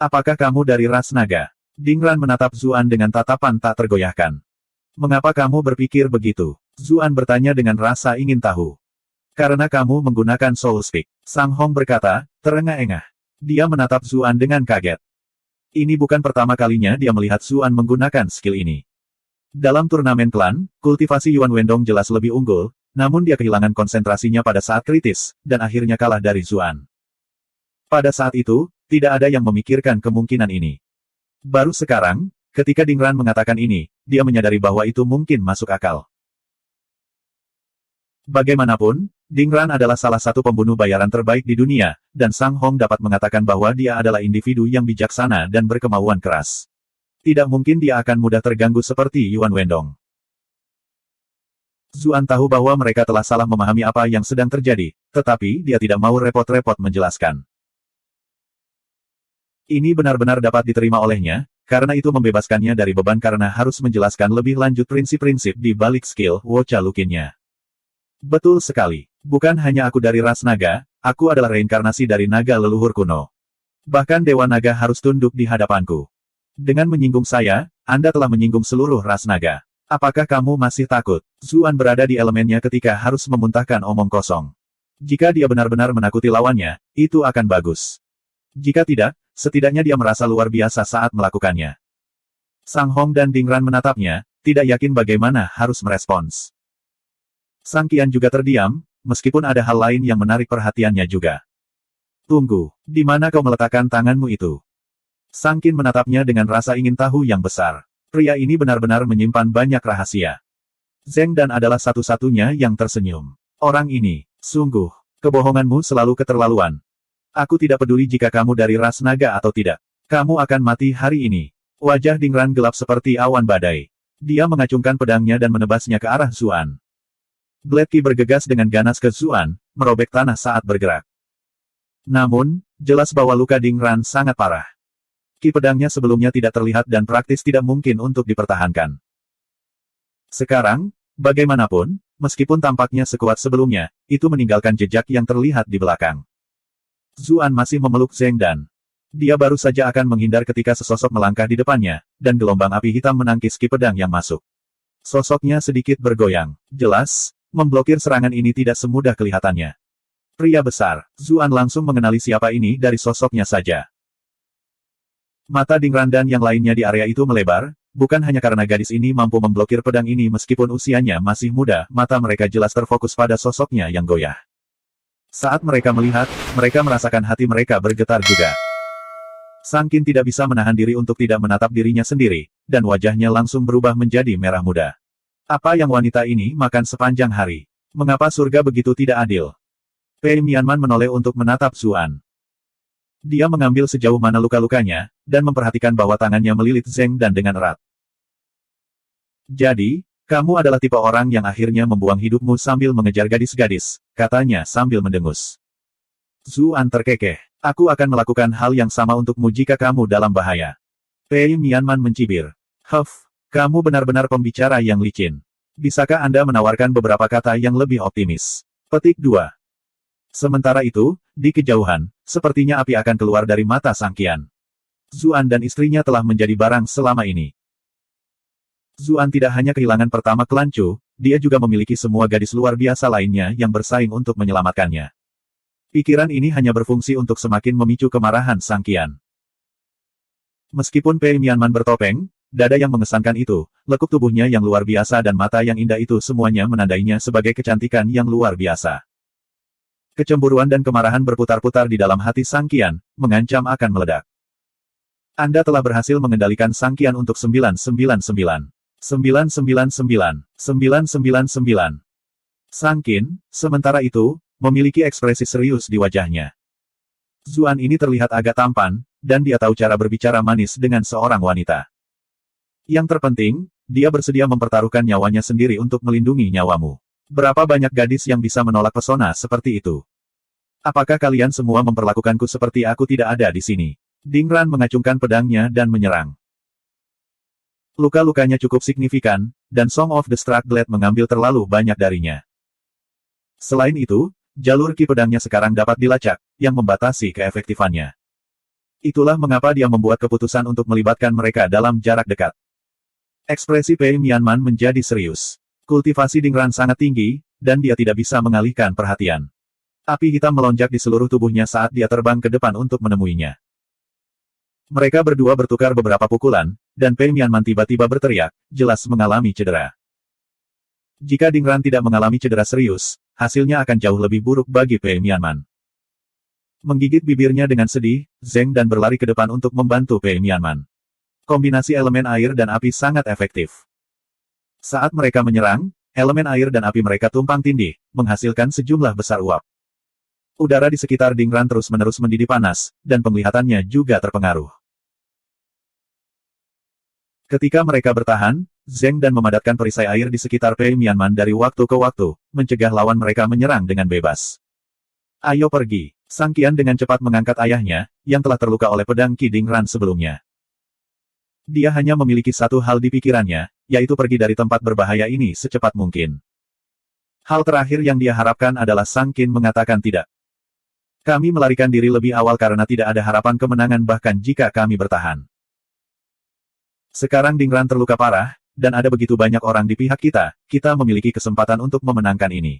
Apakah kamu dari ras naga? Dingran menatap Zuan dengan tatapan tak tergoyahkan. Mengapa kamu berpikir begitu? Zuan bertanya dengan rasa ingin tahu. Karena kamu menggunakan Soul Speak. Sang Hong berkata, terengah-engah. Dia menatap Zuan dengan kaget. Ini bukan pertama kalinya dia melihat Zuan menggunakan skill ini. Dalam turnamen klan, kultivasi Yuan Wendong jelas lebih unggul, namun dia kehilangan konsentrasinya pada saat kritis, dan akhirnya kalah dari Zuan. Pada saat itu, tidak ada yang memikirkan kemungkinan ini. Baru sekarang, ketika Dingran mengatakan ini, dia menyadari bahwa itu mungkin masuk akal. Bagaimanapun, Dingran adalah salah satu pembunuh bayaran terbaik di dunia, dan Sang Hong dapat mengatakan bahwa dia adalah individu yang bijaksana dan berkemauan keras. Tidak mungkin dia akan mudah terganggu seperti Yuan Wendong. Zuan tahu bahwa mereka telah salah memahami apa yang sedang terjadi, tetapi dia tidak mau repot-repot menjelaskan. Ini benar-benar dapat diterima olehnya, karena itu membebaskannya dari beban karena harus menjelaskan lebih lanjut prinsip-prinsip di balik skill Wocha Lukinnya. Betul sekali. Bukan hanya aku dari ras naga, aku adalah reinkarnasi dari naga leluhur kuno. Bahkan Dewa Naga harus tunduk di hadapanku. Dengan menyinggung saya, Anda telah menyinggung seluruh ras naga. Apakah kamu masih takut? Zuan berada di elemennya ketika harus memuntahkan omong kosong. Jika dia benar-benar menakuti lawannya, itu akan bagus. Jika tidak, setidaknya dia merasa luar biasa saat melakukannya. Sang Hong dan Dingran menatapnya, tidak yakin bagaimana harus merespons. Sang Qian juga terdiam, meskipun ada hal lain yang menarik perhatiannya juga. Tunggu, di mana kau meletakkan tanganmu itu? Sang Qin menatapnya dengan rasa ingin tahu yang besar. Pria ini benar-benar menyimpan banyak rahasia. Zheng Dan adalah satu-satunya yang tersenyum. Orang ini, sungguh, kebohonganmu selalu keterlaluan. Aku tidak peduli jika kamu dari ras naga atau tidak. Kamu akan mati hari ini. Wajah Dingran gelap seperti awan badai. Dia mengacungkan pedangnya dan menebasnya ke arah Zuan. Blade Qi bergegas dengan ganas ke Zuan, merobek tanah saat bergerak. Namun, jelas bahwa luka Dingran sangat parah. Qi pedangnya sebelumnya tidak terlihat dan praktis tidak mungkin untuk dipertahankan. Sekarang, bagaimanapun, meskipun tampaknya sekuat sebelumnya, itu meninggalkan jejak yang terlihat di belakang. Zuan masih memeluk Zheng Dan. Dia baru saja akan menghindar ketika sesosok melangkah di depannya, dan gelombang api hitam menangkis Qi pedang yang masuk. Sosoknya sedikit bergoyang. Jelas, memblokir serangan ini tidak semudah kelihatannya. Pria besar, Zuan langsung mengenali siapa ini dari sosoknya saja. Mata Dingran dan yang lainnya di area itu melebar, bukan hanya karena gadis ini mampu memblokir pedang ini meskipun usianya masih muda, mata mereka jelas terfokus pada sosoknya yang goyah. Saat mereka melihat, mereka merasakan hati mereka bergetar juga. Sang Qin tidak bisa menahan diri untuk tidak menatap dirinya sendiri, dan wajahnya langsung berubah menjadi merah muda. Apa yang wanita ini makan sepanjang hari? Mengapa surga begitu tidak adil? Pei Mianman menoleh untuk menatap Zuan. Dia mengambil sejauh mana luka-lukanya, dan memperhatikan bahwa tangannya melilit Zheng Dan dengan erat. Jadi, kamu adalah tipe orang yang akhirnya membuang hidupmu sambil mengejar gadis-gadis, katanya sambil mendengus. Zuan terkekeh. Aku akan melakukan hal yang sama untukmu jika kamu dalam bahaya. Pei Mianman mencibir. Huff. Kamu benar-benar pembicara yang licin. Bisakah Anda menawarkan beberapa kata yang lebih optimis? Petik 2. Sementara itu, di kejauhan, sepertinya api akan keluar dari mata Sang Qian. Zuan dan istrinya telah menjadi barang selama ini. Zuan tidak hanya kehilangan pertama klan Chu, dia juga memiliki semua gadis luar biasa lainnya yang bersaing untuk menyelamatkannya. Pikiran ini hanya berfungsi untuk semakin memicu kemarahan Sang Qian. Meskipun Pei Mianman bertopeng, dada yang mengesankan itu, lekuk tubuhnya yang luar biasa dan mata yang indah itu semuanya menandainya sebagai kecantikan yang luar biasa. Kecemburuan dan kemarahan berputar-putar di dalam hati Sang Qian, mengancam akan meledak. Anda telah berhasil mengendalikan Sang Qian untuk 999. 999. 999. Sang Qin, sementara itu, memiliki ekspresi serius di wajahnya. Zuan ini terlihat agak tampan, dan dia tahu cara berbicara manis dengan seorang wanita. Yang terpenting, dia bersedia mempertaruhkan nyawanya sendiri untuk melindungi nyawamu. Berapa banyak gadis yang bisa menolak pesona seperti itu? Apakah kalian semua memperlakukanku seperti aku tidak ada di sini? Dingran mengacungkan pedangnya dan menyerang. Luka-lukanya cukup signifikan, dan Song of the Struck Blade mengambil terlalu banyak darinya. Selain itu, jalur ki pedangnya sekarang dapat dilacak, yang membatasi keefektifannya. Itulah mengapa dia membuat keputusan untuk melibatkan mereka dalam jarak dekat. Ekspresi Pei Mianman menjadi serius. Kultivasi Dingran sangat tinggi, dan dia tidak bisa mengalihkan perhatian. Api hitam melonjak di seluruh tubuhnya saat dia terbang ke depan untuk menemuinya. Mereka berdua bertukar beberapa pukulan, dan Pei Mianman tiba-tiba berteriak, jelas mengalami cedera. Jika Dingran tidak mengalami cedera serius, hasilnya akan jauh lebih buruk bagi Pei Mianman. Menggigit bibirnya dengan sedih, Zeng Dan berlari ke depan untuk membantu Pei Mianman. Kombinasi elemen air dan api sangat efektif. Saat mereka menyerang, elemen air dan api mereka tumpang tindih, menghasilkan sejumlah besar uap. Udara di sekitar Dingran terus-menerus mendidih panas, dan penglihatannya juga terpengaruh. Ketika mereka bertahan, Zeng Dan memadatkan perisai air di sekitar Pei Mianman dari waktu ke waktu, mencegah lawan mereka menyerang dengan bebas. Ayo pergi. Sang Qian dengan cepat mengangkat ayahnya, yang telah terluka oleh pedang Qi Dingran sebelumnya. Dia hanya memiliki satu hal di pikirannya, yaitu pergi dari tempat berbahaya ini secepat mungkin. Hal terakhir yang dia harapkan adalah Sang Qin mengatakan tidak. Kami melarikan diri lebih awal karena tidak ada harapan kemenangan bahkan jika kami bertahan. Sekarang Dingran terluka parah, dan ada begitu banyak orang di pihak kita memiliki kesempatan untuk memenangkan ini.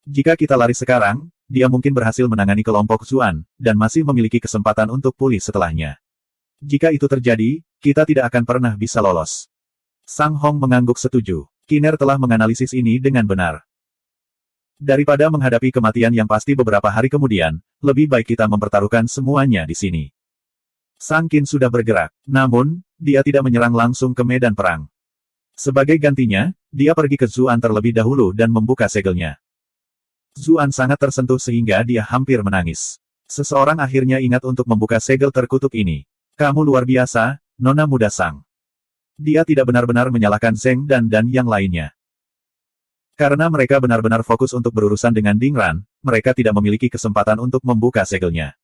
Jika kita lari sekarang, dia mungkin berhasil menangani kelompok Zuan, dan masih memiliki kesempatan untuk pulih setelahnya. Jika itu terjadi, kita tidak akan pernah bisa lolos. Sang Hong mengangguk setuju. Qiner telah menganalisis ini dengan benar. Daripada menghadapi kematian yang pasti beberapa hari kemudian, lebih baik kita mempertaruhkan semuanya di sini. Sang Qin sudah bergerak, namun, dia tidak menyerang langsung ke medan perang. Sebagai gantinya, dia pergi ke Zuan terlebih dahulu dan membuka segelnya. Zuan sangat tersentuh sehingga dia hampir menangis. Seseorang akhirnya ingat untuk membuka segel terkutuk ini. Kamu luar biasa, Nona Muda Sang. Dia tidak benar-benar menyalahkan Zeng Dan yang lainnya. Karena mereka benar-benar fokus untuk berurusan dengan Dingran, mereka tidak memiliki kesempatan untuk membuka segelnya.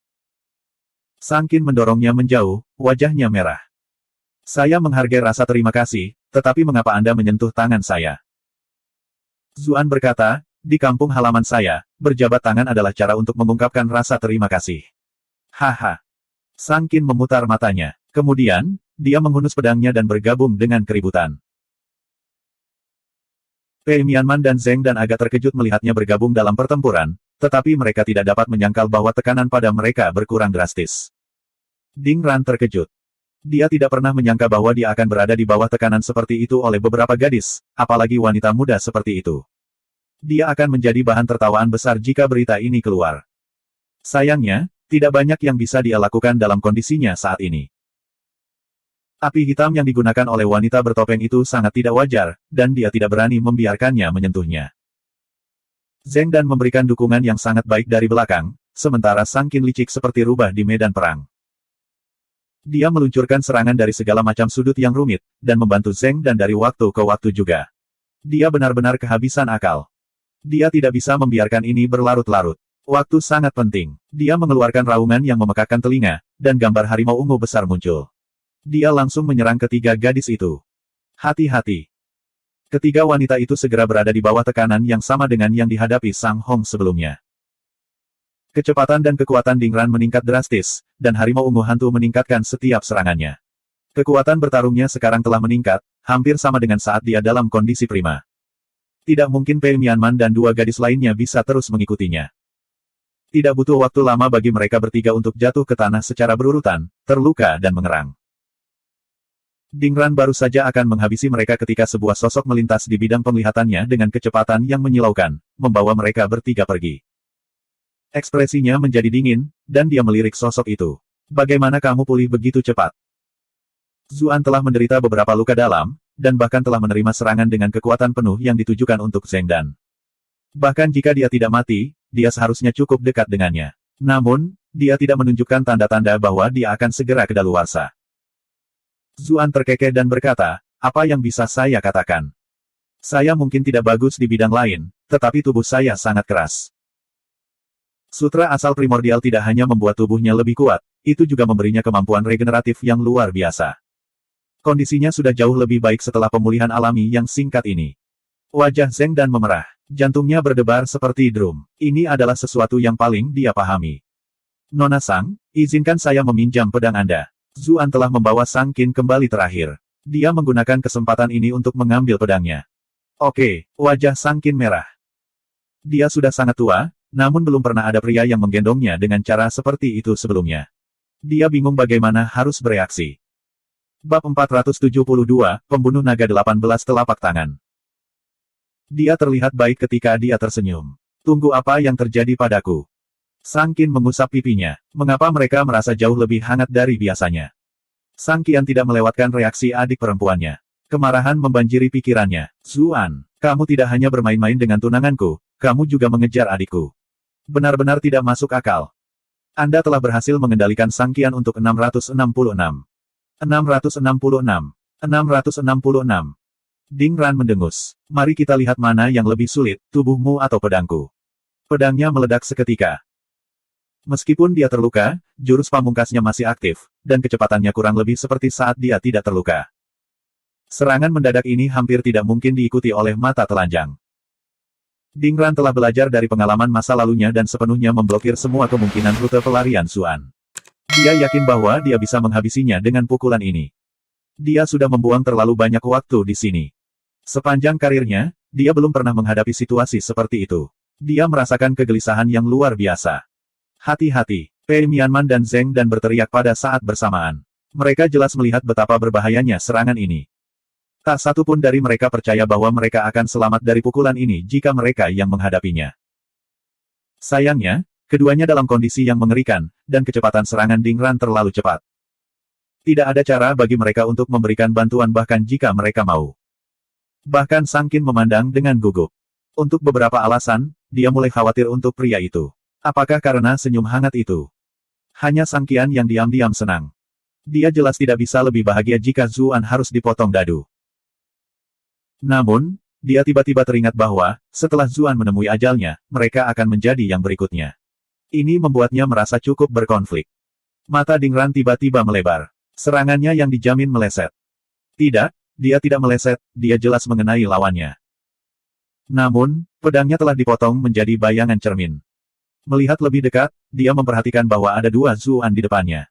Sang Qin mendorongnya menjauh, wajahnya merah. Saya menghargai rasa terima kasih, tetapi mengapa Anda menyentuh tangan saya? Zuan berkata, di kampung halaman saya, berjabat tangan adalah cara untuk mengungkapkan rasa terima kasih. Haha. Sang Qin memutar matanya. Kemudian, dia menghunus pedangnya dan bergabung dengan keributan. Pei Mianman dan Zeng Dan agak terkejut melihatnya bergabung dalam pertempuran, tetapi mereka tidak dapat menyangkal bahwa tekanan pada mereka berkurang drastis. Dingran terkejut. Dia tidak pernah menyangka bahwa dia akan berada di bawah tekanan seperti itu oleh beberapa gadis, apalagi wanita muda seperti itu. Dia akan menjadi bahan tertawaan besar jika berita ini keluar. Sayangnya, tidak banyak yang bisa dia lakukan dalam kondisinya saat ini. Api hitam yang digunakan oleh wanita bertopeng itu sangat tidak wajar, dan dia tidak berani membiarkannya menyentuhnya. Zeng Dan memberikan dukungan yang sangat baik dari belakang, sementara Sang Qin licik seperti rubah di medan perang. Dia meluncurkan serangan dari segala macam sudut yang rumit, dan membantu Zeng Dan dari waktu ke waktu juga. Dia benar-benar kehabisan akal. Dia tidak bisa membiarkan ini berlarut-larut. Waktu sangat penting. Dia mengeluarkan raungan yang memekakkan telinga, dan gambar harimau ungu besar muncul. Dia langsung menyerang ketiga gadis itu. Hati-hati. Ketiga wanita itu segera berada di bawah tekanan yang sama dengan yang dihadapi Sang Hong sebelumnya. Kecepatan dan kekuatan Dingran meningkat drastis, dan harimau ungu hantu meningkatkan setiap serangannya. Kekuatan bertarungnya sekarang telah meningkat, hampir sama dengan saat dia dalam kondisi prima. Tidak mungkin Pei Mianman dan dua gadis lainnya bisa terus mengikutinya. Tidak butuh waktu lama bagi mereka bertiga untuk jatuh ke tanah secara berurutan, terluka dan mengerang. Dingran baru saja akan menghabisi mereka ketika sebuah sosok melintas di bidang penglihatannya dengan kecepatan yang menyilaukan, membawa mereka bertiga pergi. Ekspresinya menjadi dingin, dan dia melirik sosok itu. Bagaimana kamu pulih begitu cepat? Zuan telah menderita beberapa luka dalam, dan bahkan telah menerima serangan dengan kekuatan penuh yang ditujukan untuk Zeng Dan. Bahkan jika dia tidak mati, dia seharusnya cukup dekat dengannya. Namun, dia tidak menunjukkan tanda-tanda bahwa dia akan segera kedaluarsa. Zuan terkekeh dan berkata, apa yang bisa saya katakan? Saya mungkin tidak bagus di bidang lain, tetapi tubuh saya sangat keras. Sutra asal primordial tidak hanya membuat tubuhnya lebih kuat, itu juga memberinya kemampuan regeneratif yang luar biasa. Kondisinya sudah jauh lebih baik setelah pemulihan alami yang singkat ini. Wajah Zeng Dan memerah. Jantungnya berdebar seperti drum. Ini adalah sesuatu yang paling dia pahami. Nona Sang, izinkan saya meminjam pedang Anda. Zuan telah membawa Sang Qin kembali terakhir. Dia menggunakan kesempatan ini untuk mengambil pedangnya. Oke, wajah Sang Qin merah. Dia sudah sangat tua, namun belum pernah ada pria yang menggendongnya dengan cara seperti itu sebelumnya. Dia bingung bagaimana harus bereaksi. Bab 472, Pembunuh Naga 18 Telapak Tangan. Dia terlihat baik ketika dia tersenyum. Tunggu apa yang terjadi padaku. Sang Qin mengusap pipinya. Mengapa mereka merasa jauh lebih hangat dari biasanya? Sang Qian tidak melewatkan reaksi adik perempuannya. Kemarahan membanjiri pikirannya. Zuan, kamu tidak hanya bermain-main dengan tunanganku, kamu juga mengejar adikku. Benar-benar tidak masuk akal. Anda telah berhasil mengendalikan Sang Qian untuk 666. 666. 666. Ding Ran mendengus. Mari kita lihat mana yang lebih sulit, tubuhmu atau pedangku. Pedangnya meledak seketika. Meskipun dia terluka, jurus pamungkasnya masih aktif, dan kecepatannya kurang lebih seperti saat dia tidak terluka. Serangan mendadak ini hampir tidak mungkin diikuti oleh mata telanjang. Ding Ran telah belajar dari pengalaman masa lalunya dan sepenuhnya memblokir semua kemungkinan rute pelarian Zuan. Dia yakin bahwa dia bisa menghabisinya dengan pukulan ini. Dia sudah membuang terlalu banyak waktu di sini. Sepanjang karirnya, dia belum pernah menghadapi situasi seperti itu. Dia merasakan kegelisahan yang luar biasa. Hati-hati, Pei Mianman dan Zheng Dan berteriak pada saat bersamaan. Mereka jelas melihat betapa berbahayanya serangan ini. Tak satu pun dari mereka percaya bahwa mereka akan selamat dari pukulan ini jika mereka yang menghadapinya. Sayangnya, keduanya dalam kondisi yang mengerikan, dan kecepatan serangan Ding Ran terlalu cepat. Tidak ada cara bagi mereka untuk memberikan bantuan bahkan jika mereka mau. Bahkan Sang Qin memandang dengan gugup. Untuk beberapa alasan, dia mulai khawatir untuk pria itu. Apakah karena senyum hangat itu? Hanya Sang Qian yang diam-diam senang. Dia jelas tidak bisa lebih bahagia jika Zuan harus dipotong dadu. Namun, dia tiba-tiba teringat bahwa, setelah Zuan menemui ajalnya, mereka akan menjadi yang berikutnya. Ini membuatnya merasa cukup berkonflik. Mata Ding Ran tiba-tiba melebar. Serangannya yang dijamin meleset. Tidak, dia tidak meleset, dia jelas mengenai lawannya. Namun, pedangnya telah dipotong menjadi bayangan cermin. Melihat lebih dekat, dia memperhatikan bahwa ada dua Zuan di depannya.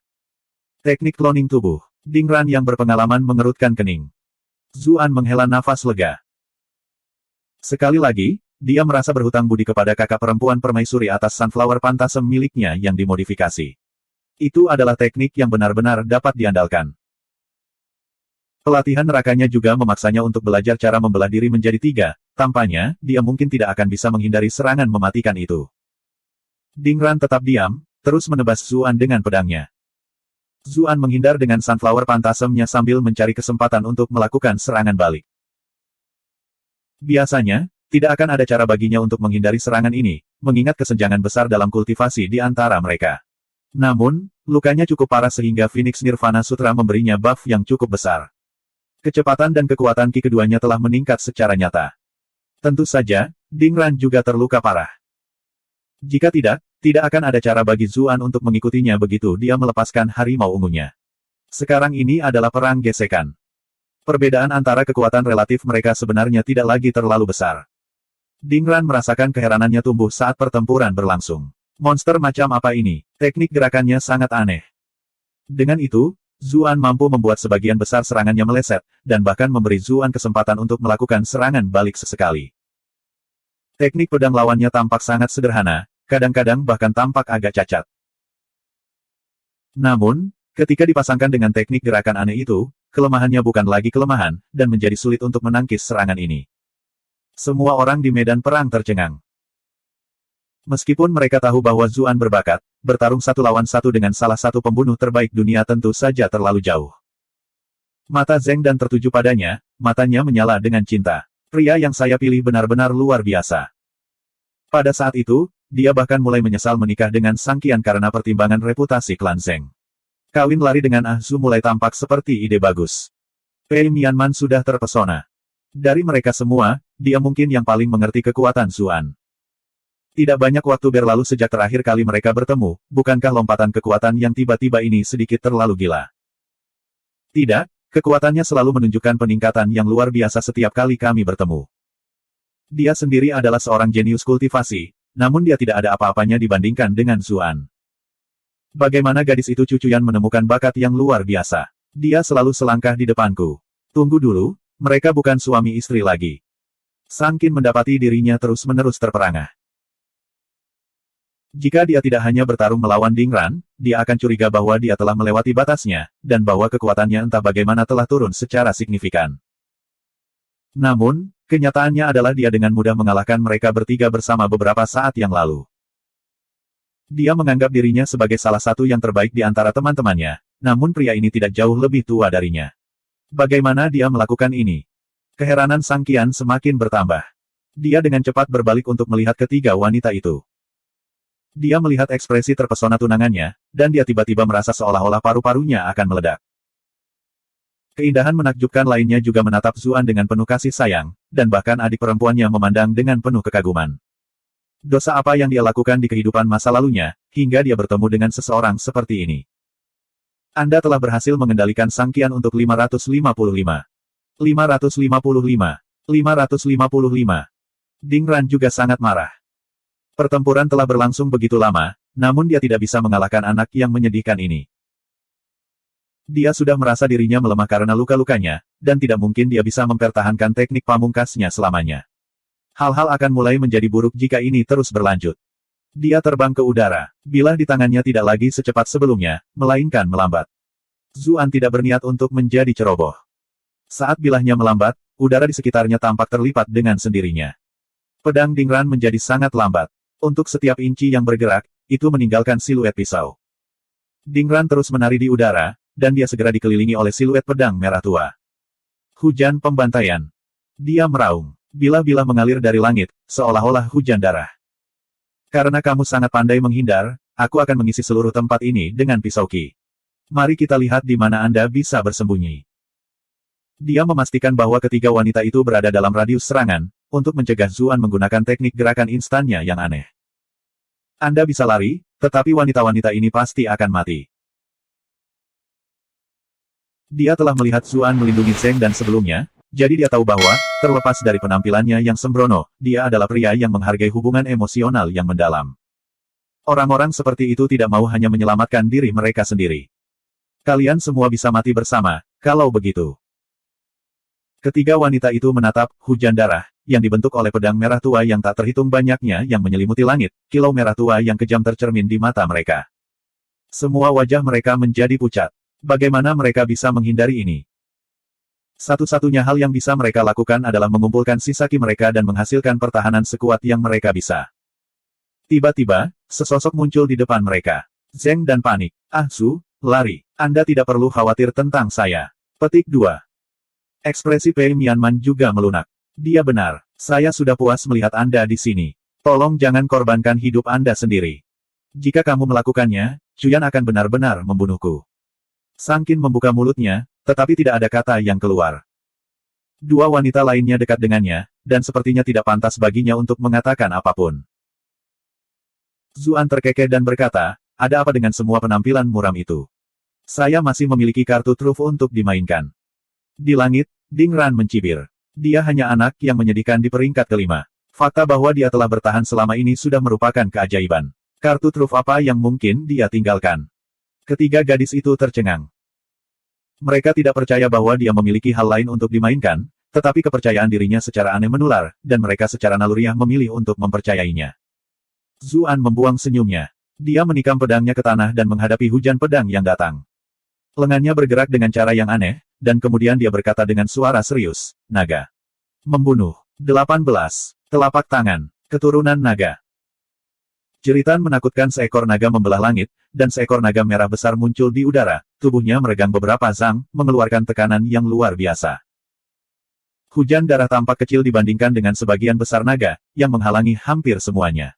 Teknik cloning tubuh. Ding Ran yang berpengalaman mengerutkan kening. Zuan menghela nafas lega. Sekali lagi, dia merasa berhutang budi kepada kakak perempuan permaisuri atas Sunflower Phantasm miliknya yang dimodifikasi. Itu adalah teknik yang benar-benar dapat diandalkan. Pelatihan nerakanya juga memaksanya untuk belajar cara membelah diri menjadi tiga, tampaknya, dia mungkin tidak akan bisa menghindari serangan mematikan itu. Ding Ran tetap diam, terus menebas Zuan dengan pedangnya. Zuan menghindar dengan Sunflower Phantasm-nya sambil mencari kesempatan untuk melakukan serangan balik. Biasanya, tidak akan ada cara baginya untuk menghindari serangan ini, mengingat kesenjangan besar dalam kultivasi di antara mereka. Namun, lukanya cukup parah sehingga Phoenix Nirvana Sutra memberinya buff yang cukup besar. Kecepatan dan kekuatan ki keduanya telah meningkat secara nyata. Tentu saja, Ding Ran juga terluka parah. Jika tidak akan ada cara bagi Zuan untuk mengikutinya begitu dia melepaskan harimau ungunya. Sekarang ini adalah perang gesekan. Perbedaan antara kekuatan relatif mereka sebenarnya tidak lagi terlalu besar. Ding Ran merasakan keheranannya tumbuh saat pertempuran berlangsung. Monster macam apa ini? Teknik gerakannya sangat aneh. Dengan itu, Zuan mampu membuat sebagian besar serangannya meleset, dan bahkan memberi Zuan kesempatan untuk melakukan serangan balik sesekali. Teknik pedang lawannya tampak sangat sederhana, kadang-kadang bahkan tampak agak cacat. Namun, ketika dipasangkan dengan teknik gerakan aneh itu, kelemahannya bukan lagi kelemahan, dan menjadi sulit untuk menangkis serangan ini. Semua orang di medan perang tercengang. Meskipun mereka tahu bahwa Zuan berbakat, bertarung satu lawan satu dengan salah satu pembunuh terbaik dunia tentu saja terlalu jauh. Mata Zheng Dan tertuju padanya, matanya menyala dengan cinta. Pria yang saya pilih benar-benar luar biasa. Pada saat itu, dia bahkan mulai menyesal menikah dengan Sang Qian karena pertimbangan reputasi klan Zheng. Kawin lari dengan Ah Zu mulai tampak seperti ide bagus. Pei Mianman sudah terpesona. Dari mereka semua, dia mungkin yang paling mengerti kekuatan Zuan. Tidak banyak waktu berlalu sejak terakhir kali mereka bertemu, bukankah lompatan kekuatan yang tiba-tiba ini sedikit terlalu gila? Tidak, kekuatannya selalu menunjukkan peningkatan yang luar biasa setiap kali kami bertemu. Dia sendiri adalah seorang jenius kultivasi, namun dia tidak ada apa-apanya dibandingkan dengan Zuan. Bagaimana gadis itu Cucuyan menemukan bakat yang luar biasa. Dia selalu selangkah di depanku. Tunggu dulu, mereka bukan suami istri lagi. Sang Qin mendapati dirinya terus-menerus terperangah. Jika dia tidak hanya bertarung melawan Ding Ran, dia akan curiga bahwa dia telah melewati batasnya, dan bahwa kekuatannya entah bagaimana telah turun secara signifikan. Namun, kenyataannya adalah dia dengan mudah mengalahkan mereka bertiga bersama beberapa saat yang lalu. Dia menganggap dirinya sebagai salah satu yang terbaik di antara teman-temannya, namun pria ini tidak jauh lebih tua darinya. Bagaimana dia melakukan ini? Keheranan Sang Qian semakin bertambah. Dia dengan cepat berbalik untuk melihat ketiga wanita itu. Dia melihat ekspresi terpesona tunangannya, dan dia tiba-tiba merasa seolah-olah paru-parunya akan meledak. Keindahan menakjubkan lainnya juga menatap Zuan dengan penuh kasih sayang, dan bahkan adik perempuannya memandang dengan penuh kekaguman. Dosa apa yang dia lakukan di kehidupan masa lalunya, hingga dia bertemu dengan seseorang seperti ini? Anda telah berhasil mengendalikan Sang Qian untuk 555. 555. 555. Ding Ran juga sangat marah. Pertempuran telah berlangsung begitu lama, namun dia tidak bisa mengalahkan anak yang menyedihkan ini. Dia sudah merasa dirinya melemah karena luka-lukanya, dan tidak mungkin dia bisa mempertahankan teknik pamungkasnya selamanya. Hal-hal akan mulai menjadi buruk jika ini terus berlanjut. Dia terbang ke udara, bilah di tangannya tidak lagi secepat sebelumnya, melainkan melambat. Zuan tidak berniat untuk menjadi ceroboh. Saat bilahnya melambat, udara di sekitarnya tampak terlipat dengan sendirinya. Pedang Ding Ran menjadi sangat lambat. Untuk setiap inci yang bergerak, itu meninggalkan siluet pisau. Ding Ran terus menari di udara, dan dia segera dikelilingi oleh siluet pedang merah tua. Hujan pembantaian. Dia meraung. Bilah-bilah mengalir dari langit, seolah-olah hujan darah. Karena kamu sangat pandai menghindar, aku akan mengisi seluruh tempat ini dengan pisau Qi. Mari kita lihat di mana Anda bisa bersembunyi. Dia memastikan bahwa ketiga wanita itu berada dalam radius serangan, untuk mencegah Zuan menggunakan teknik gerakan instannya yang aneh. Anda bisa lari, tetapi wanita-wanita ini pasti akan mati. Dia telah melihat Zuan melindungi Zheng dan sebelumnya, jadi dia tahu bahwa, terlepas dari penampilannya yang sembrono, dia adalah pria yang menghargai hubungan emosional yang mendalam. Orang-orang seperti itu tidak mau hanya menyelamatkan diri mereka sendiri. Kalian semua bisa mati bersama, kalau begitu. Ketiga wanita itu menatap hujan darah, yang dibentuk oleh pedang merah tua yang tak terhitung banyaknya yang menyelimuti langit, kilau merah tua yang kejam tercermin di mata mereka. Semua wajah mereka menjadi pucat. Bagaimana mereka bisa menghindari ini? Satu-satunya hal yang bisa mereka lakukan adalah mengumpulkan sisa Qi mereka dan menghasilkan pertahanan sekuat yang mereka bisa. Tiba-tiba, sesosok muncul di depan mereka. Zheng dan panik. Ah Su, lari. Anda tidak perlu khawatir tentang saya. Petik 2. Ekspresi Pei Mianman juga melunak. Dia benar. Saya sudah puas melihat Anda di sini. Tolong jangan korbankan hidup Anda sendiri. Jika kamu melakukannya, Cuyan akan benar-benar membunuhku. Sang Qin membuka mulutnya, tetapi tidak ada kata yang keluar. Dua wanita lainnya dekat dengannya, dan sepertinya tidak pantas baginya untuk mengatakan apapun. Zuan terkekeh dan berkata, ada apa dengan semua penampilan muram itu? Saya masih memiliki kartu truf untuk dimainkan. Di langit, Ding Ran mencibir. Dia hanya anak yang menyedihkan di peringkat kelima. Fakta bahwa dia telah bertahan selama ini sudah merupakan keajaiban. Kartu truf apa yang mungkin dia tinggalkan? Ketiga gadis itu tercengang. Mereka tidak percaya bahwa dia memiliki hal lain untuk dimainkan, tetapi kepercayaan dirinya secara aneh menular, dan mereka secara naluriah memilih untuk mempercayainya. Zuan membuang senyumnya. Dia menikam pedangnya ke tanah dan menghadapi hujan pedang yang datang. Lengannya bergerak dengan cara yang aneh, dan kemudian dia berkata dengan suara serius, naga. Membunuh. 18. Telapak tangan. Keturunan naga. Jeritan menakutkan seekor naga membelah langit, dan seekor naga merah besar muncul di udara, tubuhnya meregang beberapa zang, mengeluarkan tekanan yang luar biasa. Hujan darah tampak kecil dibandingkan dengan sebagian besar naga, yang menghalangi hampir semuanya.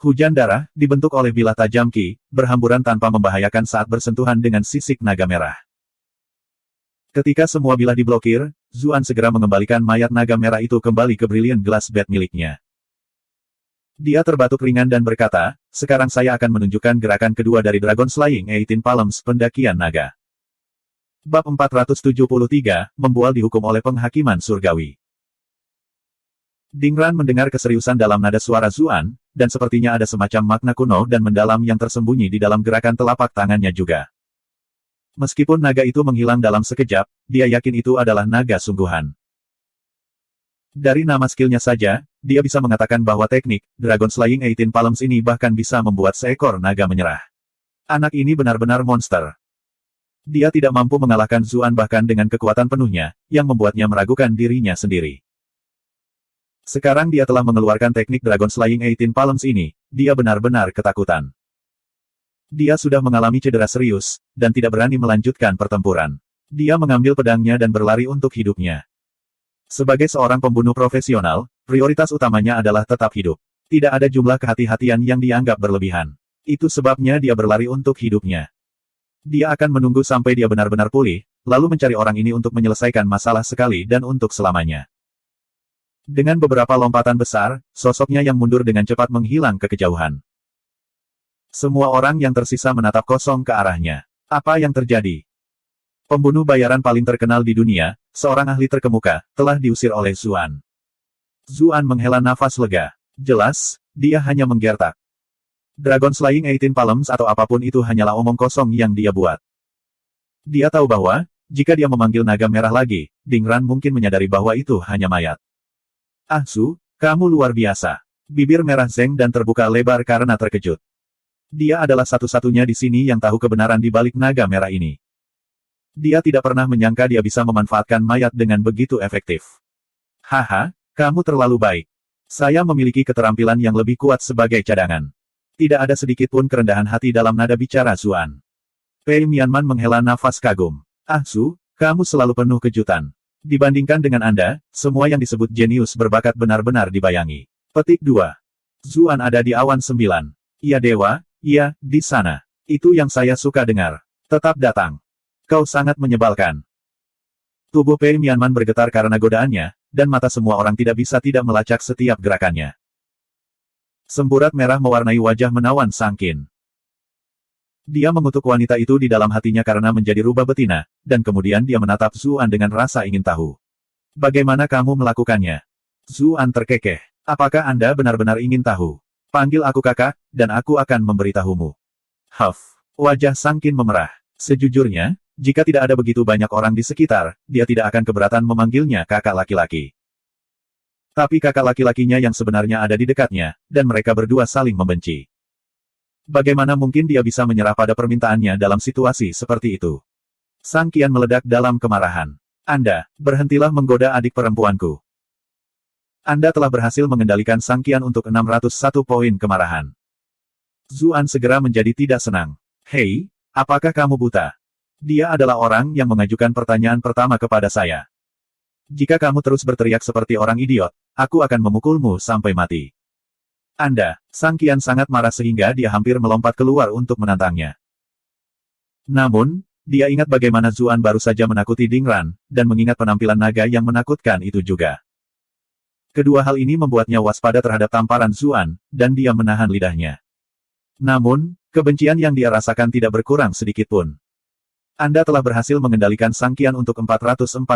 Hujan darah, dibentuk oleh bilah tajam Qi, berhamburan tanpa membahayakan saat bersentuhan dengan sisik naga merah. Ketika semua bilah diblokir, Zuan segera mengembalikan mayat naga merah itu kembali ke Brilliant Glass Bat miliknya. Dia terbatuk ringan dan berkata, sekarang saya akan menunjukkan gerakan kedua dari Dragon Slaying 18 Palms Pendakian Naga. Bab 473, Membual dihukum oleh penghakiman surgawi. Dingran mendengar keseriusan dalam nada suara Zuan, dan sepertinya ada semacam makna kuno dan mendalam yang tersembunyi di dalam gerakan telapak tangannya juga. Meskipun naga itu menghilang dalam sekejap, dia yakin itu adalah naga sungguhan. Dari nama skillnya saja, dia bisa mengatakan bahwa teknik Dragon Slaying 18 Palms ini bahkan bisa membuat seekor naga menyerah. Anak ini benar-benar monster. Dia tidak mampu mengalahkan Zuan bahkan dengan kekuatan penuhnya, yang membuatnya meragukan dirinya sendiri. Sekarang dia telah mengeluarkan teknik Dragon Slaying 18 Palms ini, dia benar-benar ketakutan. Dia sudah mengalami cedera serius, dan tidak berani melanjutkan pertempuran. Dia mengambil pedangnya dan berlari untuk hidupnya. Sebagai seorang pembunuh profesional, prioritas utamanya adalah tetap hidup. Tidak ada jumlah kehati-hatian yang dianggap berlebihan. Itu sebabnya dia berlari untuk hidupnya. Dia akan menunggu sampai dia benar-benar pulih, lalu mencari orang ini untuk menyelesaikan masalah sekali dan untuk selamanya. Dengan beberapa lompatan besar, sosoknya yang mundur dengan cepat menghilang ke kejauhan. Semua orang yang tersisa menatap kosong ke arahnya. Apa yang terjadi? Pembunuh bayaran paling terkenal di dunia, seorang ahli terkemuka, telah diusir oleh Zuan. Zuan menghela nafas lega. Jelas, dia hanya menggertak. Dragon Slaying 18 Palms atau apapun itu hanyalah omong kosong yang dia buat. Dia tahu bahwa, jika dia memanggil naga merah lagi, Dingran mungkin menyadari bahwa itu hanya mayat. Ah Su, kamu luar biasa. Bibir merah Zeng dan terbuka lebar karena terkejut. Dia adalah satu-satunya di sini yang tahu kebenaran di balik naga merah ini. Dia tidak pernah menyangka dia bisa memanfaatkan mayat dengan begitu efektif. Haha, kamu terlalu baik. Saya memiliki keterampilan yang lebih kuat sebagai cadangan. Tidak ada sedikit pun kerendahan hati dalam nada bicara Zuan. Pei Mianman menghela nafas kagum. Ah Su, kamu selalu penuh kejutan. Dibandingkan dengan Anda, semua yang disebut jenius berbakat benar-benar dibayangi. Petik 2. Zuan ada di awan 9. Iya dewa, iya, di sana. Itu yang saya suka dengar. Tetap datang. Kau sangat menyebalkan. Tubuh Pei Mianman bergetar karena godaannya, dan mata semua orang tidak bisa tidak melacak setiap gerakannya. Semburat merah mewarnai wajah menawan Sang Qin. Dia mengutuk wanita itu di dalam hatinya karena menjadi rubah betina, dan kemudian dia menatap Zuan dengan rasa ingin tahu. Bagaimana kamu melakukannya? Zuan terkekeh. Apakah Anda benar-benar ingin tahu? Panggil aku kakak, dan aku akan memberitahumu. Huff. Wajah Sang Qin memerah. Sejujurnya, jika tidak ada begitu banyak orang di sekitar, dia tidak akan keberatan memanggilnya kakak laki-laki. Tapi kakak laki-lakinya yang sebenarnya ada di dekatnya, dan mereka berdua saling membenci. Bagaimana mungkin dia bisa menyerah pada permintaannya dalam situasi seperti itu? Sang Qian meledak dalam kemarahan. Anda, berhentilah menggoda adik perempuanku. Anda telah berhasil mengendalikan Sang Qian untuk 601 poin kemarahan. Zuan segera menjadi tidak senang. Hei, apakah kamu buta? Dia adalah orang yang mengajukan pertanyaan pertama kepada saya. Jika kamu terus berteriak seperti orang idiot, aku akan memukulmu sampai mati. Anda, Sang Qian sangat marah sehingga dia hampir melompat keluar untuk menantangnya. Namun, dia ingat bagaimana Zuan baru saja menakuti Dingran, dan mengingat penampilan naga yang menakutkan itu juga. Kedua hal ini membuatnya waspada terhadap tamparan Zuan, dan dia menahan lidahnya. Namun, kebencian yang dia rasakan tidak berkurang sedikit pun. Anda telah berhasil mengendalikan Sang Qian untuk 444.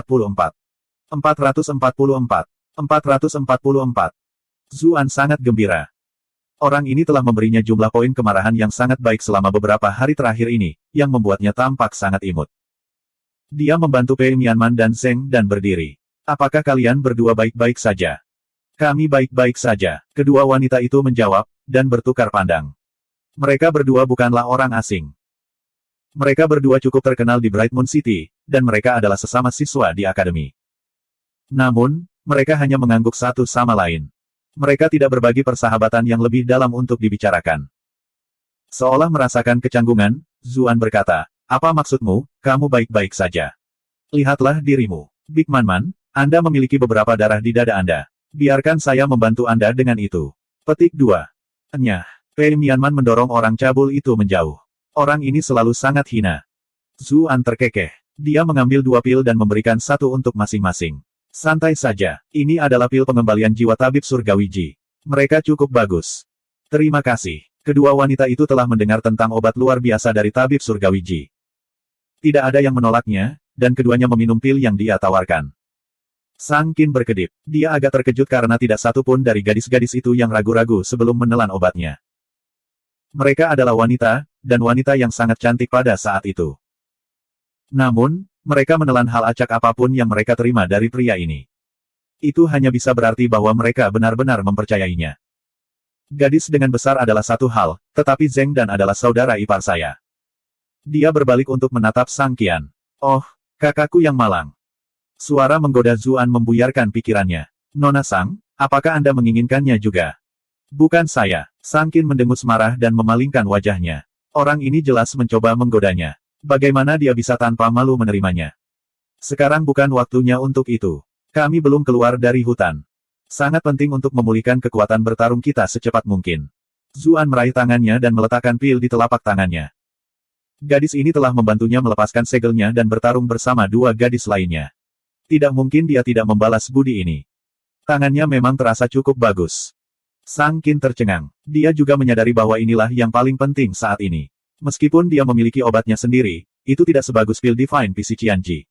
444. 444. Zuan sangat gembira. Orang ini telah memberinya jumlah poin kemarahan yang sangat baik selama beberapa hari terakhir ini, yang membuatnya tampak sangat imut. Dia membantu Pei Mianman dan Zeng dan berdiri. Apakah kalian berdua baik-baik saja? Kami baik-baik saja. Kedua wanita itu menjawab, dan bertukar pandang. Mereka berdua bukanlah orang asing. Mereka berdua cukup terkenal di Bright Moon City, dan mereka adalah sesama siswa di akademi. Namun, mereka hanya mengangguk satu sama lain. Mereka tidak berbagi persahabatan yang lebih dalam untuk dibicarakan. Seolah merasakan kecanggungan, Zuan berkata, apa maksudmu, kamu baik-baik saja? Lihatlah dirimu. Big Man, Anda memiliki beberapa darah di dada Anda. Biarkan saya membantu Anda dengan itu. Petik 2. Enyah. Pei Mianman mendorong orang cabul itu menjauh. Orang ini selalu sangat hina. Zuan terkekeh. Dia mengambil 2 pil dan memberikan 1 untuk masing-masing. Santai saja, ini adalah pil pengembalian jiwa tabib surgawi Ji. Mereka cukup bagus. Terima kasih. Kedua wanita itu telah mendengar tentang obat luar biasa dari tabib surgawi Ji. Tidak ada yang menolaknya, dan keduanya meminum pil yang dia tawarkan. Sang Qin berkedip. Dia agak terkejut karena tidak satu pun dari gadis-gadis itu yang ragu-ragu sebelum menelan obatnya. Mereka adalah wanita, dan wanita yang sangat cantik pada saat itu. Namun, mereka menelan hal acak apapun yang mereka terima dari pria ini. Itu hanya bisa berarti bahwa mereka benar-benar mempercayainya. Gadis dengan besar adalah satu hal, tetapi Zheng Dan adalah saudara ipar saya. Dia berbalik untuk menatap Sang Qian. Oh, kakakku yang malang. Suara menggoda Zuan membuyarkan pikirannya. Nona Sang, apakah Anda menginginkannya juga? Bukan saya. Sang Qin mendengus marah dan memalingkan wajahnya. Orang ini jelas mencoba menggodanya. Bagaimana dia bisa tanpa malu menerimanya? Sekarang bukan waktunya untuk itu. Kami belum keluar dari hutan. Sangat penting untuk memulihkan kekuatan bertarung kita secepat mungkin. Zuan meraih tangannya dan meletakkan pil di telapak tangannya. Gadis ini telah membantunya melepaskan segelnya dan bertarung bersama dua gadis lainnya. Tidak mungkin dia tidak membalas budi ini. Tangannya memang terasa cukup bagus. Sang Qin tercengang. Dia juga menyadari bahwa inilah yang paling penting saat ini. Meskipun dia memiliki obatnya sendiri, itu tidak sebagus pil Divine PC Qianji.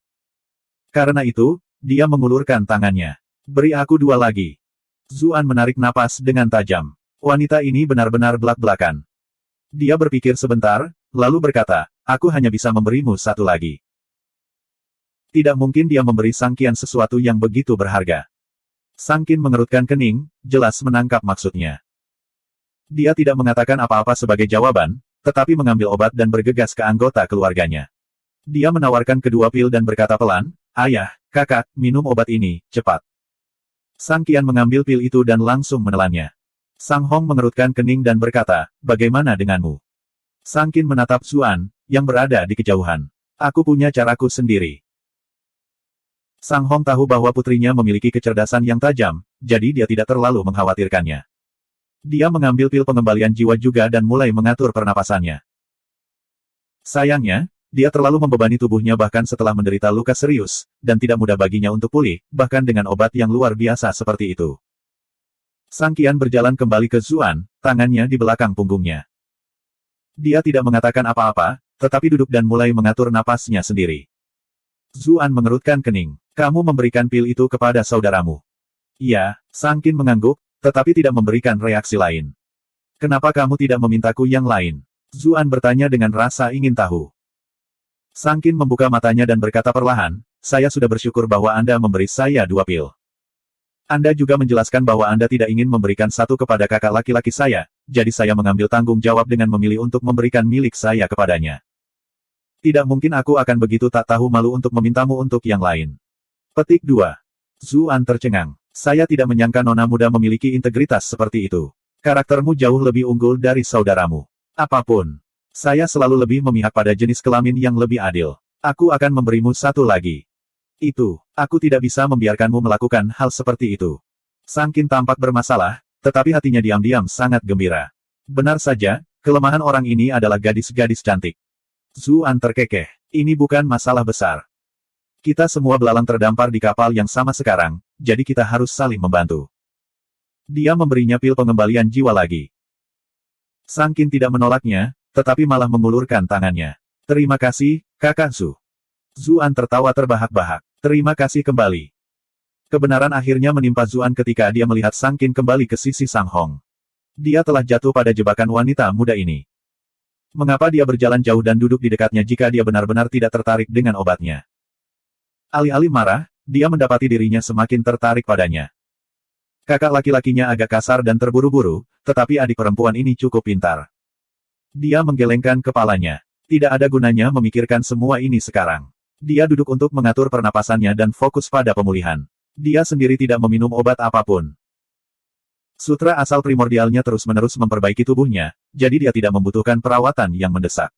Karena itu, dia mengulurkan tangannya. Beri aku dua lagi. Zuan menarik napas dengan tajam. Wanita ini benar-benar belak-belakan. Dia berpikir sebentar, lalu berkata, aku hanya bisa memberimu satu lagi. Tidak mungkin dia memberi Sang Qian sesuatu yang begitu berharga. Sang Qin mengerutkan kening, jelas menangkap maksudnya. Dia tidak mengatakan apa-apa sebagai jawaban, tetapi mengambil obat dan bergegas ke anggota keluarganya. Dia menawarkan kedua pil dan berkata pelan, ayah, kakak, minum obat ini, cepat. Sang Qian mengambil pil itu dan langsung menelannya. Sang Hong mengerutkan kening dan berkata, bagaimana denganmu? Sang Qin menatap Zuan, yang berada di kejauhan. Aku punya caraku sendiri. Sang Hong tahu bahwa putrinya memiliki kecerdasan yang tajam, jadi dia tidak terlalu mengkhawatirkannya. Dia mengambil pil pengembalian jiwa juga dan mulai mengatur pernapasannya. Sayangnya, dia terlalu membebani tubuhnya bahkan setelah menderita luka serius, dan tidak mudah baginya untuk pulih, bahkan dengan obat yang luar biasa seperti itu. Sang Qian berjalan kembali ke Zuan, tangannya di belakang punggungnya. Dia tidak mengatakan apa-apa, tetapi duduk dan mulai mengatur napasnya sendiri. Zuan mengerutkan kening. Kamu memberikan pil itu kepada saudaramu. Iya, Sang Qin mengangguk, tetapi tidak memberikan reaksi lain. Kenapa kamu tidak memintaku yang lain? Zuan bertanya dengan rasa ingin tahu. Sang Qin membuka matanya dan berkata perlahan, saya sudah bersyukur bahwa Anda memberi saya dua pil. Anda juga menjelaskan bahwa Anda tidak ingin memberikan satu kepada kakak laki-laki saya, jadi saya mengambil tanggung jawab dengan memilih untuk memberikan milik saya kepadanya. Tidak mungkin aku akan begitu tak tahu malu untuk memintamu untuk yang lain. Petik 2. Zuan tercengang. Saya tidak menyangka nona muda memiliki integritas seperti itu. Karaktermu jauh lebih unggul dari saudaramu. Apapun. Saya selalu lebih memihak pada jenis kelamin yang lebih adil. Aku akan memberimu satu lagi. Itu, aku tidak bisa membiarkanmu melakukan hal seperti itu. Sang Qin tampak bermasalah, tetapi hatinya diam-diam sangat gembira. Benar saja, kelemahan orang ini adalah gadis-gadis cantik. Zuan terkekeh. Ini bukan masalah besar. Kita semua belalang terdampar di kapal yang sama sekarang, jadi kita harus saling membantu. Dia memberinya pil pengembalian jiwa lagi. Sang Qin tidak menolaknya, tetapi malah mengulurkan tangannya. Terima kasih, kakak Zu. Zuan tertawa terbahak-bahak. Terima kasih kembali. Kebenaran akhirnya menimpa Zuan ketika dia melihat Sang Qin kembali ke sisi Sang Hong. Dia telah jatuh pada jebakan wanita muda ini. Mengapa dia berjalan jauh dan duduk di dekatnya jika dia benar-benar tidak tertarik dengan obatnya? Alih-alih marah, dia mendapati dirinya semakin tertarik padanya. Kakak laki-lakinya agak kasar dan terburu-buru, tetapi adik perempuan ini cukup pintar. Dia menggelengkan kepalanya. Tidak ada gunanya memikirkan semua ini sekarang. Dia duduk untuk mengatur pernapasannya dan fokus pada pemulihan. Dia sendiri tidak meminum obat apapun. Sutra asal primordialnya terus-menerus memperbaiki tubuhnya, jadi dia tidak membutuhkan perawatan yang mendesak.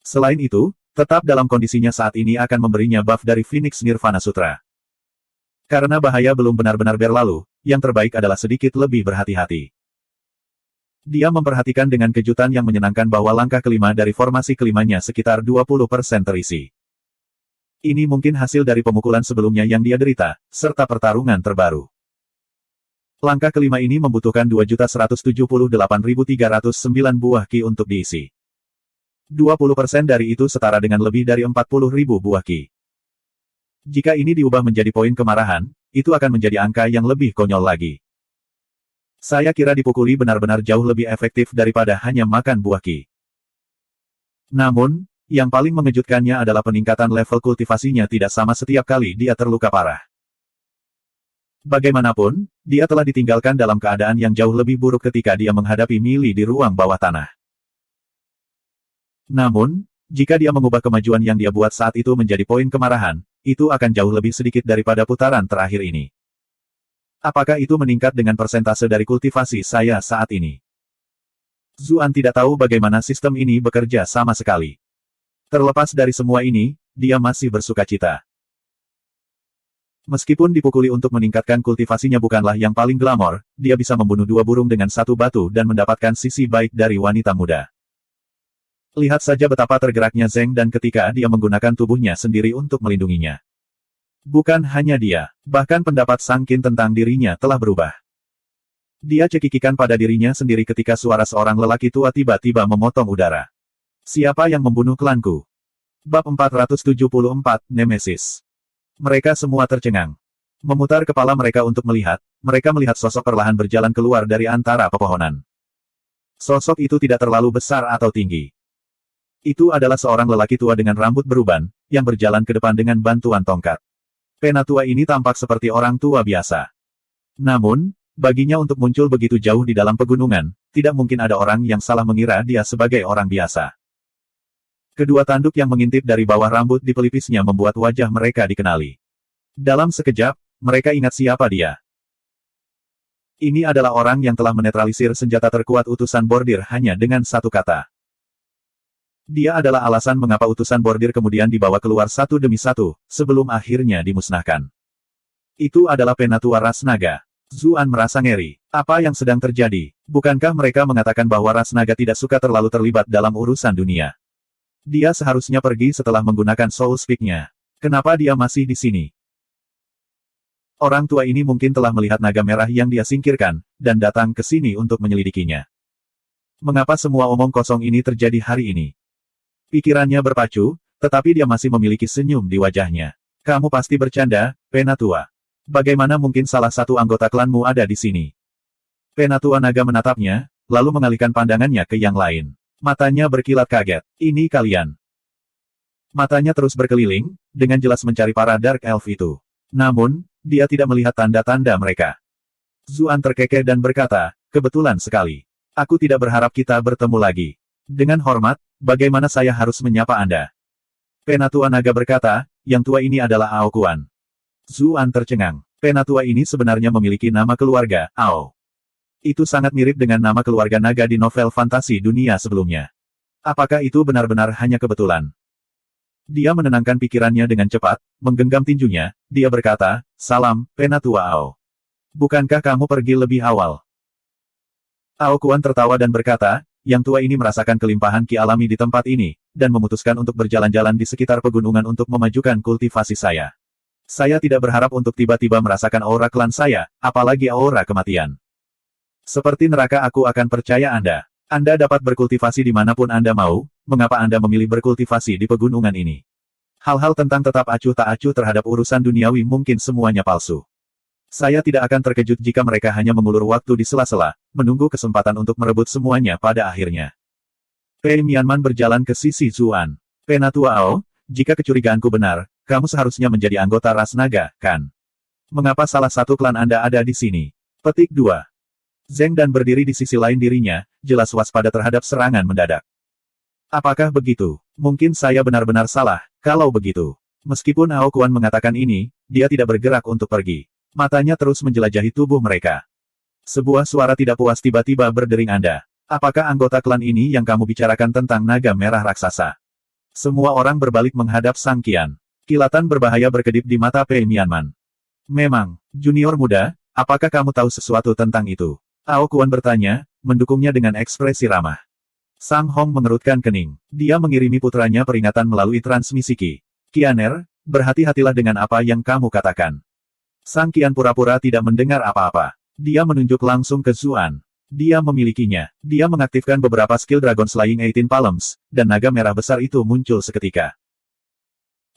Selain itu, tetap dalam kondisinya saat ini akan memberinya buff dari Phoenix Nirvana Sutra. Karena bahaya belum benar-benar berlalu, yang terbaik adalah sedikit lebih berhati-hati. Dia memperhatikan dengan kejutan yang menyenangkan bahwa langkah kelima dari formasi kelimanya sekitar 20% terisi. Ini mungkin hasil dari pemukulan sebelumnya yang dia derita, serta pertarungan terbaru. Langkah kelima ini membutuhkan 2.178.309 buah Qi untuk diisi. 20% dari itu setara dengan lebih dari 40.000 buah Qi. Jika ini diubah menjadi poin kemarahan, itu akan menjadi angka yang lebih konyol lagi. Saya kira dipukuli benar-benar jauh lebih efektif daripada hanya makan buah ki. Namun, yang paling mengejutkannya adalah peningkatan level kultivasinya tidak sama setiap kali dia terluka parah. Bagaimanapun, dia telah ditinggalkan dalam keadaan yang jauh lebih buruk ketika dia menghadapi Mili di ruang bawah tanah. Namun, jika dia mengubah kemajuan yang dia buat saat itu menjadi poin kemarahan, itu akan jauh lebih sedikit daripada putaran terakhir ini. Apakah itu meningkat dengan persentase dari kultivasi saya saat ini? Zuan tidak tahu bagaimana sistem ini bekerja sama sekali. Terlepas dari semua ini, dia masih bersukacita. Meskipun dipukuli untuk meningkatkan kultivasinya bukanlah yang paling glamor, dia bisa membunuh 2 burung dengan 1 batu dan mendapatkan sisi baik dari wanita muda. Lihat saja betapa tergeraknya Zeng dan ketika dia menggunakan tubuhnya sendiri untuk melindunginya. Bukan hanya dia, bahkan pendapat Sang Qin tentang dirinya telah berubah. Dia cekikikan pada dirinya sendiri ketika suara seorang lelaki tua tiba-tiba memotong udara. Siapa yang membunuh klanku? Bab 474, Nemesis. Mereka semua tercengang. Memutar kepala mereka untuk melihat, mereka melihat sosok perlahan berjalan keluar dari antara pepohonan. Sosok itu tidak terlalu besar atau tinggi. Itu adalah seorang lelaki tua dengan rambut beruban, yang berjalan ke depan dengan bantuan tongkat. Penatua ini tampak seperti orang tua biasa. Namun, baginya untuk muncul begitu jauh di dalam pegunungan, tidak mungkin ada orang yang salah mengira dia sebagai orang biasa. Kedua tanduk yang mengintip dari bawah rambut di pelipisnya membuat wajah mereka dikenali. Dalam sekejap, mereka ingat siapa dia. Ini adalah orang yang telah menetralisir senjata terkuat utusan bordir hanya dengan 1 kata. Dia adalah alasan mengapa utusan bordir kemudian dibawa keluar satu demi satu, sebelum akhirnya dimusnahkan. Itu adalah penatua ras naga. Zuan merasa ngeri. Apa yang sedang terjadi? Bukankah mereka mengatakan bahwa ras naga tidak suka terlalu terlibat dalam urusan dunia? Dia seharusnya pergi setelah menggunakan Soul Speak-nya. Kenapa dia masih di sini? Orang tua ini mungkin telah melihat naga merah yang dia singkirkan, dan datang ke sini untuk menyelidikinya. Mengapa semua omong kosong ini terjadi hari ini? Pikirannya berpacu, tetapi dia masih memiliki senyum di wajahnya. Kamu pasti bercanda, Penatua. Bagaimana mungkin salah satu anggota klanmu ada di sini? Penatua naga menatapnya, lalu mengalihkan pandangannya ke yang lain. Matanya berkilat kaget. Ini kalian. Matanya terus berkeliling, dengan jelas mencari para Dark Elf itu. Namun, dia tidak melihat tanda-tanda mereka. Zuan terkekeh dan berkata, kebetulan sekali. Aku tidak berharap kita bertemu lagi. Dengan hormat, bagaimana saya harus menyapa Anda? Penatua naga berkata, yang tua ini adalah Ao Kuan. Zuan tercengang. Penatua ini sebenarnya memiliki nama keluarga, Ao. Itu sangat mirip dengan nama keluarga naga di novel fantasi dunia sebelumnya. Apakah itu benar-benar hanya kebetulan? Dia menenangkan pikirannya dengan cepat, menggenggam tinjunya, dia berkata, salam, Penatua Ao. Bukankah kamu pergi lebih awal? Ao Kuan tertawa dan berkata, yang tua ini merasakan kelimpahan ki alami di tempat ini, dan memutuskan untuk berjalan-jalan di sekitar pegunungan untuk memajukan kultivasi saya. Saya tidak berharap untuk tiba-tiba merasakan aura klan saya, apalagi aura kematian. Seperti neraka aku akan percaya Anda. Anda dapat berkultivasi dimanapun Anda mau, mengapa Anda memilih berkultivasi di pegunungan ini? Hal-hal tentang tetap acuh tak acuh terhadap urusan duniawi mungkin semuanya palsu. Saya tidak akan terkejut jika mereka hanya mengulur waktu di sela-sela, menunggu kesempatan untuk merebut semuanya pada akhirnya. Pei Mianman berjalan ke sisi Zuan. Penatua Ao, jika kecurigaanku benar, kamu seharusnya menjadi anggota ras naga, kan? Mengapa salah satu klan Anda ada di sini? Petik 2. Zeng dan berdiri di sisi lain dirinya, jelas waspada terhadap serangan mendadak. Apakah begitu? Mungkin saya benar-benar salah, kalau begitu. Meskipun Ao Kuan mengatakan ini, dia tidak bergerak untuk pergi. Matanya terus menjelajahi tubuh mereka. Sebuah suara tidak puas tiba-tiba berdering Anda. Apakah anggota klan ini yang kamu bicarakan tentang naga merah raksasa? Semua orang berbalik menghadap Sang Qian. Kilatan berbahaya berkedip di mata Pei Mianman. Memang, junior muda, apakah kamu tahu sesuatu tentang itu? Ao Kuan bertanya, mendukungnya dengan ekspresi ramah. Sang Hong mengerutkan kening. Dia mengirimi putranya peringatan melalui transmisi Qi. Qianer, berhati-hatilah dengan apa yang kamu katakan. Sang Qian pura-pura tidak mendengar apa-apa. Dia menunjuk langsung ke Zuan. Dia memilikinya. Dia mengaktifkan beberapa skill Dragon Slaying 18 Palms, dan naga merah besar itu muncul seketika.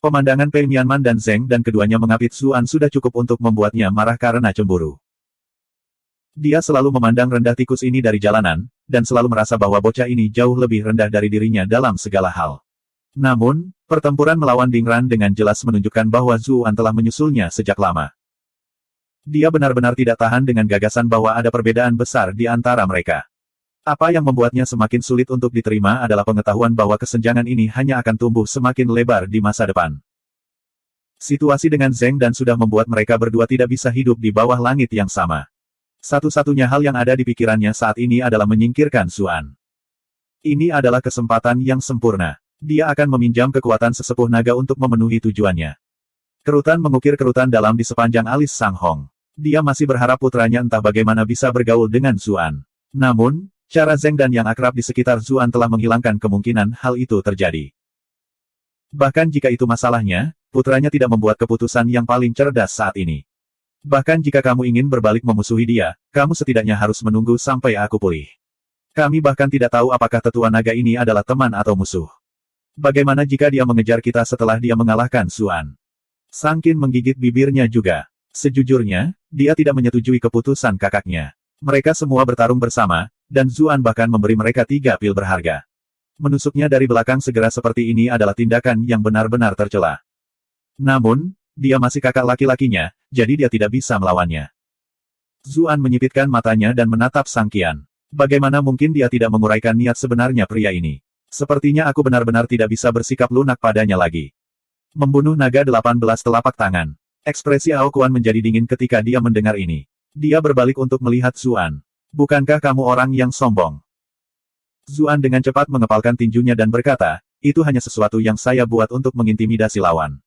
Pemandangan Pei Mianman dan Zeng dan keduanya mengapit Zuan sudah cukup untuk membuatnya marah karena cemburu. Dia selalu memandang rendah tikus ini dari jalanan, dan selalu merasa bahwa bocah ini jauh lebih rendah dari dirinya dalam segala hal. Namun, pertempuran melawan Ding Ran dengan jelas menunjukkan bahwa Zuan telah menyusulnya sejak lama. Dia benar-benar tidak tahan dengan gagasan bahwa ada perbedaan besar di antara mereka. Apa yang membuatnya semakin sulit untuk diterima adalah pengetahuan bahwa kesenjangan ini hanya akan tumbuh semakin lebar di masa depan. Situasi dengan Zeng dan sudah membuat mereka berdua tidak bisa hidup di bawah langit yang sama. Satu-satunya hal yang ada di pikirannya saat ini adalah menyingkirkan Zuan. Ini adalah kesempatan yang sempurna. Dia akan meminjam kekuatan sesepuh naga untuk memenuhi tujuannya. Kerutan mengukir kerutan dalam di sepanjang alis Sang Hong. Dia masih berharap putranya entah bagaimana bisa bergaul dengan Zuan. Namun, cara Zeng dan yang akrab di sekitar Zuan telah menghilangkan kemungkinan hal itu terjadi. Bahkan jika itu masalahnya, putranya tidak membuat keputusan yang paling cerdas saat ini. Bahkan jika kamu ingin berbalik memusuhi dia, kamu setidaknya harus menunggu sampai aku pulih. Kami bahkan tidak tahu apakah tetua naga ini adalah teman atau musuh. Bagaimana jika dia mengejar kita setelah dia mengalahkan Zuan? Sang Qin menggigit bibirnya juga. Sejujurnya, dia tidak menyetujui keputusan kakaknya. Mereka semua bertarung bersama, dan Zuan bahkan memberi mereka 3 pil berharga. Menusuknya dari belakang segera seperti ini adalah tindakan yang benar-benar tercela. Namun, dia masih kakak laki-lakinya, jadi dia tidak bisa melawannya. Zuan menyipitkan matanya dan menatap Sang Qian. Bagaimana mungkin dia tidak menguraikan niat sebenarnya pria ini? Sepertinya aku benar-benar tidak bisa bersikap lunak padanya lagi. Membunuh naga 18 telapak tangan. Ekspresi Ao Kuan menjadi dingin ketika dia mendengar ini. Dia berbalik untuk melihat Zuan. Bukankah kamu orang yang sombong? Zuan dengan cepat mengepalkan tinjunya dan berkata, itu hanya sesuatu yang saya buat untuk mengintimidasi lawan.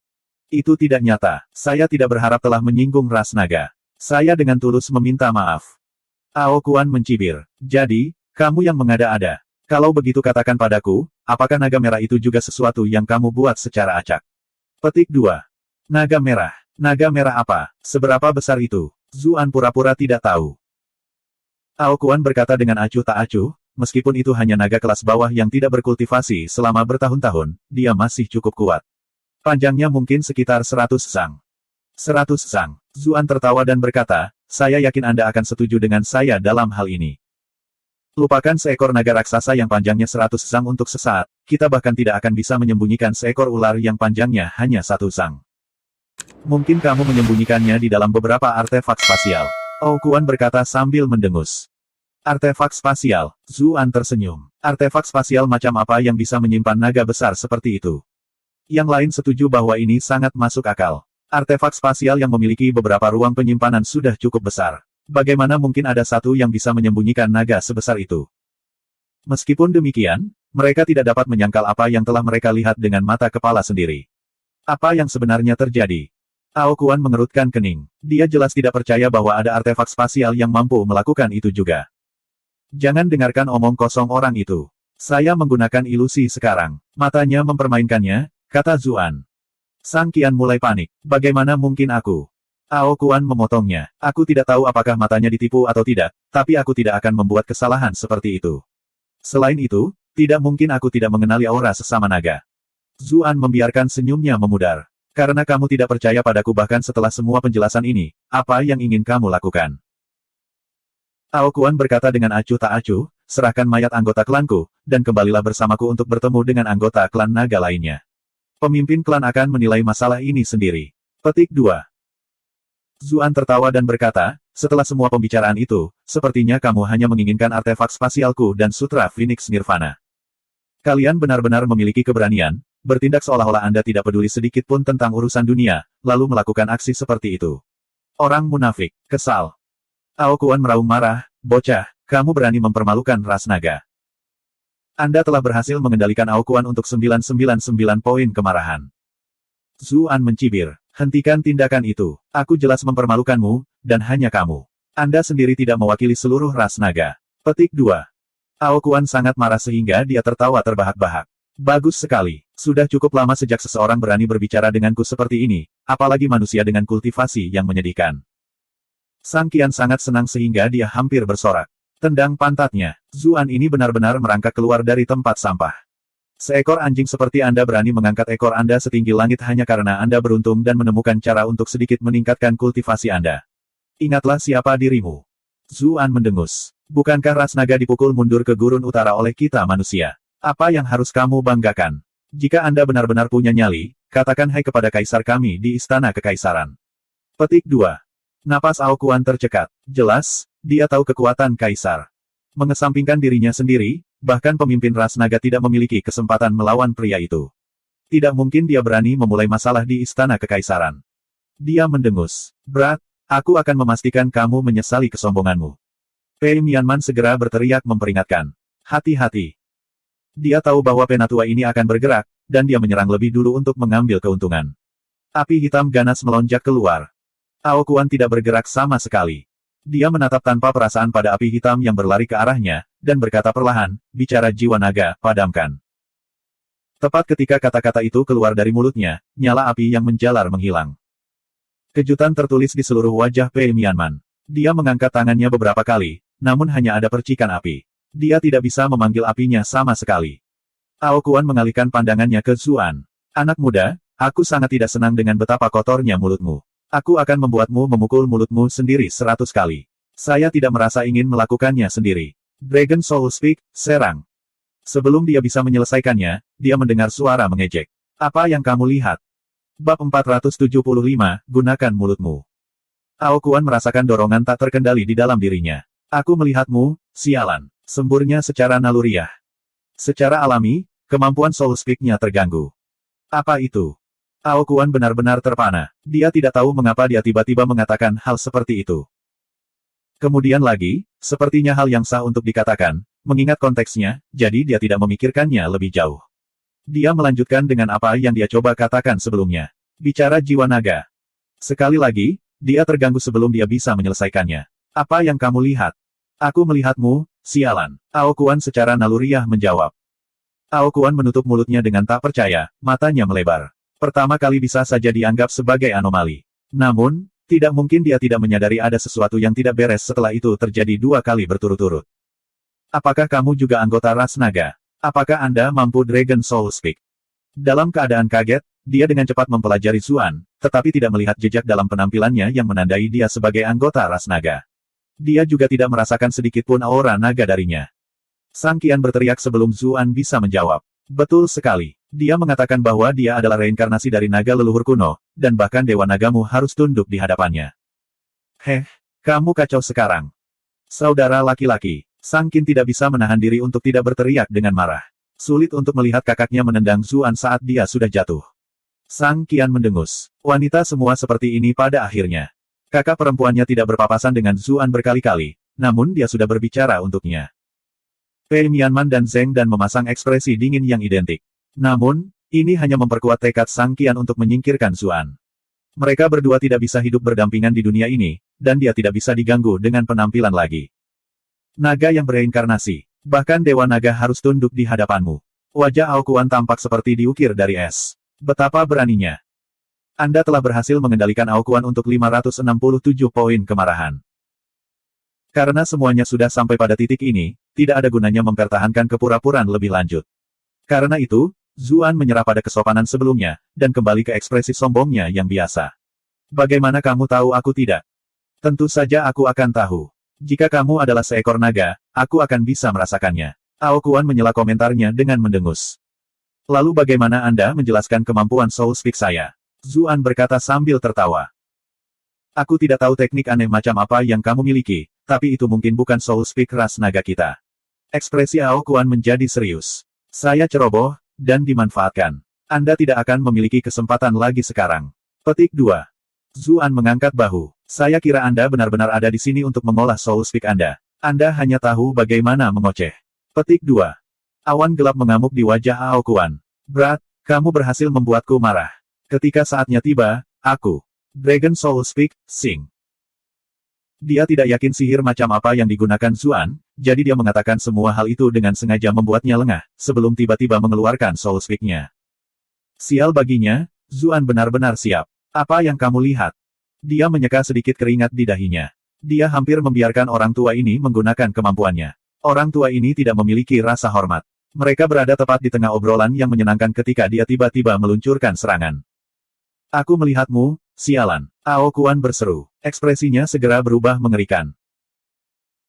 Itu tidak nyata. Saya tidak berharap telah menyinggung ras naga. Saya dengan tulus meminta maaf. Ao Kuan mencibir. Jadi, kamu yang mengada-ada. Kalau begitu katakan padaku, apakah naga merah itu juga sesuatu yang kamu buat secara acak? Petik 2. Naga merah. Naga merah apa? Seberapa besar itu? Zuan pura-pura tidak tahu. Ao Kuan berkata dengan acuh tak acuh, meskipun itu hanya naga kelas bawah yang tidak berkultivasi selama bertahun-tahun, dia masih cukup kuat. Panjangnya mungkin sekitar 100 sang. 100 sang. Zuan tertawa dan berkata, saya yakin Anda akan setuju dengan saya dalam hal ini. Lupakan seekor naga raksasa yang panjangnya 100 sang untuk sesaat, kita bahkan tidak akan bisa menyembunyikan seekor ular yang panjangnya hanya 1 sang. Mungkin kamu menyembunyikannya di dalam beberapa artefak spasial. Ao Kuan berkata sambil mendengus. Artefak spasial. Zuan tersenyum. Artefak spasial macam apa yang bisa menyimpan naga besar seperti itu? Yang lain setuju bahwa ini sangat masuk akal. Artefak spasial yang memiliki beberapa ruang penyimpanan sudah cukup besar. Bagaimana mungkin ada satu yang bisa menyembunyikan naga sebesar itu? Meskipun demikian, mereka tidak dapat menyangkal apa yang telah mereka lihat dengan mata kepala sendiri. Apa yang sebenarnya terjadi? Ao Kuan mengerutkan kening. Dia jelas tidak percaya bahwa ada artefak spasial yang mampu melakukan itu juga. Jangan dengarkan omong kosong orang itu. Saya menggunakan ilusi sekarang. Matanya mempermainkannya, kata Zuan. Sang Qian mulai panik. Bagaimana mungkin aku? Ao Kuan memotongnya. Aku tidak tahu apakah matanya ditipu atau tidak, tapi aku tidak akan membuat kesalahan seperti itu. Selain itu, tidak mungkin aku tidak mengenali aura sesama naga. Zuan membiarkan senyumnya memudar. Karena kamu tidak percaya padaku bahkan setelah semua penjelasan ini, apa yang ingin kamu lakukan? Ao Kuan berkata dengan acuh tak acuh, serahkan mayat anggota klanku, dan kembalilah bersamaku untuk bertemu dengan anggota klan naga lainnya. Pemimpin klan akan menilai masalah ini sendiri. Petik 2. Zuan tertawa dan berkata, setelah semua pembicaraan itu, sepertinya kamu hanya menginginkan artefak spasialku dan sutra Phoenix Nirvana. Kalian benar-benar memiliki keberanian, bertindak seolah-olah Anda tidak peduli sedikit pun tentang urusan dunia, lalu melakukan aksi seperti itu. Orang munafik, kesal. Ao Kuan meraung marah, bocah, kamu berani mempermalukan ras naga. Anda telah berhasil mengendalikan Ao Kuan untuk 999 poin kemarahan. Zuan mencibir, hentikan tindakan itu, aku jelas mempermalukanmu, dan hanya kamu. Anda sendiri tidak mewakili seluruh ras naga. Petik 2. Ao Kuan sangat marah sehingga dia tertawa terbahak-bahak. Bagus sekali. Sudah cukup lama sejak seseorang berani berbicara denganku seperti ini, apalagi manusia dengan kultivasi yang menyedihkan. Sang Qian sangat senang sehingga dia hampir bersorak. Tendang pantatnya. Zuan ini benar-benar merangkak keluar dari tempat sampah. Seekor anjing seperti Anda berani mengangkat ekor Anda setinggi langit hanya karena Anda beruntung dan menemukan cara untuk sedikit meningkatkan kultivasi Anda. Ingatlah siapa dirimu. Zuan mendengus. Bukankah ras naga dipukul mundur ke gurun utara oleh kita manusia? Apa yang harus kamu banggakan? Jika Anda benar-benar punya nyali, katakan hai kepada kaisar kami di Istana Kekaisaran. Petik 2. Napas Aokuan tercekat. Jelas, dia tahu kekuatan kaisar. Mengesampingkan dirinya sendiri, bahkan pemimpin ras naga tidak memiliki kesempatan melawan pria itu. Tidak mungkin dia berani memulai masalah di Istana Kekaisaran. Dia mendengus. Berat, aku akan memastikan kamu menyesali kesombonganmu. Pei Mianman segera berteriak memperingatkan. Hati-hati. Dia tahu bahwa penatua ini akan bergerak, dan dia menyerang lebih dulu untuk mengambil keuntungan. Api hitam ganas melonjak keluar. Aokuan tidak bergerak sama sekali. Dia menatap tanpa perasaan pada api hitam yang berlari ke arahnya, dan berkata perlahan, bicara jiwa naga, padamkan. Tepat ketika kata-kata itu keluar dari mulutnya, nyala api yang menjalar menghilang. Kejutan tertulis di seluruh wajah Pei Mianman. Dia mengangkat tangannya beberapa kali, namun hanya ada percikan api. Dia tidak bisa memanggil apinya sama sekali. Aokuan mengalihkan pandangannya ke Zuan. Anak muda, aku sangat tidak senang dengan betapa kotornya mulutmu. Aku akan membuatmu memukul mulutmu sendiri 100 kali. Saya tidak merasa ingin melakukannya sendiri. Dragon Soul Speak, serang. Sebelum dia bisa menyelesaikannya, dia mendengar suara mengejek. Apa yang kamu lihat? Bab 475, gunakan mulutmu. Aokuan merasakan dorongan tak terkendali di dalam dirinya. Aku melihatmu, sialan. Semburnya secara naluriah. Secara alami, kemampuan Soul Speak-nya terganggu. Apa itu? Aokuan benar-benar terpana. Dia tidak tahu mengapa dia tiba-tiba mengatakan hal seperti itu. Kemudian lagi, sepertinya hal yang sah untuk dikatakan, mengingat konteksnya, jadi dia tidak memikirkannya lebih jauh. Dia melanjutkan dengan apa yang dia coba katakan sebelumnya. Bicara jiwa naga. Sekali lagi, dia terganggu sebelum dia bisa menyelesaikannya. Apa yang kamu lihat? Aku melihatmu, sialan. Aokuan secara naluriah menjawab. Aokuan menutup mulutnya dengan tak percaya, matanya melebar. Pertama kali bisa saja dianggap sebagai anomali. Namun, tidak mungkin dia tidak menyadari ada sesuatu yang tidak beres setelah itu terjadi 2 kali berturut-turut. Apakah kamu juga anggota ras naga? Apakah Anda mampu Dragon Soul Speak? Dalam keadaan kaget, dia dengan cepat mempelajari Zuan, tetapi tidak melihat jejak dalam penampilannya yang menandai dia sebagai anggota ras naga. Dia juga tidak merasakan sedikitpun aura naga darinya. Sang Qian berteriak sebelum Zuan bisa menjawab. Betul sekali. Dia mengatakan bahwa dia adalah reinkarnasi dari naga leluhur kuno, dan bahkan dewa nagamu harus tunduk di hadapannya. Kamu kacau sekarang. Saudara laki-laki, Sang Qin tidak bisa menahan diri untuk tidak berteriak dengan marah. Sulit untuk melihat kakaknya menendang Zuan saat dia sudah jatuh. Sang Qian mendengus. Wanita semua seperti ini pada akhirnya. Kakak perempuannya tidak berpapasan dengan Zuan berkali-kali, namun dia sudah berbicara untuknya. Pei Mianman dan Zheng dan memasang ekspresi dingin yang identik. Namun, ini hanya memperkuat tekad Sang Qian untuk menyingkirkan Zuan. Mereka berdua tidak bisa hidup berdampingan di dunia ini, dan dia tidak bisa diganggu dengan penampilan lagi. Naga yang bereinkarnasi. Bahkan Dewa Naga harus tunduk di hadapanmu. Wajah Aokuan tampak seperti diukir dari es. Betapa beraninya. Anda telah berhasil mengendalikan Aokuan untuk 567 poin kemarahan. Karena semuanya sudah sampai pada titik ini, tidak ada gunanya mempertahankan kepura-puraan lebih lanjut. Karena itu, Zuan menyerah pada kesopanan sebelumnya, dan kembali ke ekspresi sombongnya yang biasa. Bagaimana kamu tahu aku tidak? Tentu saja aku akan tahu. Jika kamu adalah seekor naga, aku akan bisa merasakannya. Aokuan menyela komentarnya dengan mendengus. Lalu bagaimana Anda menjelaskan kemampuan Soul Speak saya? Zuan berkata sambil tertawa. Aku tidak tahu teknik aneh macam apa yang kamu miliki, tapi itu mungkin bukan Soul Speak ras naga kita. Ekspresi Aokuan menjadi serius. Saya ceroboh, dan dimanfaatkan. Anda tidak akan memiliki kesempatan lagi sekarang. Petik 2. Zuan mengangkat bahu. Saya kira Anda benar-benar ada di sini untuk mengolah Soul Speak Anda. Anda hanya tahu bagaimana mengoceh. Petik 2. Awan gelap mengamuk di wajah Aokuan. Berat, kamu berhasil membuatku marah. Ketika saatnya tiba, aku. Dragon Soul Speak, sing. Dia tidak yakin sihir macam apa yang digunakan Zuan, jadi dia mengatakan semua hal itu dengan sengaja membuatnya lengah, sebelum tiba-tiba mengeluarkan Soul Speak-nya. Sial baginya, Zuan benar-benar siap. Apa yang kamu lihat? Dia menyeka sedikit keringat di dahinya. Dia hampir membiarkan orang tua ini menggunakan kemampuannya. Orang tua ini tidak memiliki rasa hormat. Mereka berada tepat di tengah obrolan yang menyenangkan ketika dia tiba-tiba meluncurkan serangan. Aku melihatmu, sialan. Ao Kuan berseru. Ekspresinya segera berubah mengerikan.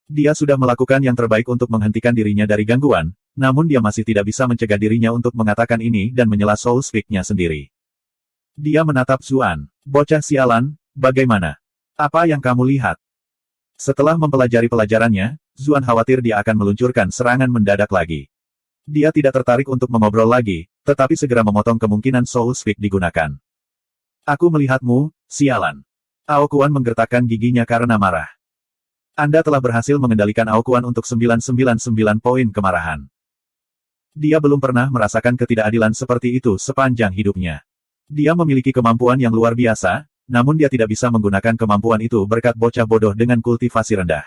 Dia sudah melakukan yang terbaik untuk menghentikan dirinya dari gangguan, namun dia masih tidak bisa mencegah dirinya untuk mengatakan ini dan menyela Soul Speak-nya sendiri. Dia menatap Zuan. Bocah sialan, bagaimana? Apa yang kamu lihat? Setelah mempelajari pelajarannya, Zuan khawatir dia akan meluncurkan serangan mendadak lagi. Dia tidak tertarik untuk mengobrol lagi, tetapi segera memotong kemungkinan Soul Speak digunakan. Aku melihatmu, sialan. Ao Kuan menggertakkan giginya karena marah. Anda telah berhasil mengendalikan Ao Kuan untuk 999 poin kemarahan. Dia belum pernah merasakan ketidakadilan seperti itu sepanjang hidupnya. Dia memiliki kemampuan yang luar biasa, namun dia tidak bisa menggunakan kemampuan itu berkat bocah bodoh dengan kultivasi rendah.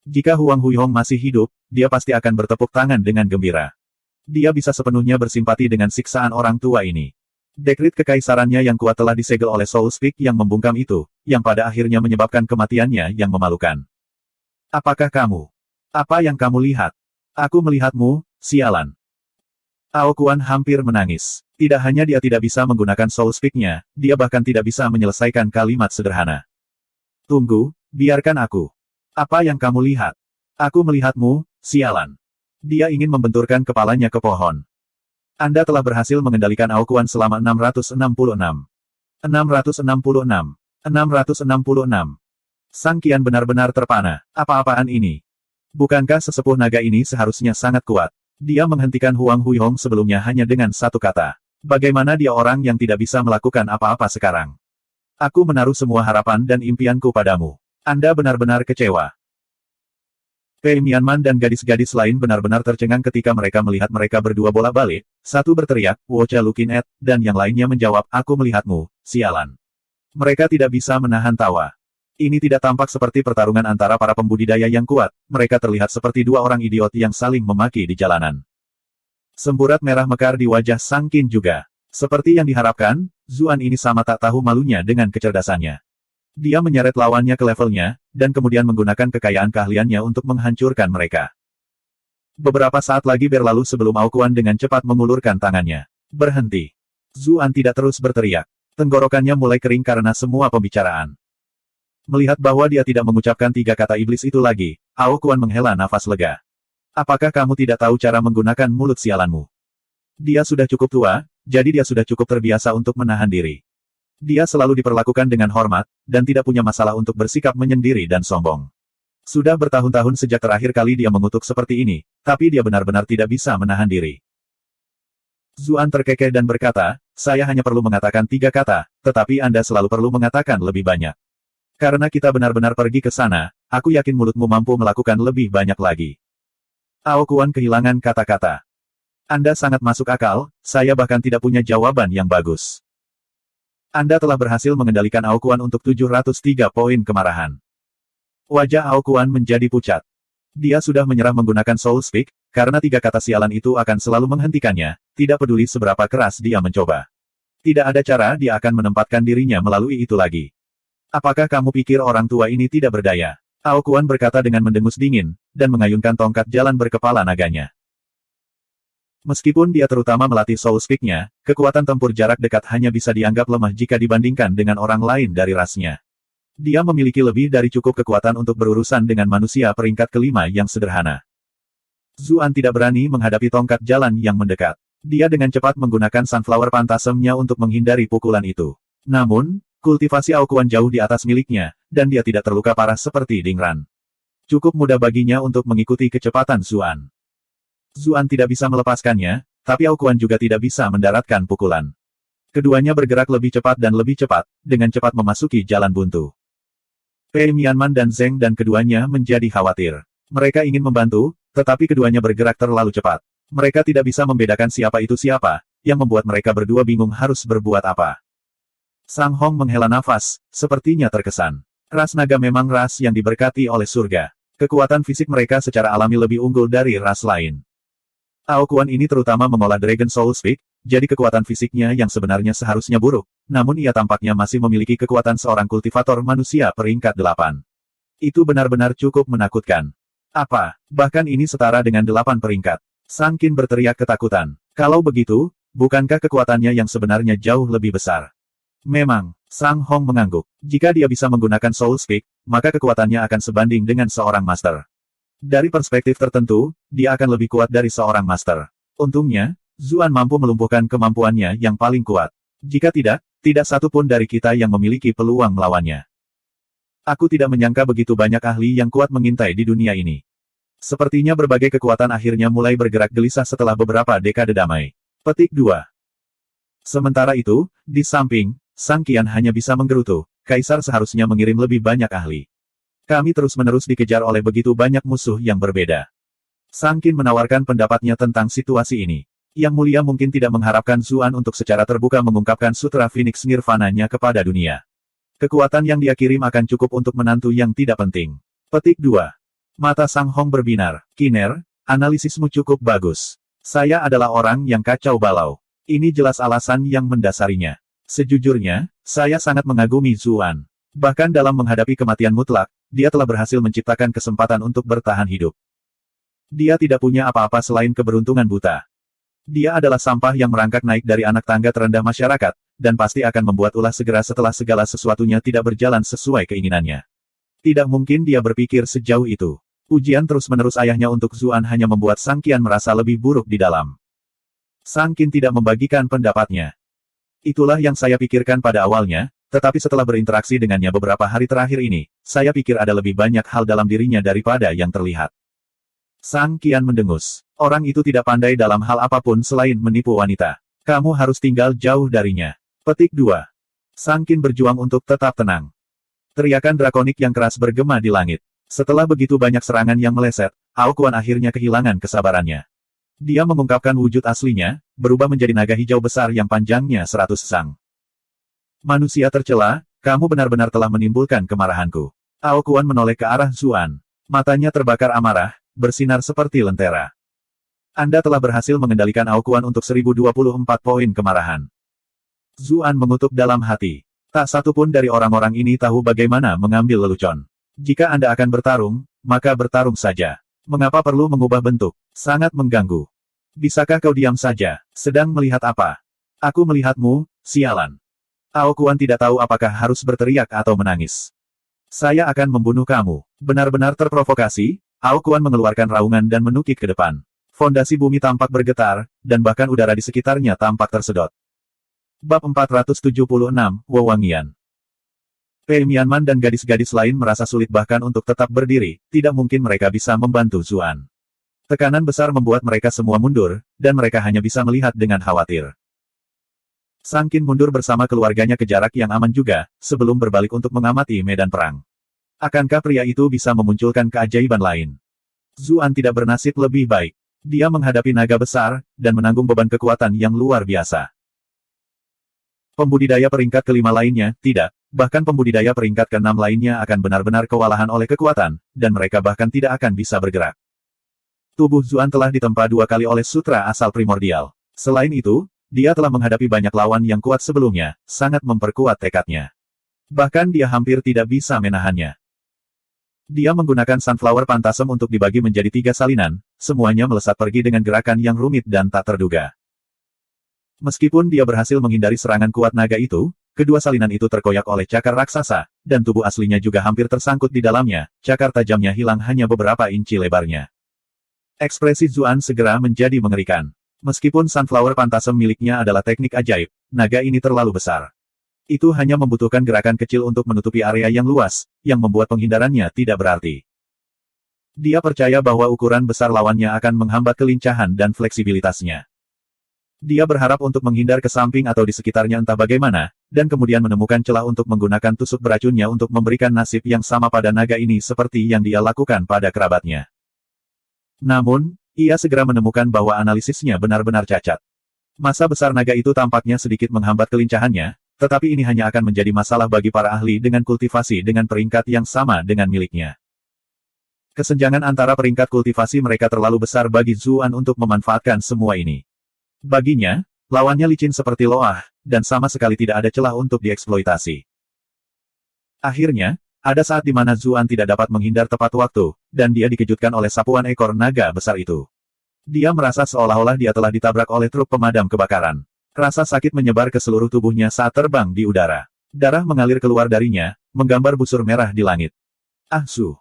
Jika Huang Huihong masih hidup, dia pasti akan bertepuk tangan dengan gembira. Dia bisa sepenuhnya bersimpati dengan siksaan orang tua ini. Dekrit kekaisarannya yang kuat telah disegel oleh Soul Speak yang membungkam itu, yang pada akhirnya menyebabkan kematiannya yang memalukan. Apakah kamu? Apa yang kamu lihat? Aku melihatmu, sialan. Ao Kuan hampir menangis. Tidak hanya dia tidak bisa menggunakan Soul Speak-nya, dia bahkan tidak bisa menyelesaikan kalimat sederhana. Tunggu, biarkan aku. Apa yang kamu lihat? Aku melihatmu, sialan. Dia ingin membenturkan kepalanya ke pohon. Anda telah berhasil mengendalikan Ao Kuan selama 666. 666. 666. Sang Qian benar-benar terpana. Apa-apaan ini? Bukankah sesepuh naga ini seharusnya sangat kuat? Dia menghentikan Huang Huihong sebelumnya hanya dengan satu kata. Bagaimana dia orang yang tidak bisa melakukan apa-apa sekarang? Aku menaruh semua harapan dan impianku padamu. Anda benar-benar kecewa. Pei Mianman dan gadis-gadis lain benar-benar tercengang ketika mereka melihat mereka berdua bolak-balik, satu berteriak, "Wocha looking at," dan yang lainnya menjawab, "Aku melihatmu, sialan." Mereka tidak bisa menahan tawa. Ini tidak tampak seperti pertarungan antara para pembudidaya yang kuat, mereka terlihat seperti dua orang idiot yang saling memaki di jalanan. Semburat merah mekar di wajah Sang Qin juga. Seperti yang diharapkan, Zuan ini sama tak tahu malunya dengan kecerdasannya. Dia menyeret lawannya ke levelnya, dan kemudian menggunakan kekayaan keahliannya untuk menghancurkan mereka. Beberapa saat lagi berlalu sebelum Ao Kuan dengan cepat mengulurkan tangannya. Berhenti. Zuan tidak terus berteriak. Tenggorokannya mulai kering karena semua pembicaraan. Melihat bahwa dia tidak mengucapkan tiga kata iblis itu lagi, Ao Kuan menghela nafas lega. Apakah kamu tidak tahu cara menggunakan mulut sialanmu? Dia sudah cukup tua, jadi dia sudah cukup terbiasa untuk menahan diri. Dia selalu diperlakukan dengan hormat, dan tidak punya masalah untuk bersikap menyendiri dan sombong. Sudah bertahun-tahun sejak terakhir kali dia mengutuk seperti ini, tapi dia benar-benar tidak bisa menahan diri. Zuan terkekeh dan berkata, "Saya hanya perlu mengatakan tiga kata, tetapi Anda selalu perlu mengatakan lebih banyak. Karena kita benar-benar pergi ke sana, aku yakin mulutmu mampu melakukan lebih banyak lagi." Ao Kuan kehilangan kata-kata. Anda sangat masuk akal, saya bahkan tidak punya jawaban yang bagus. Anda telah berhasil mengendalikan Ao Kuan untuk 703 poin kemarahan. Wajah Ao Kuan menjadi pucat. Dia sudah menyerah menggunakan Soul Speak, karena tiga kata sialan itu akan selalu menghentikannya, tidak peduli seberapa keras dia mencoba. Tidak ada cara dia akan menempatkan dirinya melalui itu lagi. Apakah kamu pikir orang tua ini tidak berdaya? Ao Kuan berkata dengan mendengus dingin, dan mengayunkan tongkat jalan berkepala naganya. Meskipun dia terutama melatih Soul Speak-nya, kekuatan tempur jarak dekat hanya bisa dianggap lemah jika dibandingkan dengan orang lain dari rasnya. Dia memiliki lebih dari cukup kekuatan untuk berurusan dengan manusia peringkat kelima yang sederhana. Zuan tidak berani menghadapi tongkat jalan yang mendekat. Dia dengan cepat menggunakan Sunflower Phantasm-nya untuk menghindari pukulan itu. Namun, kultivasi Ao Kuan jauh di atas miliknya, dan dia tidak terluka parah seperti Ding Ran. Cukup mudah baginya untuk mengikuti kecepatan Zuan. Zuan tidak bisa melepaskannya, tapi Ao Kuan juga tidak bisa mendaratkan pukulan. Keduanya bergerak lebih cepat dan lebih cepat, dengan cepat memasuki jalan buntu. Pei Mianman dan Zeng dan keduanya menjadi khawatir. Mereka ingin membantu, tetapi keduanya bergerak terlalu cepat. Mereka tidak bisa membedakan siapa itu siapa, yang membuat mereka berdua bingung harus berbuat apa. Sang Hong menghela nafas, sepertinya terkesan. Ras naga memang ras yang diberkati oleh surga. Kekuatan fisik mereka secara alami lebih unggul dari ras lain. Ao Kuan ini terutama mengolah Dragon Soul Speak, jadi kekuatan fisiknya yang sebenarnya seharusnya buruk, namun ia tampaknya masih memiliki kekuatan seorang kultivator manusia peringkat 8. Itu benar-benar cukup menakutkan. Apa? Bahkan ini setara dengan 8 peringkat. Sang Qin berteriak ketakutan. Kalau begitu, bukankah kekuatannya yang sebenarnya jauh lebih besar? Memang, Sang Hong mengangguk. Jika dia bisa menggunakan Soul Speak, maka kekuatannya akan sebanding dengan seorang master. Dari perspektif tertentu, dia akan lebih kuat dari seorang master. Untungnya, Zuan mampu melumpuhkan kemampuannya yang paling kuat. Jika tidak, tidak satu pun dari kita yang memiliki peluang melawannya. Aku tidak menyangka begitu banyak ahli yang kuat mengintai di dunia ini. Sepertinya berbagai kekuatan akhirnya mulai bergerak gelisah setelah beberapa dekade damai. Petik 2. Sementara itu, di samping, Sang Qian hanya bisa menggerutu. Kaisar seharusnya mengirim lebih banyak ahli. Kami terus-menerus dikejar oleh begitu banyak musuh yang berbeda. Sang Qin menawarkan pendapatnya tentang situasi ini. Yang Mulia mungkin tidak mengharapkan Zuan untuk secara terbuka mengungkapkan Sutra Phoenix Nirvana-nya kepada dunia. Kekuatan yang dia kirim akan cukup untuk menantu yang tidak penting. Petik 2. Mata Sang Hong berbinar. Kiner, analisismu cukup bagus. Saya adalah orang yang kacau balau. Ini jelas alasan yang mendasarinya. Sejujurnya, saya sangat mengagumi Zuan. Bahkan dalam menghadapi kematian mutlak, dia telah berhasil menciptakan kesempatan untuk bertahan hidup. Dia tidak punya apa-apa selain keberuntungan buta. Dia adalah sampah yang merangkak naik dari anak tangga terendah masyarakat, dan pasti akan membuat ulah segera setelah segala sesuatunya tidak berjalan sesuai keinginannya. Tidak mungkin dia berpikir sejauh itu. Ujian terus-menerus ayahnya untuk Zuan hanya membuat Sang Qian merasa lebih buruk di dalam. Sang Qin tidak membagikan pendapatnya. Itulah yang saya pikirkan pada awalnya, tetapi setelah berinteraksi dengannya beberapa hari terakhir ini, saya pikir ada lebih banyak hal dalam dirinya daripada yang terlihat. Sang Qian mendengus. Orang itu tidak pandai dalam hal apapun selain menipu wanita. Kamu harus tinggal jauh darinya. Petik 2. Sang Qin berjuang untuk tetap tenang. Teriakan drakonik yang keras bergema di langit. Setelah begitu banyak serangan yang meleset, Ao Quan akhirnya kehilangan kesabarannya. Dia mengungkapkan wujud aslinya, berubah menjadi naga hijau besar yang panjangnya 100 sang. Manusia tercela, kamu benar-benar telah menimbulkan kemarahanku. Ao Quan menoleh ke arah Zuan. Matanya terbakar amarah, bersinar seperti lentera. Anda telah berhasil mengendalikan Ao Quan untuk 1024 poin kemarahan. Zuan mengutuk dalam hati. Tak satu pun dari orang-orang ini tahu bagaimana mengambil lelucon. Jika Anda akan bertarung, maka bertarung saja. Mengapa perlu mengubah bentuk? Sangat mengganggu. Bisakah kau diam saja? Sedang melihat apa? Aku melihatmu, sialan. Ao Quan tidak tahu apakah harus berteriak atau menangis. Saya akan membunuh kamu. Benar-benar terprovokasi, Ao Quan mengeluarkan raungan dan menukik ke depan. Fondasi bumi tampak bergetar, dan bahkan udara di sekitarnya tampak tersedot. Bab 476, Wewangian. Pei Mianman dan gadis-gadis lain merasa sulit bahkan untuk tetap berdiri, tidak mungkin mereka bisa membantu Zuan. Tekanan besar membuat mereka semua mundur, dan mereka hanya bisa melihat dengan khawatir. Sang Qin mundur bersama keluarganya ke jarak yang aman juga, sebelum berbalik untuk mengamati medan perang. Akankah pria itu bisa memunculkan keajaiban lain? Zuan tidak bernasib lebih baik. Dia menghadapi naga besar, dan menanggung beban kekuatan yang luar biasa. Pembudidaya peringkat kelima lainnya, tidak. Bahkan pembudidaya peringkat keenam lainnya akan benar-benar kewalahan oleh kekuatan, dan mereka bahkan tidak akan bisa bergerak. Tubuh Zuan telah ditempa 2 kali oleh sutra asal primordial. Selain itu, dia telah menghadapi banyak lawan yang kuat sebelumnya, sangat memperkuat tekadnya. Bahkan dia hampir tidak bisa menahannya. Dia menggunakan Sunflower Phantasm untuk dibagi menjadi 3 salinan, semuanya melesat pergi dengan gerakan yang rumit dan tak terduga. Meskipun dia berhasil menghindari serangan kuat naga itu, kedua salinan itu terkoyak oleh cakar raksasa, dan tubuh aslinya juga hampir tersangkut di dalamnya, cakar tajamnya hilang hanya beberapa inci lebarnya. Ekspresi Zuan segera menjadi mengerikan. Meskipun Sunflower Phantasm miliknya adalah teknik ajaib, naga ini terlalu besar. Itu hanya membutuhkan gerakan kecil untuk menutupi area yang luas, yang membuat penghindarannya tidak berarti. Dia percaya bahwa ukuran besar lawannya akan menghambat kelincahan dan fleksibilitasnya. Dia berharap untuk menghindar ke samping atau di sekitarnya entah bagaimana, dan kemudian menemukan celah untuk menggunakan tusuk beracunnya untuk memberikan nasib yang sama pada naga ini seperti yang dia lakukan pada kerabatnya. Namun, ia segera menemukan bahwa analisisnya benar-benar cacat. Masa besar naga itu tampaknya sedikit menghambat kelincahannya, tetapi ini hanya akan menjadi masalah bagi para ahli dengan kultivasi dengan peringkat yang sama dengan miliknya. Kesenjangan antara peringkat kultivasi mereka terlalu besar bagi Zuan untuk memanfaatkan semua ini. Baginya, lawannya licin seperti loah, dan sama sekali tidak ada celah untuk dieksploitasi. Akhirnya, ada saat di mana Zuan tidak dapat menghindar tepat waktu, dan dia dikejutkan oleh sapuan ekor naga besar itu. Dia merasa seolah-olah dia telah ditabrak oleh truk pemadam kebakaran. Rasa sakit menyebar ke seluruh tubuhnya saat terbang di udara. Darah mengalir keluar darinya, menggambar busur merah di langit. Ah su.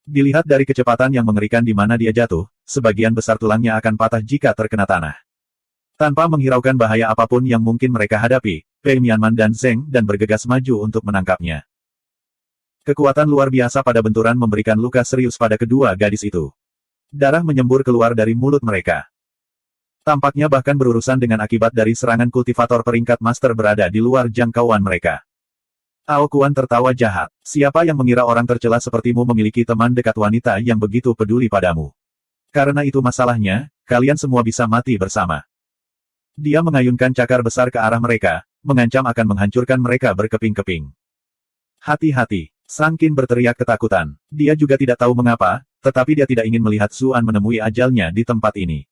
Dilihat dari kecepatan yang mengerikan di mana dia jatuh, sebagian besar tulangnya akan patah jika terkena tanah. Tanpa menghiraukan bahaya apapun yang mungkin mereka hadapi, Pei Mianman dan Zheng dan bergegas maju untuk menangkapnya. Kekuatan luar biasa pada benturan memberikan luka serius pada kedua gadis itu. Darah menyembur keluar dari mulut mereka. Tampaknya bahkan berurusan dengan akibat dari serangan kultivator peringkat master berada di luar jangkauan mereka. Ao Kuan tertawa jahat. Siapa yang mengira orang tercela sepertimu memiliki teman dekat wanita yang begitu peduli padamu? Karena itu masalahnya, kalian semua bisa mati bersama. Dia mengayunkan cakar besar ke arah mereka, mengancam akan menghancurkan mereka berkeping-keping. Hati-hati, Sang Qin berteriak ketakutan. Dia juga tidak tahu mengapa, tetapi dia tidak ingin melihat Zuan menemui ajalnya di tempat ini.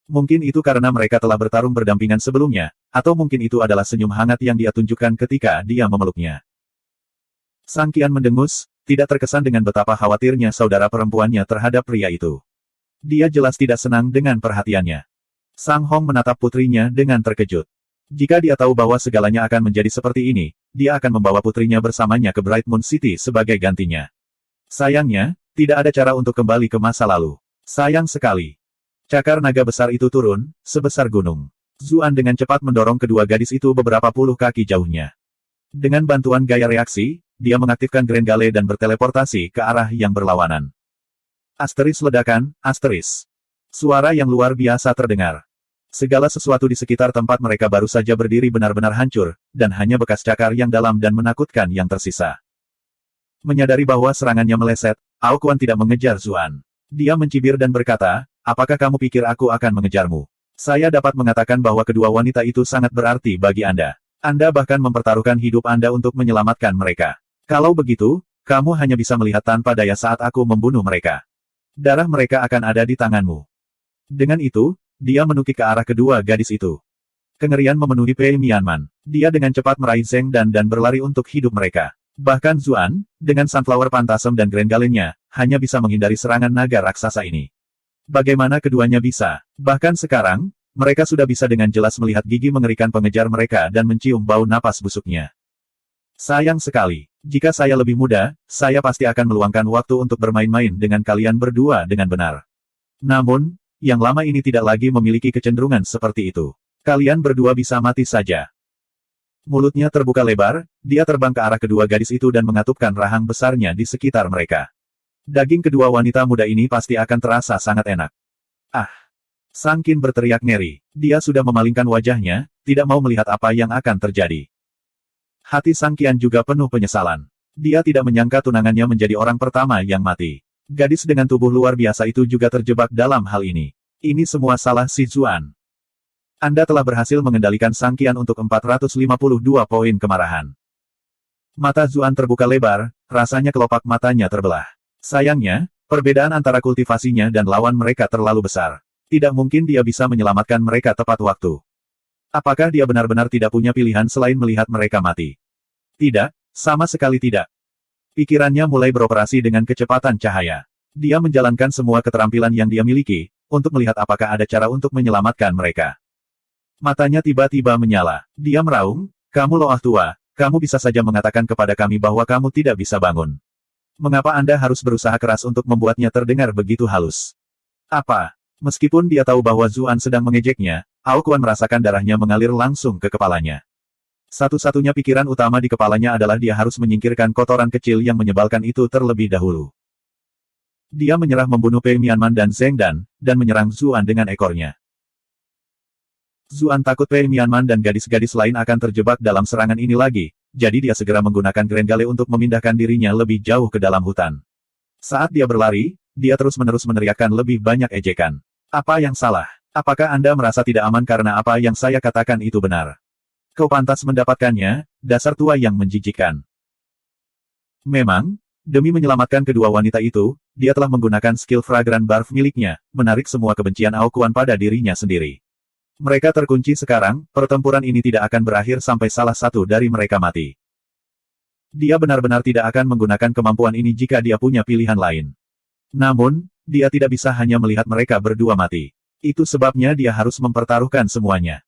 Mungkin itu karena mereka telah bertarung berdampingan sebelumnya, atau mungkin itu adalah senyum hangat yang dia tunjukkan ketika dia memeluknya. Sang Qian mendengus, tidak terkesan dengan betapa khawatirnya saudara perempuannya terhadap pria itu. Dia jelas tidak senang dengan perhatiannya. Sang Hong menatap putrinya dengan terkejut. Jika dia tahu bahwa segalanya akan menjadi seperti ini, dia akan membawa putrinya bersamanya ke Bright Moon City sebagai gantinya. Sayangnya, tidak ada cara untuk kembali ke masa lalu. Sayang sekali. Cakar naga besar itu turun, sebesar gunung. Zuan dengan cepat mendorong kedua gadis itu beberapa puluh kaki jauhnya. Dengan bantuan gaya reaksi, dia mengaktifkan Grand Gale dan berteleportasi ke arah yang berlawanan. Asteris ledakan, asteris. Suara yang luar biasa terdengar. Segala sesuatu di sekitar tempat mereka baru saja berdiri benar-benar hancur, dan hanya bekas cakar yang dalam dan menakutkan yang tersisa. Menyadari bahwa serangannya meleset, Ao Kuan tidak mengejar Zuan. Dia mencibir dan berkata, apakah kamu pikir aku akan mengejarmu? Saya dapat mengatakan bahwa kedua wanita itu sangat berarti bagi Anda. Anda bahkan mempertaruhkan hidup Anda untuk menyelamatkan mereka. Kalau begitu, kamu hanya bisa melihat tanpa daya saat aku membunuh mereka. Darah mereka akan ada di tanganmu. Dengan itu, dia menukik ke arah kedua gadis itu. Kengerian memenuhi Pei Mianman. Dia dengan cepat meraih Zheng dan berlari untuk hidup mereka. Bahkan Zuan, dengan Sunflower Phantasm dan Grand Gale-nya, hanya bisa menghindari serangan naga raksasa ini. Bagaimana keduanya bisa? Bahkan sekarang, mereka sudah bisa dengan jelas melihat gigi mengerikan pengejar mereka dan mencium bau napas busuknya. Sayang sekali. Jika saya lebih muda, saya pasti akan meluangkan waktu untuk bermain-main dengan kalian berdua dengan benar. Namun, yang lama ini tidak lagi memiliki kecenderungan seperti itu. Kalian berdua bisa mati saja. Mulutnya terbuka lebar, dia terbang ke arah kedua gadis itu dan mengatupkan rahang besarnya di sekitar mereka. Daging kedua wanita muda ini pasti akan terasa sangat enak. Ah! Sang Qin berteriak ngeri. Dia sudah memalingkan wajahnya, tidak mau melihat apa yang akan terjadi. Hati Sang Qian juga penuh penyesalan. Dia tidak menyangka tunangannya menjadi orang pertama yang mati. Gadis dengan tubuh luar biasa itu juga terjebak dalam hal ini. Ini semua salah si Zuan. Anda telah berhasil mengendalikan Sang Qian untuk 452 poin kemarahan. Mata Zuan terbuka lebar, rasanya kelopak matanya terbelah. Sayangnya, perbedaan antara kultivasinya dan lawan mereka terlalu besar. Tidak mungkin dia bisa menyelamatkan mereka tepat waktu. Apakah dia benar-benar tidak punya pilihan selain melihat mereka mati? Tidak, sama sekali tidak. Pikirannya mulai beroperasi dengan kecepatan cahaya. Dia menjalankan semua keterampilan yang dia miliki, untuk melihat apakah ada cara untuk menyelamatkan mereka. Matanya tiba-tiba menyala. Dia meraung, kamu loah tua, kamu bisa saja mengatakan kepada kami bahwa kamu tidak bisa bangun. Mengapa Anda harus berusaha keras untuk membuatnya terdengar begitu halus? Apa? Meskipun dia tahu bahwa Zuan sedang mengejeknya, Ao Kuan merasakan darahnya mengalir langsung ke kepalanya. Satu-satunya pikiran utama di kepalanya adalah dia harus menyingkirkan kotoran kecil yang menyebalkan itu terlebih dahulu. Dia menyerah membunuh Pei Mianman dan Zheng dan menyerang Zuan dengan ekornya. Zuan takut Pei Mianman dan gadis-gadis lain akan terjebak dalam serangan ini lagi, jadi dia segera menggunakan Grand Gale untuk memindahkan dirinya lebih jauh ke dalam hutan. Saat dia berlari, dia terus-menerus meneriakkan lebih banyak ejekan. Apa yang salah? Apakah Anda merasa tidak aman karena apa yang saya katakan itu benar? Kau pantas mendapatkannya, dasar tua yang menjijikkan. Memang, demi menyelamatkan kedua wanita itu, dia telah menggunakan skill Fragrant Barf miliknya, menarik semua kebencian Ao Kuan pada dirinya sendiri. Mereka terkunci sekarang, pertempuran ini tidak akan berakhir sampai salah satu dari mereka mati. Dia benar-benar tidak akan menggunakan kemampuan ini jika dia punya pilihan lain. Namun, dia tidak bisa hanya melihat mereka berdua mati. Itu sebabnya dia harus mempertaruhkan semuanya.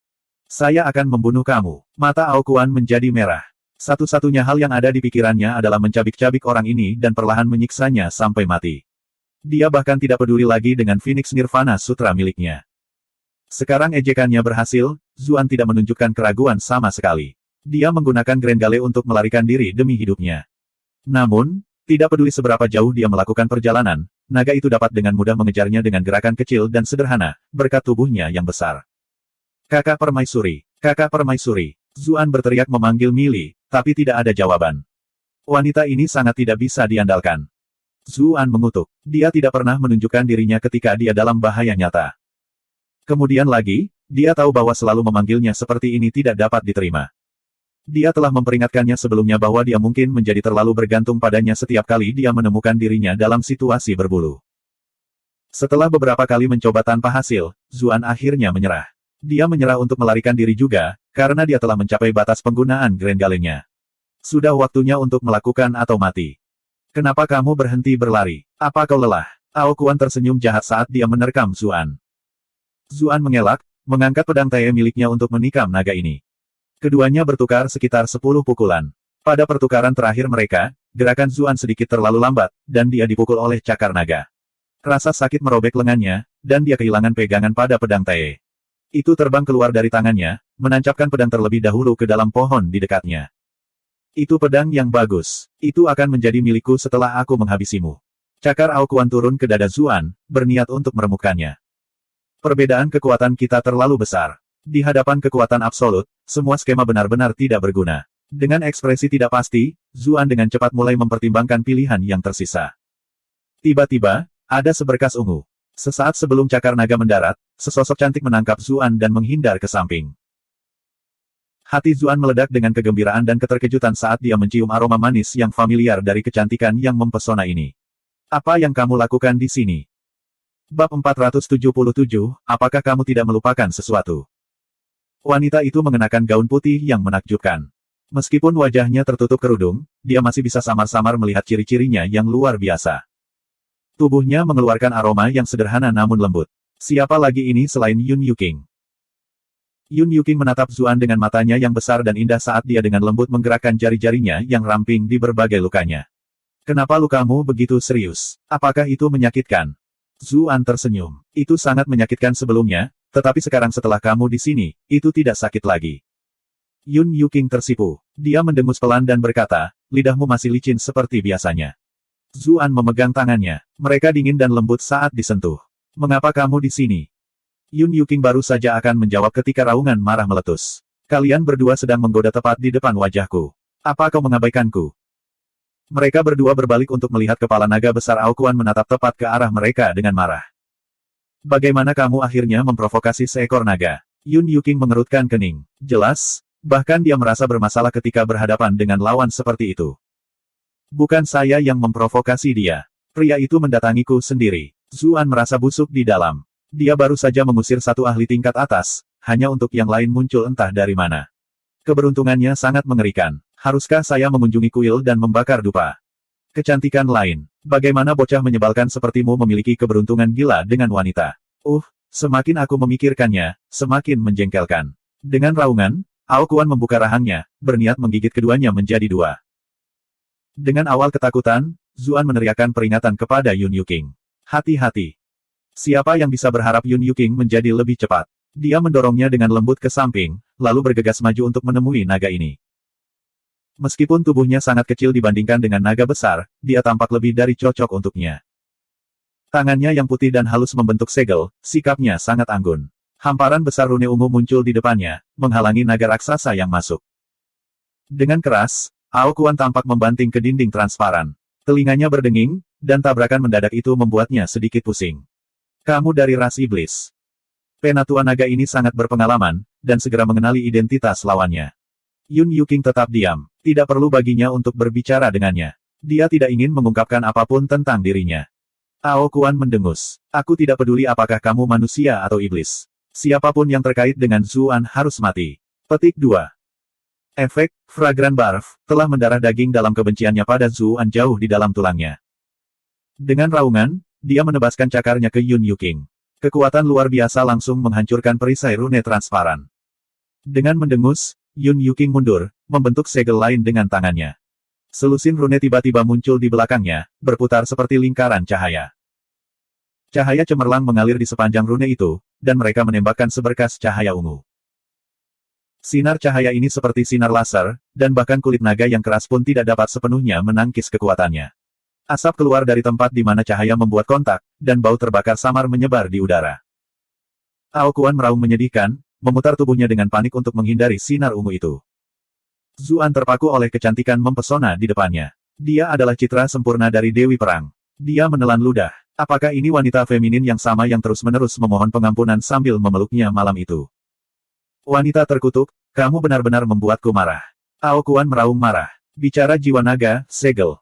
Saya akan membunuh kamu. Mata Aokuan menjadi merah. Satu-satunya hal yang ada di pikirannya adalah mencabik-cabik orang ini dan perlahan menyiksanya sampai mati. Dia bahkan tidak peduli lagi dengan Phoenix Nirvana Sutra miliknya. Sekarang ejekannya berhasil, Zuan tidak menunjukkan keraguan sama sekali. Dia menggunakan Grand Gale untuk melarikan diri demi hidupnya. Namun, tidak peduli seberapa jauh dia melakukan perjalanan, naga itu dapat dengan mudah mengejarnya dengan gerakan kecil dan sederhana, berkat tubuhnya yang besar. Kakak Permaisuri, Kakak Permaisuri. Zuan berteriak memanggil Mili, tapi tidak ada jawaban. Wanita ini sangat tidak bisa diandalkan. Zuan mengutuk. Dia tidak pernah menunjukkan dirinya ketika dia dalam bahaya nyata. Kemudian lagi, dia tahu bahwa selalu memanggilnya seperti ini tidak dapat diterima. Dia telah memperingatkannya sebelumnya bahwa dia mungkin menjadi terlalu bergantung padanya setiap kali dia menemukan dirinya dalam situasi berbulu. Setelah beberapa kali mencoba tanpa hasil, Zuan akhirnya menyerah. Dia menyerah untuk melarikan diri juga, karena dia telah mencapai batas penggunaan Grand Gale-nya. Sudah waktunya untuk melakukan atau mati. Kenapa kamu berhenti berlari? Apa kau lelah? Aokuan tersenyum jahat saat dia menerkam Zuan. Zuan mengelak, mengangkat pedang tae miliknya untuk menikam naga ini. Keduanya bertukar sekitar 10 pukulan. Pada pertukaran terakhir mereka, gerakan Zuan sedikit terlalu lambat, dan dia dipukul oleh cakar naga. Rasa sakit merobek lengannya, dan dia kehilangan pegangan pada pedang tae. Itu terbang keluar dari tangannya, menancapkan pedang terlebih dahulu ke dalam pohon di dekatnya. Itu pedang yang bagus. Itu akan menjadi milikku setelah aku menghabisimu. Cakar Aokuan turun ke dada Zuan, berniat untuk meremukkannya. Perbedaan kekuatan kita terlalu besar. Di hadapan kekuatan absolut, semua skema benar-benar tidak berguna. Dengan ekspresi tidak pasti, Zuan dengan cepat mulai mempertimbangkan pilihan yang tersisa. Tiba-tiba, ada seberkas ungu. Sesaat sebelum cakar naga mendarat, sesosok cantik menangkap Zuan dan menghindar ke samping. Hati Zuan meledak dengan kegembiraan dan keterkejutan saat dia mencium aroma manis yang familiar dari kecantikan yang mempesona ini. Apa yang kamu lakukan di sini? Bab 477, apakah kamu tidak melupakan sesuatu? Wanita itu mengenakan gaun putih yang menakjubkan. Meskipun wajahnya tertutup kerudung, dia masih bisa samar-samar melihat ciri-cirinya yang luar biasa. Tubuhnya mengeluarkan aroma yang sederhana namun lembut. Siapa lagi ini selain Yun Yuking? Yun Yuking menatap Zuan dengan matanya yang besar dan indah saat dia dengan lembut menggerakkan jari-jarinya yang ramping di berbagai lukanya. Kenapa lukamu begitu serius? Apakah itu menyakitkan? Zuan tersenyum. Itu sangat menyakitkan sebelumnya, tetapi sekarang setelah kamu di sini, itu tidak sakit lagi. Yun Yuking tersipu. Dia mendengus pelan dan berkata, lidahmu masih licin seperti biasanya. Zuan memegang tangannya. Mereka dingin dan lembut saat disentuh. Mengapa kamu di sini? Yun Yuking baru saja akan menjawab ketika raungan marah meletus. Kalian berdua sedang menggoda tepat di depan wajahku. Apa kau mengabaikanku? Mereka berdua berbalik untuk melihat kepala naga besar Aokuan menatap tepat ke arah mereka dengan marah. Bagaimana kamu akhirnya memprovokasi seekor naga? Yun Yuking mengerutkan kening. Jelas, bahkan dia merasa bermasalah ketika berhadapan dengan lawan seperti itu. Bukan saya yang memprovokasi dia. Pria itu mendatangiku sendiri. Zuan merasa busuk di dalam. Dia baru saja mengusir satu ahli tingkat atas, hanya untuk yang lain muncul entah dari mana. Keberuntungannya sangat mengerikan. Haruskah saya mengunjungi kuil dan membakar dupa? Kecantikan lain. Bagaimana bocah menyebalkan sepertimu memiliki keberuntungan gila dengan wanita? Semakin aku memikirkannya, semakin menjengkelkan. Dengan raungan, Aokuan membuka rahangnya, berniat menggigit keduanya menjadi dua. Dengan awal ketakutan, Zuan meneriakkan peringatan kepada Yun Yuking. Hati-hati. Siapa yang bisa berharap Yun Yuking menjadi lebih cepat? Dia mendorongnya dengan lembut ke samping, lalu bergegas maju untuk menemui naga ini. Meskipun tubuhnya sangat kecil dibandingkan dengan naga besar, dia tampak lebih dari cocok untuknya. Tangannya yang putih dan halus membentuk segel, sikapnya sangat anggun. Hamparan besar rune ungu muncul di depannya, menghalangi naga raksasa yang masuk. Dengan keras, Aokuan tampak membanting ke dinding transparan. Telinganya berdenging, dan tabrakan mendadak itu membuatnya sedikit pusing. Kamu dari ras iblis. Penatua naga ini sangat berpengalaman, dan segera mengenali identitas lawannya. Yun Yuking tetap diam. Tidak perlu baginya untuk berbicara dengannya. Dia tidak ingin mengungkapkan apapun tentang dirinya. Aokuan mendengus. Aku tidak peduli apakah kamu manusia atau iblis. Siapapun yang terkait dengan Zuan harus mati. Petik 2. Efek, Fragrant Barf, telah mendarah daging dalam kebenciannya pada Zuan jauh di dalam tulangnya. Dengan raungan, dia menebaskan cakarnya ke Yun Yuking. Kekuatan luar biasa langsung menghancurkan perisai rune transparan. Dengan mendengus, Yun Yuking mundur, membentuk segel lain dengan tangannya. Selusin rune tiba-tiba muncul di belakangnya, berputar seperti lingkaran cahaya. Cahaya cemerlang mengalir di sepanjang rune itu, dan mereka menembakkan seberkas cahaya ungu. Sinar cahaya ini seperti sinar laser, dan bahkan kulit naga yang keras pun tidak dapat sepenuhnya menangkis kekuatannya. Asap keluar dari tempat di mana cahaya membuat kontak, dan bau terbakar samar menyebar di udara. Aokuan meraung menyedihkan, memutar tubuhnya dengan panik untuk menghindari sinar ungu itu. Zuan terpaku oleh kecantikan mempesona di depannya. Dia adalah citra sempurna dari Dewi Perang. Dia menelan ludah. Apakah ini wanita feminin yang sama yang terus-menerus memohon pengampunan sambil memeluknya malam itu? Wanita terkutuk, kamu benar-benar membuatku marah. Aokuan meraung marah. Bicara jiwa naga, segel.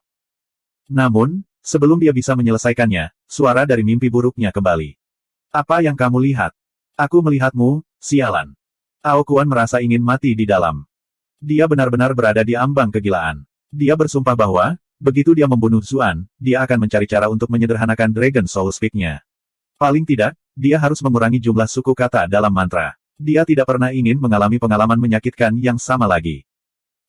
Namun, sebelum dia bisa menyelesaikannya, suara dari mimpi buruknya kembali. Apa yang kamu lihat? Aku melihatmu, sialan. Aokuan merasa ingin mati di dalam. Dia benar-benar berada di ambang kegilaan. Dia bersumpah bahwa, begitu dia membunuh Zuan, dia akan mencari cara untuk menyederhanakan Dragon Soul Speak-nya. Paling tidak, dia harus mengurangi jumlah suku kata dalam mantra. Dia tidak pernah ingin mengalami pengalaman menyakitkan yang sama lagi.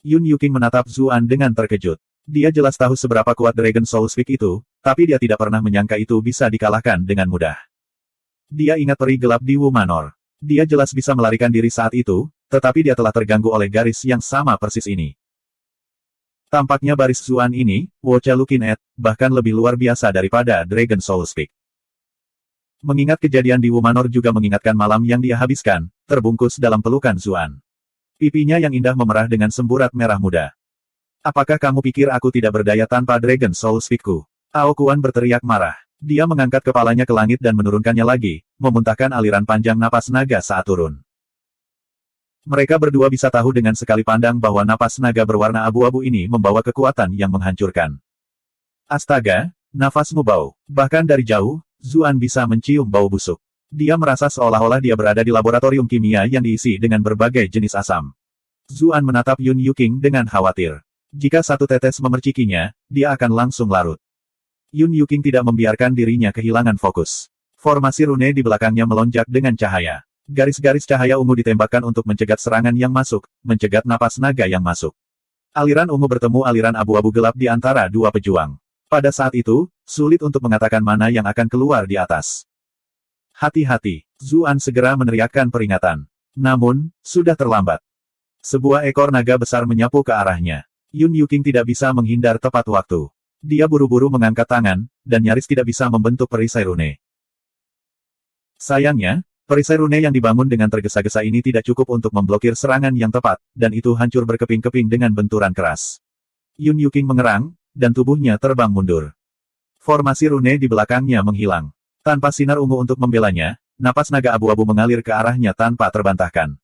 Yun Yuking menatap Zuan dengan terkejut. Dia jelas tahu seberapa kuat Dragon Soul Speak itu, tapi dia tidak pernah menyangka itu bisa dikalahkan dengan mudah. Dia ingat peri gelap di Wu Manor. Dia jelas bisa melarikan diri saat itu, tetapi dia telah terganggu oleh garis yang sama persis ini. Tampaknya baris Zuan ini, Wocha Lukin Et, bahkan lebih luar biasa daripada Dragon Soul Speak. Mengingat kejadian di Wu Manor juga mengingatkan malam yang dia habiskan, terbungkus dalam pelukan Zuan. Pipinya yang indah memerah dengan semburat merah muda. Apakah kamu pikir aku tidak berdaya tanpa Dragon Soul Speak-ku? Aokuan berteriak marah. Dia mengangkat kepalanya ke langit dan menurunkannya lagi, memuntahkan aliran panjang napas naga saat turun. Mereka berdua bisa tahu dengan sekali pandang bahwa napas naga berwarna abu-abu ini membawa kekuatan yang menghancurkan. Astaga, nafasmu bau. Bahkan dari jauh, Zuan bisa mencium bau busuk. Dia merasa seolah-olah dia berada di laboratorium kimia yang diisi dengan berbagai jenis asam. Zuan menatap Yun Yuking dengan khawatir. Jika satu tetes memercikinya, dia akan langsung larut. Yun Yuking tidak membiarkan dirinya kehilangan fokus. Formasi rune di belakangnya melonjak dengan cahaya. Garis-garis cahaya ungu ditembakkan untuk mencegat serangan yang masuk, mencegat napas naga yang masuk. Aliran ungu bertemu aliran abu-abu gelap di antara dua pejuang. Pada saat itu, sulit untuk mengatakan mana yang akan keluar di atas. Hati-hati, Zuan segera meneriakkan peringatan. Namun, sudah terlambat. Sebuah ekor naga besar menyapu ke arahnya. Yun Yuking tidak bisa menghindar tepat waktu. Dia buru-buru mengangkat tangan, dan nyaris tidak bisa membentuk perisai rune. Sayangnya, perisai rune yang dibangun dengan tergesa-gesa ini tidak cukup untuk memblokir serangan yang tepat, dan itu hancur berkeping-keping dengan benturan keras. Yun Yuking mengerang, dan tubuhnya terbang mundur. Formasi rune di belakangnya menghilang. Tanpa sinar ungu untuk membelanya, napas naga abu-abu mengalir ke arahnya tanpa terbantahkan.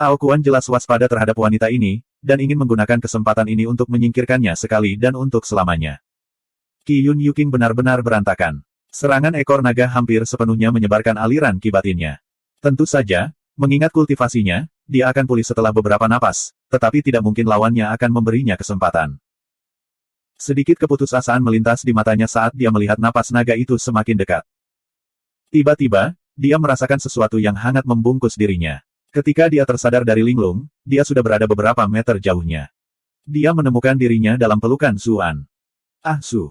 Aokuan jelas waspada terhadap wanita ini, dan ingin menggunakan kesempatan ini untuk menyingkirkannya sekali dan untuk selamanya. Ki Yun Yuking benar-benar berantakan. Serangan ekor naga hampir sepenuhnya menyebarkan aliran ki batinnya. Tentu saja, mengingat kultivasinya, dia akan pulih setelah beberapa napas, tetapi tidak mungkin lawannya akan memberinya kesempatan. Sedikit keputusasaan melintas di matanya saat dia melihat napas naga itu semakin dekat. Tiba-tiba, dia merasakan sesuatu yang hangat membungkus dirinya. Ketika dia tersadar dari linglung, dia sudah berada beberapa meter jauhnya. Dia menemukan dirinya dalam pelukan Zuan. Ah Su.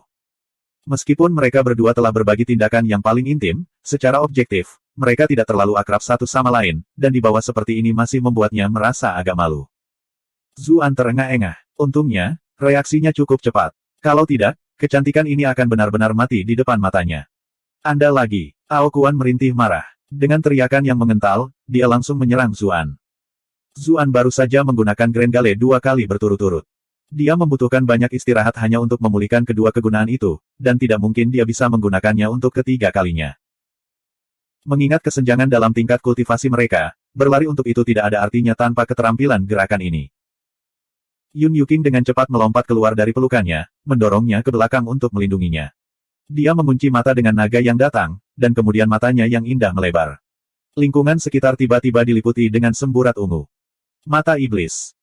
Meskipun mereka berdua telah berbagi tindakan yang paling intim, secara objektif, mereka tidak terlalu akrab satu sama lain, dan di bawah seperti ini masih membuatnya merasa agak malu. Zuan terengah-engah. Untungnya, reaksinya cukup cepat. Kalau tidak, kecantikan ini akan benar-benar mati di depan matanya. Anda lagi. Aokuan merintih marah. Dengan teriakan yang mengental, dia langsung menyerang Zuan. Zuan baru saja menggunakan Grand Gale 2 kali berturut-turut. Dia membutuhkan banyak istirahat hanya untuk memulihkan kedua kegunaan itu, dan tidak mungkin dia bisa menggunakannya untuk ketiga kalinya. Mengingat kesenjangan dalam tingkat kultivasi mereka, berlari untuk itu tidak ada artinya tanpa keterampilan gerakan ini. Yun Yuking dengan cepat melompat keluar dari pelukannya, mendorongnya ke belakang untuk melindunginya. Dia mengunci mata dengan naga yang datang, dan kemudian matanya yang indah melebar. Lingkungan sekitar tiba-tiba diliputi dengan semburat ungu. Mata iblis.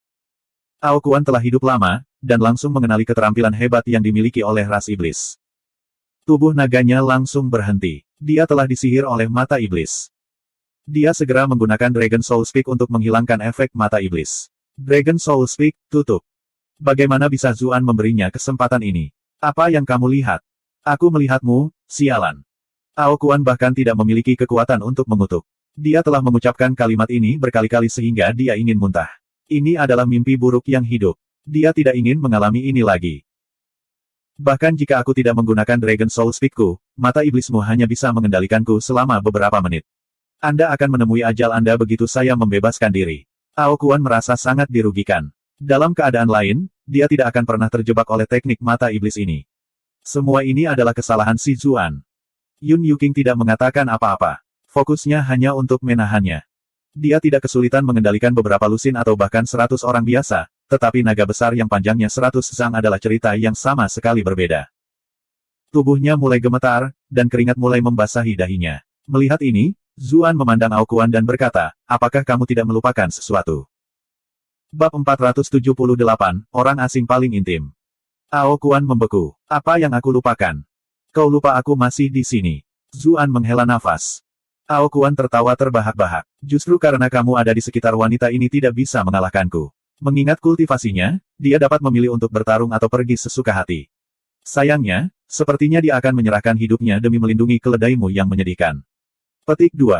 Aokuan telah hidup lama, dan langsung mengenali keterampilan hebat yang dimiliki oleh ras iblis. Tubuh naganya langsung berhenti. Dia telah disihir oleh mata iblis. Dia segera menggunakan Dragon Soul Speak untuk menghilangkan efek mata iblis. Dragon Soul Speak, tutup. Bagaimana bisa Zuan memberinya kesempatan ini? Apa yang kamu lihat? Aku melihatmu, sialan. Aokuan bahkan tidak memiliki kekuatan untuk mengutuk. Dia telah mengucapkan kalimat ini berkali-kali sehingga dia ingin muntah. Ini adalah mimpi buruk yang hidup. Dia tidak ingin mengalami ini lagi. Bahkan jika aku tidak menggunakan Dragon Soul Speak-ku, mata iblismu hanya bisa mengendalikanku selama beberapa menit. Anda akan menemui ajal Anda begitu saya membebaskan diri. Aokuan merasa sangat dirugikan. Dalam keadaan lain, dia tidak akan pernah terjebak oleh teknik mata iblis ini. Semua ini adalah kesalahan si Zuan. Yun Yuking tidak mengatakan apa-apa. Fokusnya hanya untuk menahannya. Dia tidak kesulitan mengendalikan beberapa lusin atau bahkan 100 orang biasa, tetapi naga besar yang panjangnya 100 zang adalah cerita yang sama sekali berbeda. Tubuhnya mulai gemetar, dan keringat mulai membasahi dahinya. Melihat ini, Zuan memandang Aokuan dan berkata, apakah kamu tidak melupakan sesuatu? Bab 478, Orang Asing Paling Intim. Aokuan membeku. Apa yang aku lupakan? Kau lupa aku masih di sini. Zuan menghela nafas. Aokuan tertawa terbahak-bahak. Justru karena kamu ada di sekitar wanita ini tidak bisa mengalahkanku. Mengingat kultivasinya, dia dapat memilih untuk bertarung atau pergi sesuka hati. Sayangnya, sepertinya dia akan menyerahkan hidupnya demi melindungi keledaimu yang menyedihkan. Petik 2.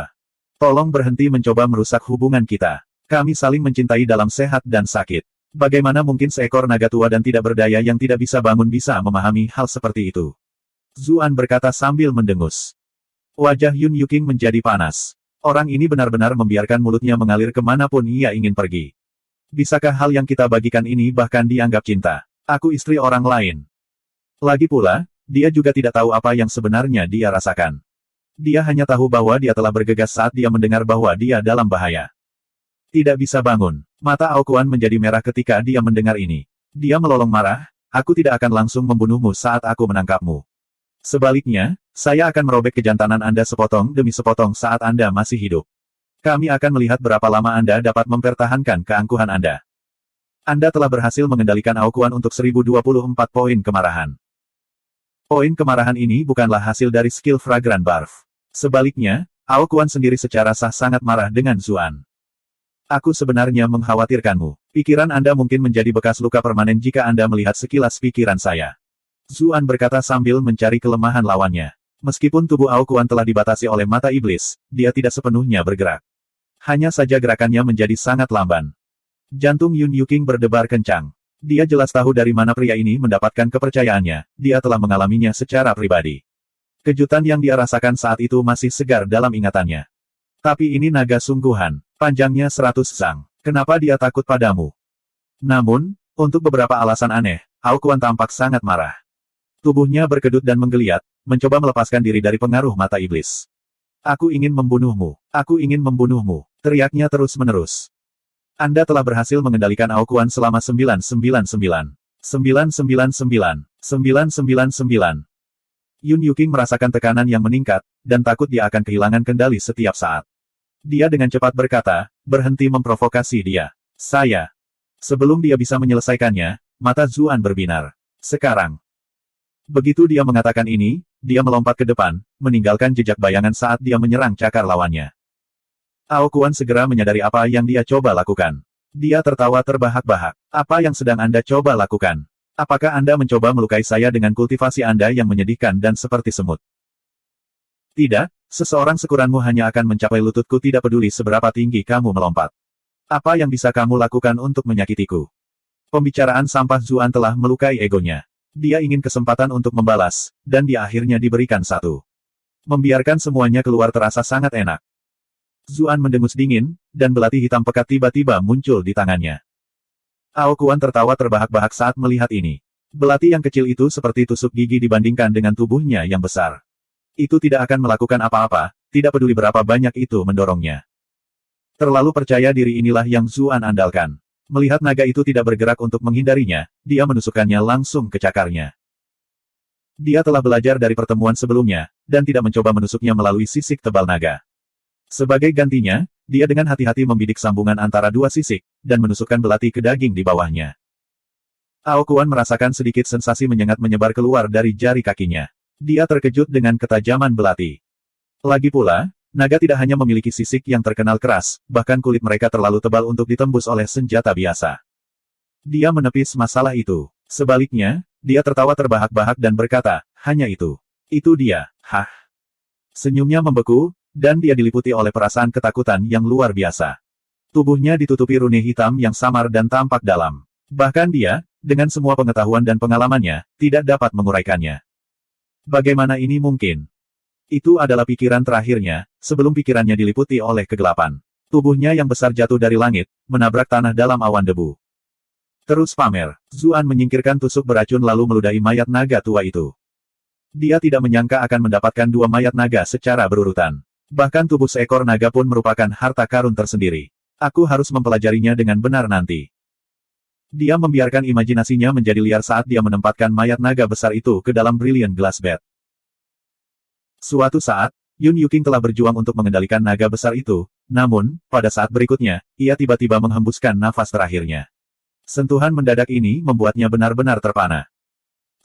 Tolong berhenti mencoba merusak hubungan kita. Kami saling mencintai dalam sehat dan sakit. Bagaimana mungkin seekor naga tua dan tidak berdaya yang tidak bisa bangun bisa memahami hal seperti itu? Zuan berkata sambil mendengus. Wajah Yun Yuking menjadi panas. Orang ini benar-benar membiarkan mulutnya mengalir kemanapun ia ingin pergi. Bisakah hal yang kita bagikan ini bahkan dianggap cinta? Aku istri orang lain. Lagi pula, dia juga tidak tahu apa yang sebenarnya dia rasakan. Dia hanya tahu bahwa dia telah bergegas saat dia mendengar bahwa dia dalam bahaya. Tidak bisa bangun. Mata Aokuan menjadi merah ketika dia mendengar ini. Dia melolong marah, aku tidak akan langsung membunuhmu saat aku menangkapmu. Sebaliknya, saya akan merobek kejantanan Anda sepotong demi sepotong saat Anda masih hidup. Kami akan melihat berapa lama Anda dapat mempertahankan keangkuhan Anda. Anda telah berhasil mengendalikan Aokuan untuk 1024 poin kemarahan. Poin kemarahan ini bukanlah hasil dari skill Fragrant Barf. Sebaliknya, Aokuan sendiri secara sah sangat marah dengan Zuan. Aku sebenarnya mengkhawatirkanmu. Pikiran Anda mungkin menjadi bekas luka permanen jika Anda melihat sekilas pikiran saya. Zuan berkata sambil mencari kelemahan lawannya. Meskipun tubuh Aokuan telah dibatasi oleh mata iblis, dia tidak sepenuhnya bergerak. Hanya saja gerakannya menjadi sangat lamban. Jantung Yun Yuking berdebar kencang. Dia jelas tahu dari mana pria ini mendapatkan kepercayaannya, dia telah mengalaminya secara pribadi. Kejutan yang dia rasakan saat itu masih segar dalam ingatannya. Tapi ini naga sungguhan, panjangnya 100 zang. Kenapa dia takut padamu? Namun, untuk beberapa alasan aneh, Aokuan tampak sangat marah. Tubuhnya berkedut dan menggeliat, mencoba melepaskan diri dari pengaruh mata iblis. Aku ingin membunuhmu. Aku ingin membunuhmu. Teriaknya terus-menerus. Anda telah berhasil mengendalikan Aokuan selama 999. 999. 999. Yun Yuking merasakan tekanan yang meningkat, dan takut dia akan kehilangan kendali setiap saat. Dia dengan cepat berkata, berhenti memprovokasi dia. Saya. Sebelum dia bisa menyelesaikannya, mata Zuan berbinar. Sekarang. Begitu dia mengatakan ini, dia melompat ke depan, meninggalkan jejak bayangan saat dia menyerang cakar lawannya. Aokuan segera menyadari apa yang dia coba lakukan. Dia tertawa terbahak-bahak. Apa yang sedang Anda coba lakukan? Apakah Anda mencoba melukai saya dengan kultivasi Anda yang menyedihkan dan seperti semut? Tidak, seseorang sekuranmu hanya akan mencapai lututku tidak peduli seberapa tinggi kamu melompat. Apa yang bisa kamu lakukan untuk menyakitiku? Pembicaraan sampah Zuan telah melukai egonya. Dia ingin kesempatan untuk membalas, dan dia akhirnya diberikan satu. Membiarkan semuanya keluar terasa sangat enak. Zuan mendengus dingin, dan belati hitam pekat tiba-tiba muncul di tangannya. Aokuan tertawa terbahak-bahak saat melihat ini. Belati yang kecil itu seperti tusuk gigi dibandingkan dengan tubuhnya yang besar. Itu tidak akan melakukan apa-apa, tidak peduli berapa banyak itu mendorongnya. Terlalu percaya diri inilah yang Zuan andalkan. Melihat naga itu tidak bergerak untuk menghindarinya, dia menusukkannya langsung ke cakarnya. Dia telah belajar dari pertemuan sebelumnya, dan tidak mencoba menusuknya melalui sisik tebal naga. Sebagai gantinya, dia dengan hati-hati membidik sambungan antara dua sisik, dan menusukkan belati ke daging di bawahnya. Aokuan merasakan sedikit sensasi menyengat menyebar keluar dari jari kakinya. Dia terkejut dengan ketajaman belati. Lagi pula, naga tidak hanya memiliki sisik yang terkenal keras, bahkan kulit mereka terlalu tebal untuk ditembus oleh senjata biasa. Dia menepis masalah itu. Sebaliknya, dia tertawa terbahak-bahak dan berkata, hanya itu. Itu dia, hah. Senyumnya membeku, dan dia diliputi oleh perasaan ketakutan yang luar biasa. Tubuhnya ditutupi rune hitam yang samar dan tampak dalam. Bahkan dia, dengan semua pengetahuan dan pengalamannya, tidak dapat menguraikannya. Bagaimana ini mungkin? Itu adalah pikiran terakhirnya, sebelum pikirannya diliputi oleh kegelapan. Tubuhnya yang besar jatuh dari langit, menabrak tanah dalam awan debu. Terus pamer, Zuan menyingkirkan tusuk beracun lalu meludahi mayat naga tua itu. Dia tidak menyangka akan mendapatkan dua mayat naga secara berurutan. Bahkan tubuh seekor naga pun merupakan harta karun tersendiri. Aku harus mempelajarinya dengan benar nanti. Dia membiarkan imajinasinya menjadi liar saat dia menempatkan mayat naga besar itu ke dalam Brilliant Glass Bed. Suatu saat, Yun Yuking telah berjuang untuk mengendalikan naga besar itu, namun, pada saat berikutnya, ia tiba-tiba menghembuskan nafas terakhirnya. Sentuhan mendadak ini membuatnya benar-benar terpana.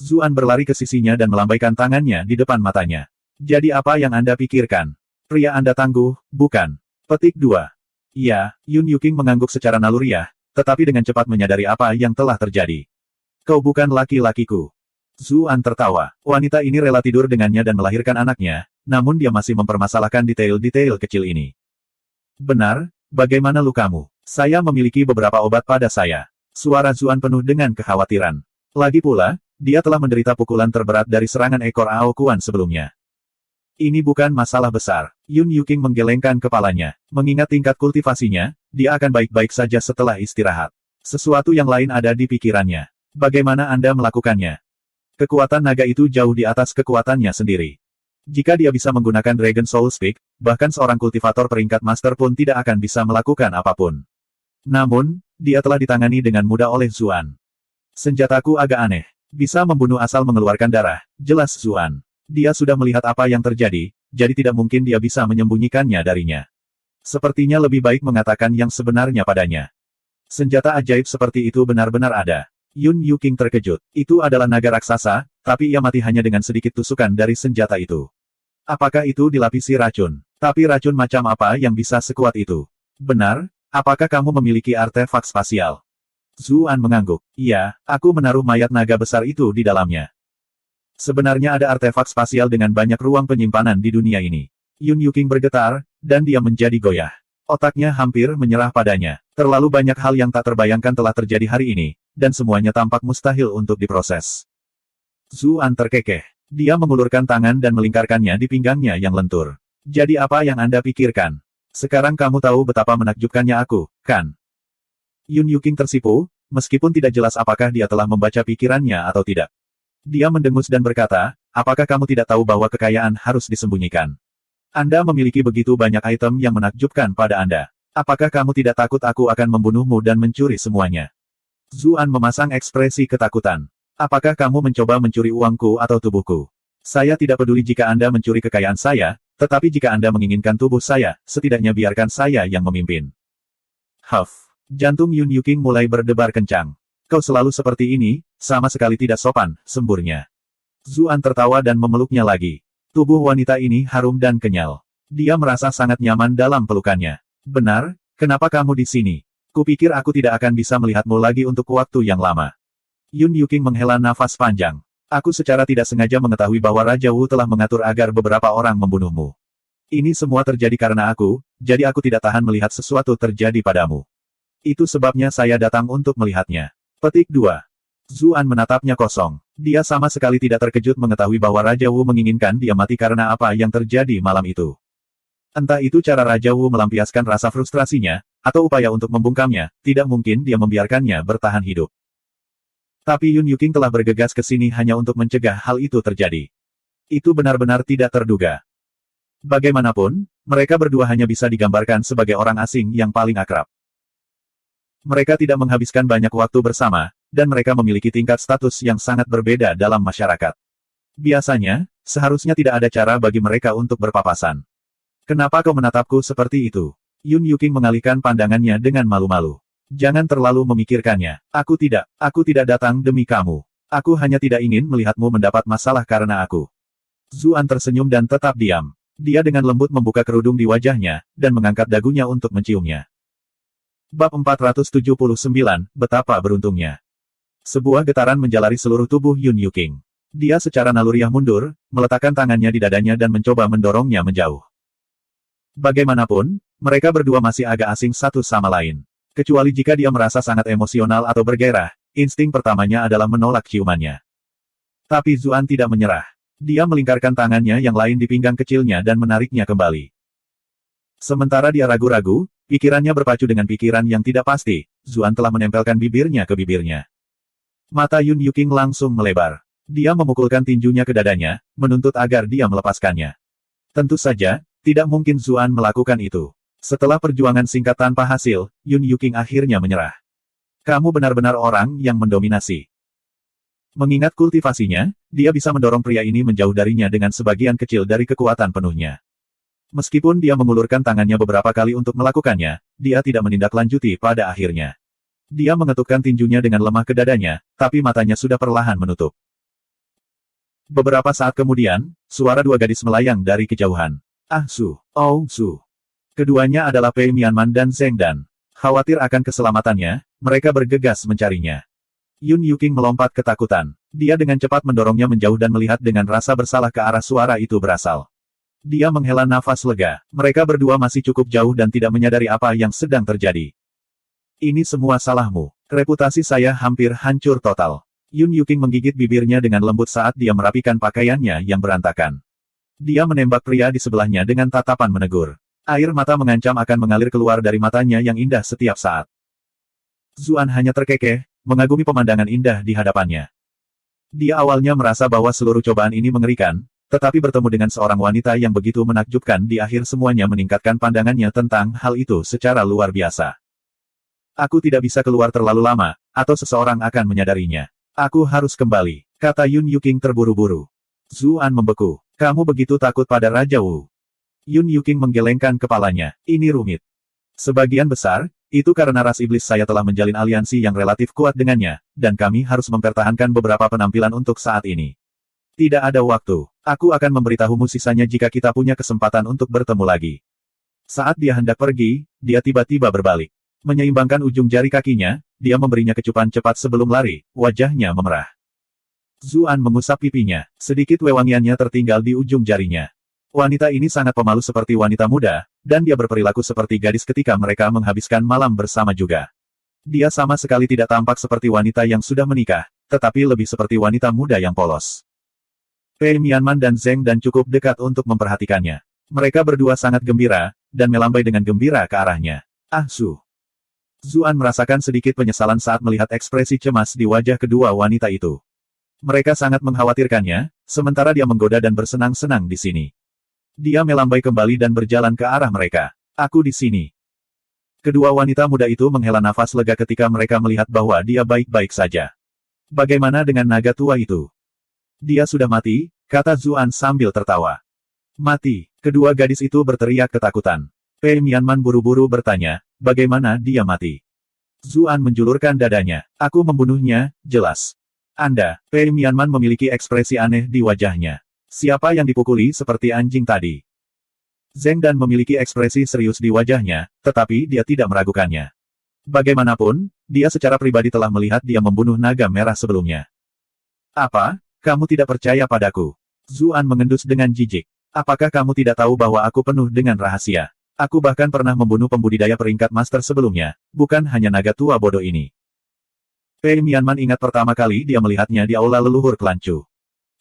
Zuan berlari ke sisinya dan melambaikan tangannya di depan matanya. Jadi apa yang Anda pikirkan? Pria Anda tangguh, bukan? Petik 2. Iya, Yun Yuking mengangguk secara naluriah, tetapi dengan cepat menyadari apa yang telah terjadi. Kau bukan laki-lakiku. Zuan tertawa. Wanita ini rela tidur dengannya dan melahirkan anaknya, namun dia masih mempermasalahkan detail-detail kecil ini. Benar, bagaimana lukamu? Saya memiliki beberapa obat pada saya. Suara Zuan penuh dengan kekhawatiran. Lagi pula, dia telah menderita pukulan terberat dari serangan ekor Ao Kuan sebelumnya. Ini bukan masalah besar. Yun Yuking menggelengkan kepalanya. Mengingat tingkat kultivasinya, dia akan baik-baik saja setelah istirahat. Sesuatu yang lain ada di pikirannya. Bagaimana Anda melakukannya? Kekuatan naga itu jauh di atas kekuatannya sendiri. Jika dia bisa menggunakan Dragon Soul Speak, bahkan seorang kultivator peringkat master pun tidak akan bisa melakukan apapun. Namun, dia telah ditangani dengan mudah oleh Zuan. Senjataku agak aneh. Bisa membunuh asal mengeluarkan darah, jelas Zuan. Dia sudah melihat apa yang terjadi, jadi tidak mungkin dia bisa menyembunyikannya darinya. Sepertinya lebih baik mengatakan yang sebenarnya padanya. Senjata ajaib seperti itu benar-benar ada. Yun Yuking terkejut. Itu adalah naga raksasa, tapi ia mati hanya dengan sedikit tusukan dari senjata itu. Apakah itu dilapisi racun? Tapi racun macam apa yang bisa sekuat itu? Benar, apakah kamu memiliki artefak spasial? Zuan mengangguk. Iya, aku menaruh mayat naga besar itu di dalamnya. Sebenarnya ada artefak spasial dengan banyak ruang penyimpanan di dunia ini. Yun Yuking bergetar, dan dia menjadi goyah. Otaknya hampir menyerah padanya. Terlalu banyak hal yang tak terbayangkan telah terjadi hari ini, dan semuanya tampak mustahil untuk diproses. Zuan terkekeh. Dia mengulurkan tangan dan melingkarkannya di pinggangnya yang lentur. Jadi apa yang Anda pikirkan? Sekarang kamu tahu betapa menakjubkannya aku, kan? Yun Yuking tersipu, meskipun tidak jelas apakah dia telah membaca pikirannya atau tidak. Dia mendengus dan berkata, apakah kamu tidak tahu bahwa kekayaan harus disembunyikan? Anda memiliki begitu banyak item yang menakjubkan pada Anda. Apakah kamu tidak takut aku akan membunuhmu dan mencuri semuanya? Zuan memasang ekspresi ketakutan. Apakah kamu mencoba mencuri uangku atau tubuhku? Saya tidak peduli jika Anda mencuri kekayaan saya, tetapi jika Anda menginginkan tubuh saya, setidaknya biarkan saya yang memimpin. Huff. Jantung Yun Yuking mulai berdebar kencang. Kau selalu seperti ini, sama sekali tidak sopan, semburnya. Zuan tertawa dan memeluknya lagi. Tubuh wanita ini harum dan kenyal. Dia merasa sangat nyaman dalam pelukannya. Benar, kenapa kamu di sini? Kupikir aku tidak akan bisa melihatmu lagi untuk waktu yang lama. Yun Yuking menghela nafas panjang. Aku secara tidak sengaja mengetahui bahwa Raja Wu telah mengatur agar beberapa orang membunuhmu. Ini semua terjadi karena aku, jadi aku tidak tahan melihat sesuatu terjadi padamu. Itu sebabnya saya datang untuk melihatnya. Petik 2. Zuan menatapnya kosong. Dia sama sekali tidak terkejut mengetahui bahwa Raja Wu menginginkan dia mati karena apa yang terjadi malam itu. Entah itu cara Raja Wu melampiaskan rasa frustrasinya, atau upaya untuk membungkamnya, tidak mungkin dia membiarkannya bertahan hidup. Tapi Yun Yuking telah bergegas ke sini hanya untuk mencegah hal itu terjadi. Itu benar-benar tidak terduga. Bagaimanapun, mereka berdua hanya bisa digambarkan sebagai orang asing yang paling akrab. Mereka tidak menghabiskan banyak waktu bersama, dan mereka memiliki tingkat status yang sangat berbeda dalam masyarakat. Biasanya, seharusnya tidak ada cara bagi mereka untuk berpapasan. Kenapa kau menatapku seperti itu? Yun Yuking mengalihkan pandangannya dengan malu-malu. Jangan terlalu memikirkannya. Aku tidak datang demi kamu. Aku hanya tidak ingin melihatmu mendapat masalah karena aku. Zuan tersenyum dan tetap diam. Dia dengan lembut membuka kerudung di wajahnya, dan mengangkat dagunya untuk menciumnya. Bab 479, Betapa Beruntungnya. Sebuah getaran menjalari seluruh tubuh Yun Yuking. Dia secara naluriah mundur, meletakkan tangannya di dadanya dan mencoba mendorongnya menjauh. Bagaimanapun, mereka berdua masih agak asing satu sama lain. Kecuali jika dia merasa sangat emosional atau bergairah, insting pertamanya adalah menolak ciumannya. Tapi Zuan tidak menyerah. Dia melingkarkan tangannya yang lain di pinggang kecilnya dan menariknya kembali. Sementara dia ragu-ragu, pikirannya berpacu dengan pikiran yang tidak pasti, Zuan telah menempelkan bibirnya ke bibirnya. Mata Yun Yuking langsung melebar. Dia memukulkan tinjunya ke dadanya, menuntut agar dia melepaskannya. Tentu saja, tidak mungkin Zuan melakukan itu. Setelah perjuangan singkat tanpa hasil, Yun Yuking akhirnya menyerah. Kamu benar-benar orang yang mendominasi. Mengingat kultivasinya, dia bisa mendorong pria ini menjauh darinya dengan sebagian kecil dari kekuatan penuhnya. Meskipun dia mengulurkan tangannya beberapa kali untuk melakukannya, dia tidak menindaklanjuti pada akhirnya. Dia mengetukkan tinjunya dengan lemah ke dadanya, tapi matanya sudah perlahan menutup. Beberapa saat kemudian, suara dua gadis melayang dari kejauhan. Ah Su, Oh Su. Keduanya adalah Pei Mianman dan Zheng Dan. Khawatir akan keselamatannya, mereka bergegas mencarinya. Yun Yuking melompat ketakutan. Dia dengan cepat mendorongnya menjauh dan melihat dengan rasa bersalah ke arah suara itu berasal. Dia menghela nafas lega. Mereka berdua masih cukup jauh dan tidak menyadari apa yang sedang terjadi. Ini semua salahmu. Reputasi saya hampir hancur total. Yun Yuking menggigit bibirnya dengan lembut saat dia merapikan pakaiannya yang berantakan. Dia menembak pria di sebelahnya dengan tatapan menegur. Air mata mengancam akan mengalir keluar dari matanya yang indah setiap saat. Zuan hanya terkekeh, mengagumi pemandangan indah di hadapannya. Dia awalnya merasa bahwa seluruh cobaan ini mengerikan, tetapi bertemu dengan seorang wanita yang begitu menakjubkan di akhir semuanya meningkatkan pandangannya tentang hal itu secara luar biasa. Aku tidak bisa keluar terlalu lama, atau seseorang akan menyadarinya. Aku harus kembali, kata Yun Yuking terburu-buru. Zuan membeku. Kamu begitu takut pada Raja Wu. Yun Yuking menggelengkan kepalanya. Ini rumit. Sebagian besar, itu karena ras iblis saya telah menjalin aliansi yang relatif kuat dengannya, dan kami harus mempertahankan beberapa penampilan untuk saat ini. Tidak ada waktu. Aku akan memberitahumu sisanya jika kita punya kesempatan untuk bertemu lagi. Saat dia hendak pergi, dia tiba-tiba berbalik. Menyeimbangkan ujung jari kakinya, dia memberinya kecupan cepat sebelum lari, wajahnya memerah. Zuan mengusap pipinya, sedikit wewangiannya tertinggal di ujung jarinya. Wanita ini sangat pemalu seperti wanita muda, dan dia berperilaku seperti gadis ketika mereka menghabiskan malam bersama juga. Dia sama sekali tidak tampak seperti wanita yang sudah menikah, tetapi lebih seperti wanita muda yang polos. Pei Mianman dan Zheng Dan cukup dekat untuk memperhatikannya. Mereka berdua sangat gembira, dan melambai dengan gembira ke arahnya. Ah Su. Zuan merasakan sedikit penyesalan saat melihat ekspresi cemas di wajah kedua wanita itu. Mereka sangat mengkhawatirkannya, sementara dia menggoda dan bersenang-senang di sini. Dia melambai kembali dan berjalan ke arah mereka. Aku di sini. Kedua wanita muda itu menghela nafas lega ketika mereka melihat bahwa dia baik-baik saja. Bagaimana dengan naga tua itu? Dia sudah mati, kata Zuan sambil tertawa. Mati. Kedua gadis itu berteriak ketakutan. Pei Mianman buru-buru bertanya, bagaimana dia mati? Zuan menjulurkan dadanya. Aku membunuhnya, jelas. Anda, Pei Mianman memiliki ekspresi aneh di wajahnya. Siapa yang dipukuli seperti anjing tadi? Zheng Dan memiliki ekspresi serius di wajahnya, tetapi dia tidak meragukannya. Bagaimanapun, dia secara pribadi telah melihat dia membunuh naga merah sebelumnya. Apa? Kamu tidak percaya padaku? Zuan mengendus dengan jijik. Apakah kamu tidak tahu bahwa aku penuh dengan rahasia? Aku bahkan pernah membunuh pembudidaya peringkat master sebelumnya, bukan hanya naga tua bodoh ini. Pei Mianman ingat pertama kali dia melihatnya di aula leluhur Klancu.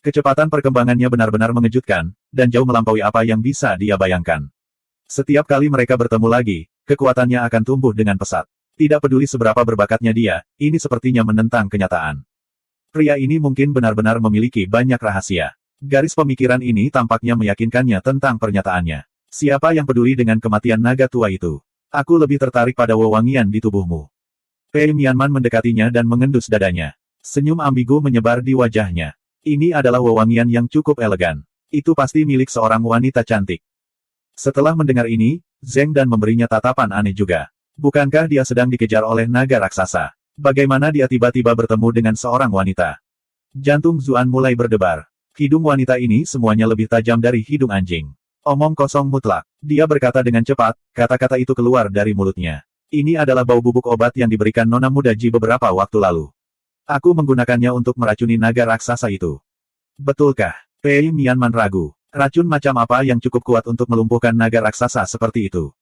Kecepatan perkembangannya benar-benar mengejutkan, dan jauh melampaui apa yang bisa dia bayangkan. Setiap kali mereka bertemu lagi, kekuatannya akan tumbuh dengan pesat. Tidak peduli seberapa berbakatnya dia, ini sepertinya menentang kenyataan. Pria ini mungkin benar-benar memiliki banyak rahasia. Garis pemikiran ini tampaknya meyakinkannya tentang pernyataannya. Siapa yang peduli dengan kematian naga tua itu? Aku lebih tertarik pada wewangian di tubuhmu. Pei Mianman mendekatinya dan mengendus dadanya. Senyum ambigu menyebar di wajahnya. Ini adalah wewangian yang cukup elegan. Itu pasti milik seorang wanita cantik. Setelah mendengar ini, Zheng Dan memberinya tatapan aneh juga. Bukankah dia sedang dikejar oleh naga raksasa? Bagaimana dia tiba-tiba bertemu dengan seorang wanita? Jantung Zuan mulai berdebar. Hidung wanita ini semuanya lebih tajam dari hidung anjing. Omong kosong mutlak. Dia berkata dengan cepat, kata-kata itu keluar dari mulutnya. Ini adalah bau bubuk obat yang diberikan Nona Muda Ji beberapa waktu lalu. Aku menggunakannya untuk meracuni naga raksasa itu. Betulkah? Pei Mianman ragu. Racun macam apa yang cukup kuat untuk melumpuhkan naga raksasa seperti itu?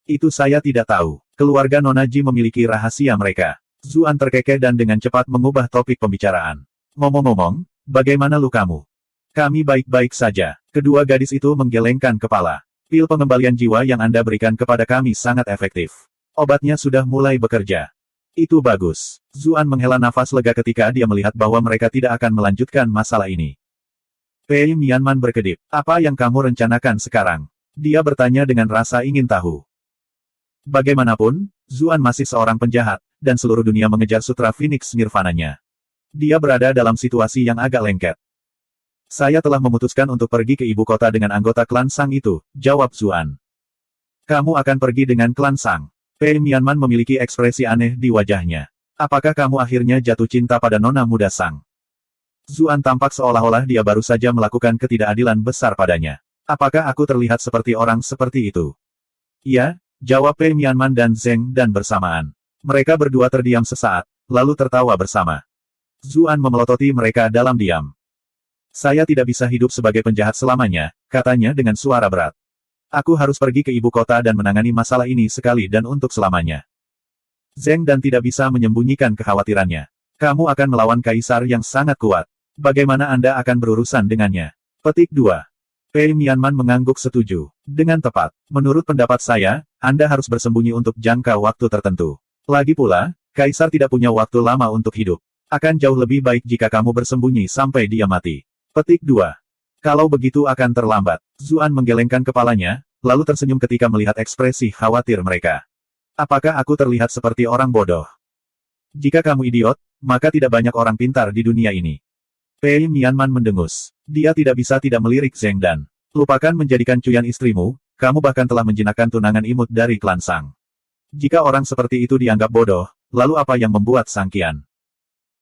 Itu saya tidak tahu. Keluarga Nona Ji memiliki rahasia mereka. Zuan terkekeh dan dengan cepat mengubah topik pembicaraan. Ngomong-ngomong, bagaimana lukamu? Kami baik-baik saja. Kedua gadis itu menggelengkan kepala. Pil pengembalian jiwa yang Anda berikan kepada kami sangat efektif. Obatnya sudah mulai bekerja. Itu bagus. Zuan menghela nafas lega ketika dia melihat bahwa mereka tidak akan melanjutkan masalah ini. Pei Mianman berkedip. Apa yang kamu rencanakan sekarang? Dia bertanya dengan rasa ingin tahu. Bagaimanapun, Zuan masih seorang penjahat, dan seluruh dunia mengejar sutra Phoenix Nirvananya. Dia berada dalam situasi yang agak lengket. Saya telah memutuskan untuk pergi ke ibu kota dengan anggota klan Sang itu, jawab Zuan. Kamu akan pergi dengan klan Sang. Pei Mianman memiliki ekspresi aneh di wajahnya. Apakah kamu akhirnya jatuh cinta pada Nona Muda Sang? Zuan tampak seolah-olah dia baru saja melakukan ketidakadilan besar padanya. Apakah aku terlihat seperti orang seperti itu? Iya, jawab Pei Mianman dan Zeng dan bersamaan. Mereka berdua terdiam sesaat, lalu tertawa bersama. Zuan memelototi mereka dalam diam. Saya tidak bisa hidup sebagai penjahat selamanya, katanya dengan suara berat. Aku harus pergi ke ibu kota dan menangani masalah ini sekali dan untuk selamanya. Zeng dan tidak bisa menyembunyikan kekhawatirannya. Kamu akan melawan kaisar yang sangat kuat. Bagaimana Anda akan berurusan dengannya? Petik 2. Pei Mianman mengangguk setuju. Dengan tepat. Menurut pendapat saya, Anda harus bersembunyi untuk jangka waktu tertentu. Lagi pula, kaisar tidak punya waktu lama untuk hidup. Akan jauh lebih baik jika kamu bersembunyi sampai dia mati. Petik 2. Kalau begitu akan terlambat. Zuan menggelengkan kepalanya, lalu tersenyum ketika melihat ekspresi khawatir mereka. Apakah aku terlihat seperti orang bodoh? Jika kamu idiot, maka tidak banyak orang pintar di dunia ini. Pei Mianman mendengus. Dia tidak bisa tidak melirik Zeng dan. Lupakan menjadikan Cuyan istrimu, kamu bahkan telah menjinakkan tunangan imut dari klan Sang. Jika orang seperti itu dianggap bodoh, lalu apa yang membuat Sang Qian?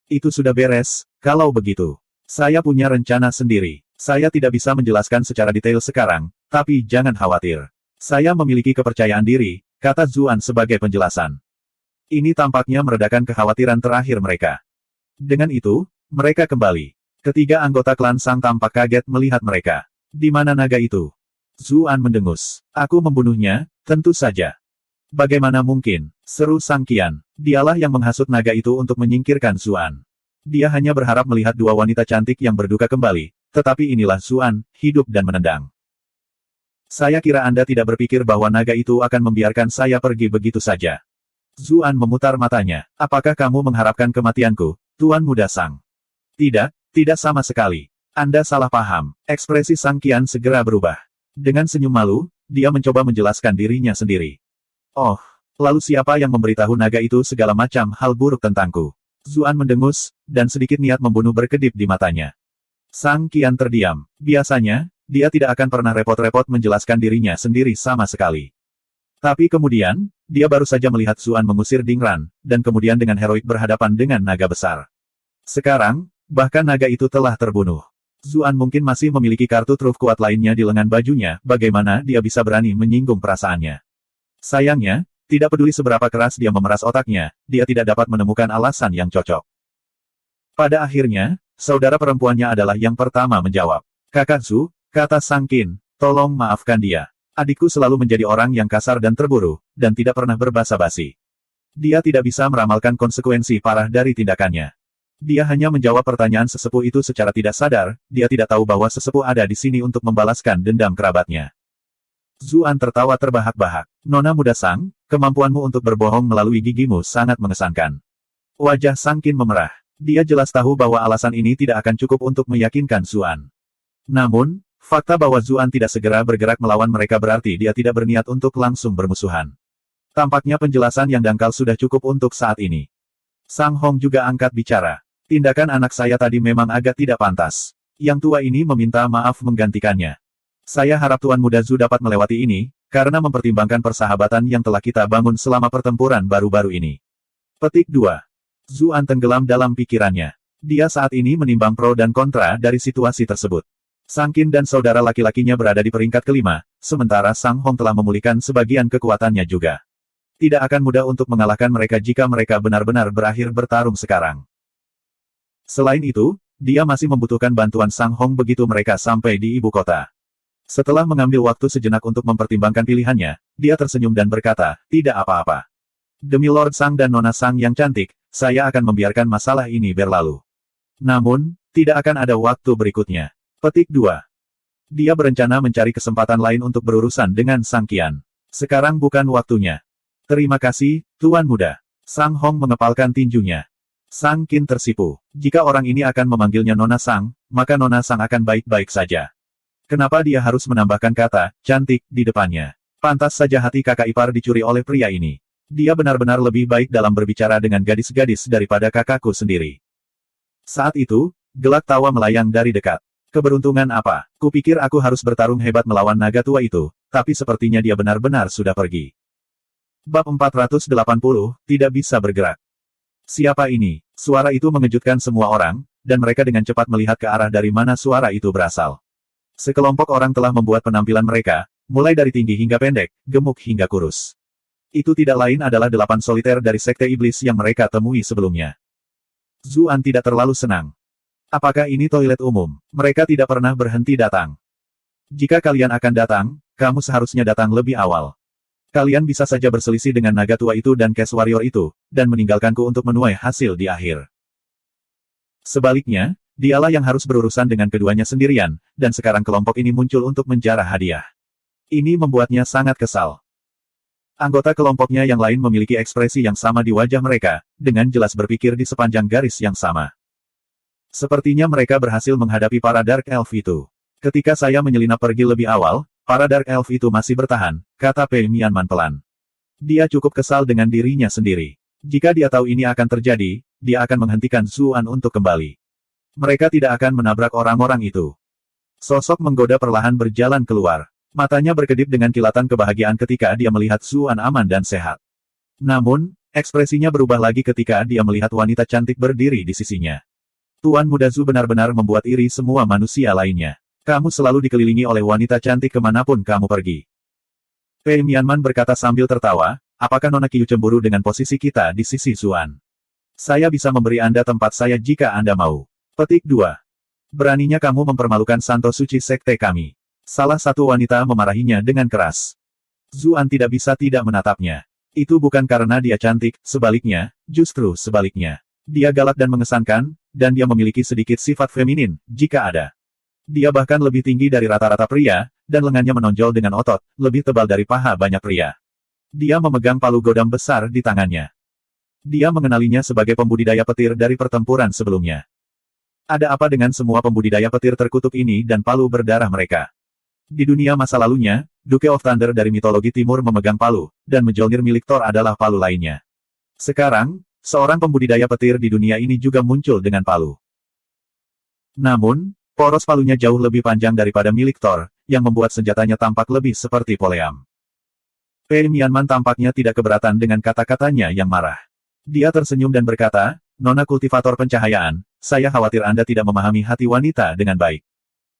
Itu sudah beres, kalau begitu. Saya punya rencana sendiri. Saya tidak bisa menjelaskan secara detail sekarang, tapi jangan khawatir. Saya memiliki kepercayaan diri, kata Zuan sebagai penjelasan. Ini tampaknya meredakan kekhawatiran terakhir mereka. Dengan itu, mereka kembali. Ketiga anggota klan Sang tampak kaget melihat mereka. Di mana naga itu? Zuan mendengus. Aku membunuhnya, tentu saja. Bagaimana mungkin? Seru Sang Qian. Dialah yang menghasut naga itu untuk menyingkirkan Zuan. Dia hanya berharap melihat dua wanita cantik yang berduka kembali, tetapi inilah Zuan, hidup dan menendang. Saya kira Anda tidak berpikir bahwa naga itu akan membiarkan saya pergi begitu saja. Zuan memutar matanya. Apakah kamu mengharapkan kematianku, Tuan Muda Sang? Tidak, tidak sama sekali. Anda salah paham. Ekspresi Sang Qian segera berubah. Dengan senyum malu, dia mencoba menjelaskan dirinya sendiri. Oh, lalu siapa yang memberitahu naga itu segala macam hal buruk tentangku? Zuan mendengus, dan sedikit niat membunuh berkedip di matanya. Sang Qian terdiam. Biasanya, dia tidak akan pernah repot-repot menjelaskan dirinya sendiri sama sekali. Tapi kemudian, dia baru saja melihat Zuan mengusir Dingran, dan kemudian dengan heroik berhadapan dengan naga besar. Sekarang, bahkan naga itu telah terbunuh. Zuan mungkin masih memiliki kartu truf kuat lainnya di lengan bajunya, bagaimana dia bisa berani menyinggung perasaannya. Sayangnya, tidak peduli seberapa keras dia memeras otaknya, dia tidak dapat menemukan alasan yang cocok. Pada akhirnya, saudara perempuannya adalah yang pertama menjawab. Kakak Zu, kata Sang Qin, tolong maafkan dia. Adikku selalu menjadi orang yang kasar dan terburu, dan tidak pernah berbasa-basi. Dia tidak bisa meramalkan konsekuensi parah dari tindakannya. Dia hanya menjawab pertanyaan sesepuh itu secara tidak sadar, dia tidak tahu bahwa sesepuh ada di sini untuk membalaskan dendam kerabatnya. Zuan tertawa terbahak-bahak. Nona Muda Sang, kemampuanmu untuk berbohong melalui gigimu sangat mengesankan. Wajah Sang Qin memerah. Dia jelas tahu bahwa alasan ini tidak akan cukup untuk meyakinkan Zuan. Namun, fakta bahwa Zuan tidak segera bergerak melawan mereka berarti dia tidak berniat untuk langsung bermusuhan. Tampaknya penjelasan yang dangkal sudah cukup untuk saat ini. Sang Hong juga angkat bicara. Tindakan anak saya tadi memang agak tidak pantas. Yang tua ini meminta maaf menggantikannya. Saya harap Tuan Muda Zu dapat melewati ini, karena mempertimbangkan persahabatan yang telah kita bangun selama pertempuran baru-baru ini. Petik 2. Zuan tenggelam dalam pikirannya. Dia saat ini menimbang pro dan kontra dari situasi tersebut. Sang Qin dan saudara laki-lakinya berada di peringkat kelima, sementara Sang Hong telah memulihkan sebagian kekuatannya juga. Tidak akan mudah untuk mengalahkan mereka jika mereka benar-benar berakhir bertarung sekarang. Selain itu, dia masih membutuhkan bantuan Sang Hong begitu mereka sampai di ibu kota. Setelah mengambil waktu sejenak untuk mempertimbangkan pilihannya, dia tersenyum dan berkata, tidak apa-apa. Demi Lord Sang dan Nona Sang yang cantik, saya akan membiarkan masalah ini berlalu. Namun, tidak akan ada waktu berikutnya. Petik 2. Dia berencana mencari kesempatan lain untuk berurusan dengan Sang Qian. Sekarang bukan waktunya. Terima kasih, Tuan Muda. Sang Hong mengepalkan tinjunya. Sang Qin tersipu. Jika orang ini akan memanggilnya Nona Sang, maka Nona Sang akan baik-baik saja. Kenapa dia harus menambahkan kata, cantik, di depannya? Pantas saja hati kakak ipar dicuri oleh pria ini. Dia benar-benar lebih baik dalam berbicara dengan gadis-gadis daripada kakakku sendiri. Saat itu, gelak tawa melayang dari dekat. Keberuntungan apa? Kupikir aku harus bertarung hebat melawan naga tua itu, tapi sepertinya dia benar-benar sudah pergi. Bab 480, tidak bisa bergerak. Siapa ini? Suara itu mengejutkan semua orang, dan mereka dengan cepat melihat ke arah dari mana suara itu berasal. Sekelompok orang telah membuat penampilan mereka, mulai dari tinggi hingga pendek, gemuk hingga kurus. Itu tidak lain adalah 8 soliter dari Sekte Iblis yang mereka temui sebelumnya. Zuan tidak terlalu senang. Apakah ini toilet umum? Mereka tidak pernah berhenti datang. Jika kalian akan datang, kamu seharusnya datang lebih awal. Kalian bisa saja berselisih dengan naga tua itu dan Cash Warrior itu, dan meninggalkanku untuk menuai hasil di akhir. Sebaliknya, dialah yang harus berurusan dengan keduanya sendirian, dan sekarang kelompok ini muncul untuk menjarah hadiah. Ini membuatnya sangat kesal. Anggota kelompoknya yang lain memiliki ekspresi yang sama di wajah mereka, dengan jelas berpikir di sepanjang garis yang sama. Sepertinya mereka berhasil menghadapi para Dark Elf itu. Ketika saya menyelinap pergi lebih awal, para Dark Elf itu masih bertahan, kata Pei Mianman pelan. Dia cukup kesal dengan dirinya sendiri. Jika dia tahu ini akan terjadi, dia akan menghentikan Zuan untuk kembali. Mereka tidak akan menabrak orang-orang itu. Sosok menggoda perlahan berjalan keluar. Matanya berkedip dengan kilatan kebahagiaan ketika dia melihat Zuan aman dan sehat. Namun, ekspresinya berubah lagi ketika dia melihat wanita cantik berdiri di sisinya. Tuan Muda Zu benar-benar membuat iri semua manusia lainnya. Kamu selalu dikelilingi oleh wanita cantik kemanapun kamu pergi. Pei Mianman berkata sambil tertawa, apakah Nona Qiu cemburu dengan posisi kita di sisi Zuan? Saya bisa memberi Anda tempat saya jika Anda mau. Petik 2. Beraninya kamu mempermalukan Santo Suci Sekte kami. Salah satu wanita memarahinya dengan keras. Zuan tidak bisa tidak menatapnya. Itu bukan karena dia cantik, sebaliknya, justru sebaliknya. Dia galak dan mengesankan, dan dia memiliki sedikit sifat feminin, jika ada. Dia bahkan lebih tinggi dari rata-rata pria, dan lengannya menonjol dengan otot, lebih tebal dari paha banyak pria. Dia memegang palu godam besar di tangannya. Dia mengenalinya sebagai pembudidaya petir dari pertempuran sebelumnya. Ada apa dengan semua pembudidaya petir terkutuk ini dan palu berdarah mereka? Di dunia masa lalunya, Duke of Thunder dari mitologi timur memegang palu, dan Mjolnir milik Thor adalah palu lainnya. Sekarang, seorang pembudidaya petir di dunia ini juga muncul dengan palu. Namun, poros palunya jauh lebih panjang daripada milik Thor, yang membuat senjatanya tampak lebih seperti poleam. Pei Mianman tampaknya tidak keberatan dengan kata-katanya yang marah. Dia tersenyum dan berkata, Nona kultivator pencahayaan, saya khawatir Anda tidak memahami hati wanita dengan baik.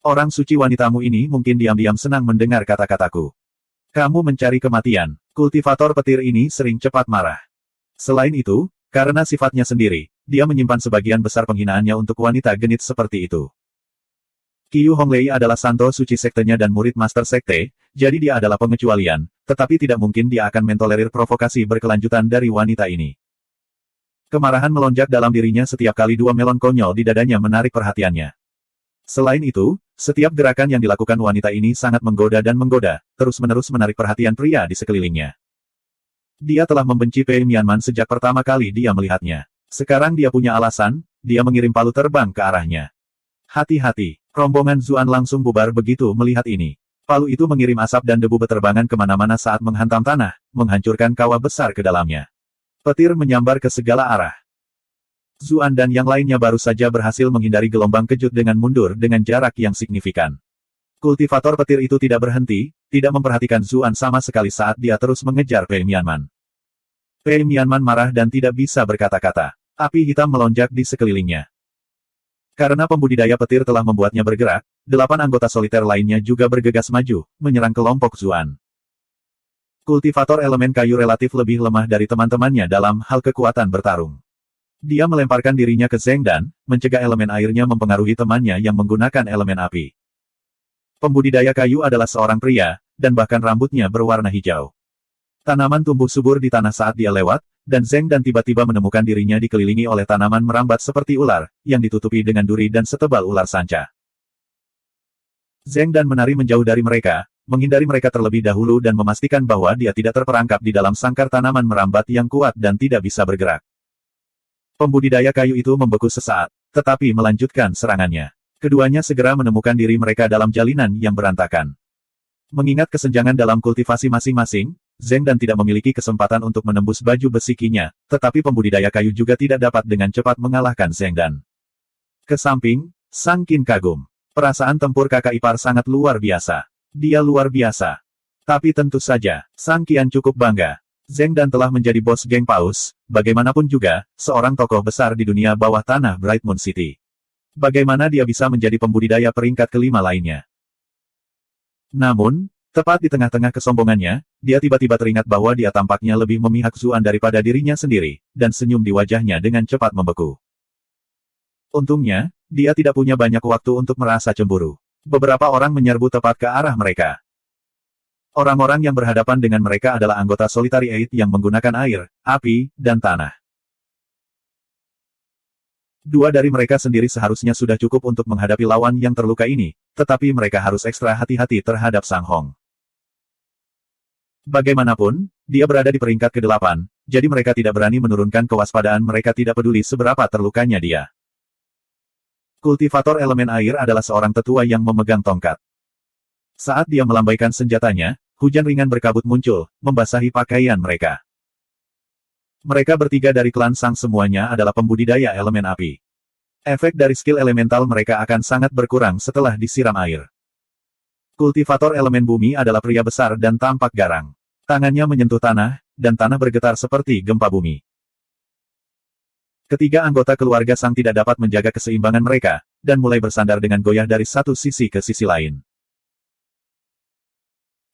Orang suci wanitamu ini mungkin diam-diam senang mendengar kata-kataku. Kamu mencari kematian. Kultivator petir ini sering cepat marah. Selain itu, karena sifatnya sendiri, dia menyimpan sebagian besar penghinaannya untuk wanita genit seperti itu. Qiu Honglei adalah santo suci sektenya dan murid master sekte, jadi dia adalah pengecualian, tetapi tidak mungkin dia akan mentolerir provokasi berkelanjutan dari wanita ini. Kemarahan melonjak dalam dirinya setiap kali dua melon konyol di dadanya menarik perhatiannya. Selain itu, setiap gerakan yang dilakukan wanita ini sangat menggoda dan menggoda, terus-menerus menarik perhatian pria di sekelilingnya. Dia telah membenci Pei Mianman sejak pertama kali dia melihatnya. Sekarang dia punya alasan, dia mengirim palu terbang ke arahnya. Hati-hati, rombongan Zuan langsung bubar begitu melihat ini. Palu itu mengirim asap dan debu beterbangan kemana-mana saat menghantam tanah, menghancurkan kawah besar ke dalamnya. Petir menyambar ke segala arah. Zuan dan yang lainnya baru saja berhasil menghindari gelombang kejut dengan mundur dengan jarak yang signifikan. Kultivator petir itu tidak berhenti, tidak memperhatikan Zuan sama sekali saat dia terus mengejar Pei Mianman. Pei Mianman marah dan tidak bisa berkata-kata. Api hitam melonjak di sekelilingnya. Karena pembudidaya petir telah membuatnya bergerak, 8 anggota soliter lainnya juga bergegas maju, menyerang kelompok Zuan. Kultivator elemen kayu relatif lebih lemah dari teman-temannya dalam hal kekuatan bertarung. Dia melemparkan dirinya ke Zheng Dan, mencegah elemen airnya mempengaruhi temannya yang menggunakan elemen api. Pembudidaya kayu adalah seorang pria, dan bahkan rambutnya berwarna hijau. Tanaman tumbuh subur di tanah saat dia lewat, dan Zheng Dan tiba-tiba menemukan dirinya dikelilingi oleh tanaman merambat seperti ular, yang ditutupi dengan duri dan setebal ular sanca. Zheng Dan menari menjauh dari mereka, menghindari mereka terlebih dahulu dan memastikan bahwa dia tidak terperangkap di dalam sangkar tanaman merambat yang kuat dan tidak bisa bergerak. Pembudidaya kayu itu membeku sesaat, tetapi melanjutkan serangannya. Keduanya segera menemukan diri mereka dalam jalinan yang berantakan. Mengingat kesenjangan dalam kultivasi masing-masing, Zheng Dan tidak memiliki kesempatan untuk menembus baju besi Qi-nya, tetapi pembudidaya kayu juga tidak dapat dengan cepat mengalahkan Zheng Dan. Ke samping, Sang Qin kagum. Perasaan tempur kakak ipar sangat luar biasa. Dia luar biasa. Tapi tentu saja, Sang Qian cukup bangga. Zheng Dan telah menjadi bos geng Paus, bagaimanapun juga, seorang tokoh besar di dunia bawah tanah Bright Moon City. Bagaimana dia bisa menjadi pembudidaya peringkat kelima lainnya? Namun, tepat di tengah-tengah kesombongannya, dia tiba-tiba teringat bahwa dia tampaknya lebih memihak Zuan daripada dirinya sendiri, dan senyum di wajahnya dengan cepat membeku. Untungnya, dia tidak punya banyak waktu untuk merasa cemburu. Beberapa orang menyerbu tepat ke arah mereka. Orang-orang yang berhadapan dengan mereka adalah anggota Solitary Eight yang menggunakan air, api, dan tanah. Dua dari mereka sendiri seharusnya sudah cukup untuk menghadapi lawan yang terluka ini, tetapi mereka harus ekstra hati-hati terhadap Sang Hong. Bagaimanapun, dia berada di peringkat ke-8, jadi mereka tidak berani menurunkan kewaspadaan mereka tidak peduli seberapa terlukanya dia. Kultivator elemen air adalah seorang tetua yang memegang tongkat. Saat dia melambaikan senjatanya, hujan ringan berkabut muncul, membasahi pakaian mereka. Mereka bertiga dari klan Sang semuanya adalah pembudidaya elemen api. Efek dari skill elemental mereka akan sangat berkurang setelah disiram air. Kultivator elemen bumi adalah pria besar dan tampak garang. Tangannya menyentuh tanah, dan tanah bergetar seperti gempa bumi. Ketiga anggota keluarga Sang tidak dapat menjaga keseimbangan mereka, dan mulai bersandar dengan goyah dari satu sisi ke sisi lain.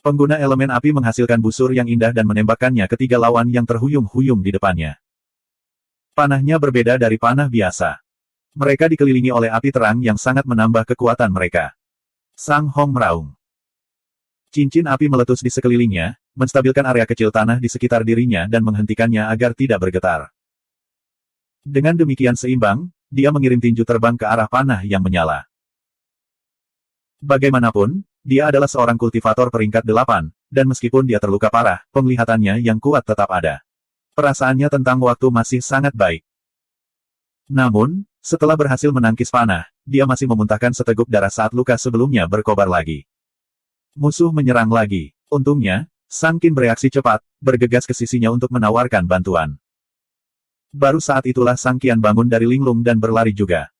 Pengguna elemen api menghasilkan busur yang indah dan menembakkannya ke tiga lawan yang terhuyung-huyung di depannya. Panahnya berbeda dari panah biasa. Mereka dikelilingi oleh api terang yang sangat menambah kekuatan mereka. Sang Hong meraung. Cincin api meletus di sekelilingnya, menstabilkan area kecil tanah di sekitar dirinya dan menghentikannya agar tidak bergetar. Dengan demikian seimbang, dia mengirim tinju terbang ke arah panah yang menyala. Bagaimanapun, dia adalah seorang kultivator peringkat 8, dan meskipun dia terluka parah, penglihatannya yang kuat tetap ada. Perasaannya tentang waktu masih sangat baik. Namun, setelah berhasil menangkis panah, dia masih memuntahkan seteguk darah saat luka sebelumnya berkobar lagi. Musuh menyerang lagi. Untungnya, Sang Qin bereaksi cepat, bergegas ke sisinya untuk menawarkan bantuan. Baru saat itulah Sang Qian bangun dari linglung dan berlari juga.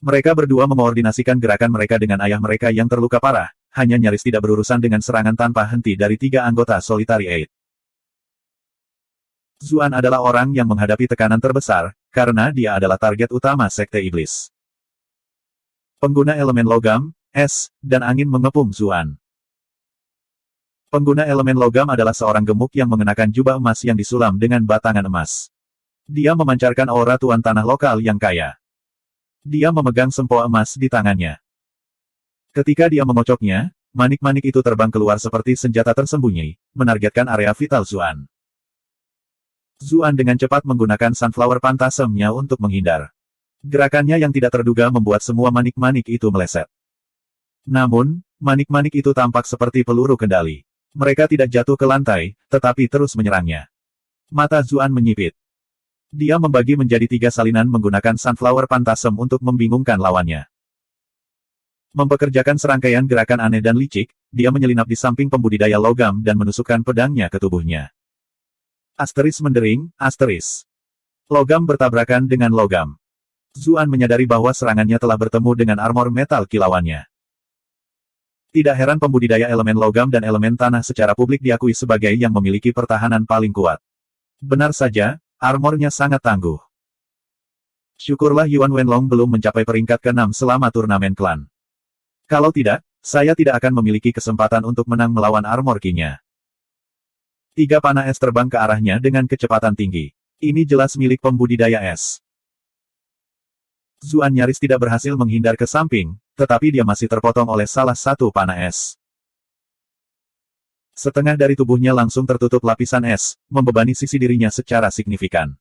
Mereka berdua mengoordinasikan gerakan mereka dengan ayah mereka yang terluka parah, hanya nyaris tidak berurusan dengan serangan tanpa henti dari tiga anggota Solitary Eight. Zuan adalah orang yang menghadapi tekanan terbesar, karena dia adalah target utama Sekte Iblis. Pengguna elemen logam, es, dan angin mengepung Zuan. Pengguna elemen logam adalah seorang gemuk yang mengenakan jubah emas yang disulam dengan batangan emas. Dia memancarkan aura tuan tanah lokal yang kaya. Dia memegang sempo emas di tangannya. Ketika dia mengocoknya, manik-manik itu terbang keluar seperti senjata tersembunyi, menargetkan area vital Zuan. Zuan dengan cepat menggunakan Sunflower Phantasm-nya untuk menghindar. Gerakannya yang tidak terduga membuat semua manik-manik itu meleset. Namun, manik-manik itu tampak seperti peluru kendali. Mereka tidak jatuh ke lantai, tetapi terus menyerangnya. Mata Zuan menyipit. Dia membagi menjadi 3 salinan menggunakan Sunflower Phantasm untuk membingungkan lawannya. Mempekerjakan serangkaian gerakan aneh dan licik, dia menyelinap di samping pembudidaya logam dan menusukkan pedangnya ke tubuhnya. Asteris mendering, asteris. Logam bertabrakan dengan logam. Zuan menyadari bahwa serangannya telah bertemu dengan armor metal kilauannya. Tidak heran pembudidaya elemen logam dan elemen tanah secara publik diakui sebagai yang memiliki pertahanan paling kuat. Benar saja, armornya sangat tangguh. Syukurlah Yuan Wenlong belum mencapai peringkat ke-6 selama turnamen klan. Kalau tidak, saya tidak akan memiliki kesempatan untuk menang melawan Armor King-nya. 3 panah es terbang ke arahnya dengan kecepatan tinggi. Ini jelas milik pembudidaya es. Zuan nyaris tidak berhasil menghindar ke samping, tetapi dia masih terpotong oleh salah satu panah es. Setengah dari tubuhnya langsung tertutup lapisan es, membebani sisi dirinya secara signifikan.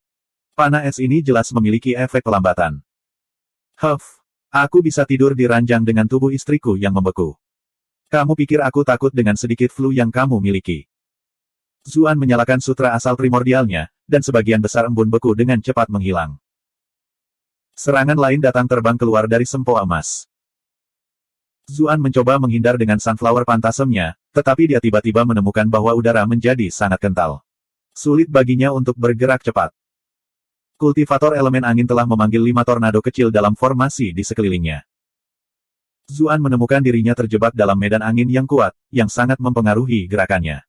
Panah es ini jelas memiliki efek pelambatan. Huff, aku bisa tidur di ranjang dengan tubuh istriku yang membeku. Kamu pikir aku takut dengan sedikit flu yang kamu miliki? Zuan menyalakan sutra asal primordialnya, dan sebagian besar embun beku dengan cepat menghilang. Serangan lain datang terbang keluar dari sempoa emas. Zuan mencoba menghindar dengan sunflower pantasemnya, tetapi dia tiba-tiba menemukan bahwa udara menjadi sangat kental. Sulit baginya untuk bergerak cepat. Kultivator elemen angin telah memanggil 5 tornado kecil dalam formasi di sekelilingnya. Zuan menemukan dirinya terjebak dalam medan angin yang kuat, yang sangat mempengaruhi gerakannya.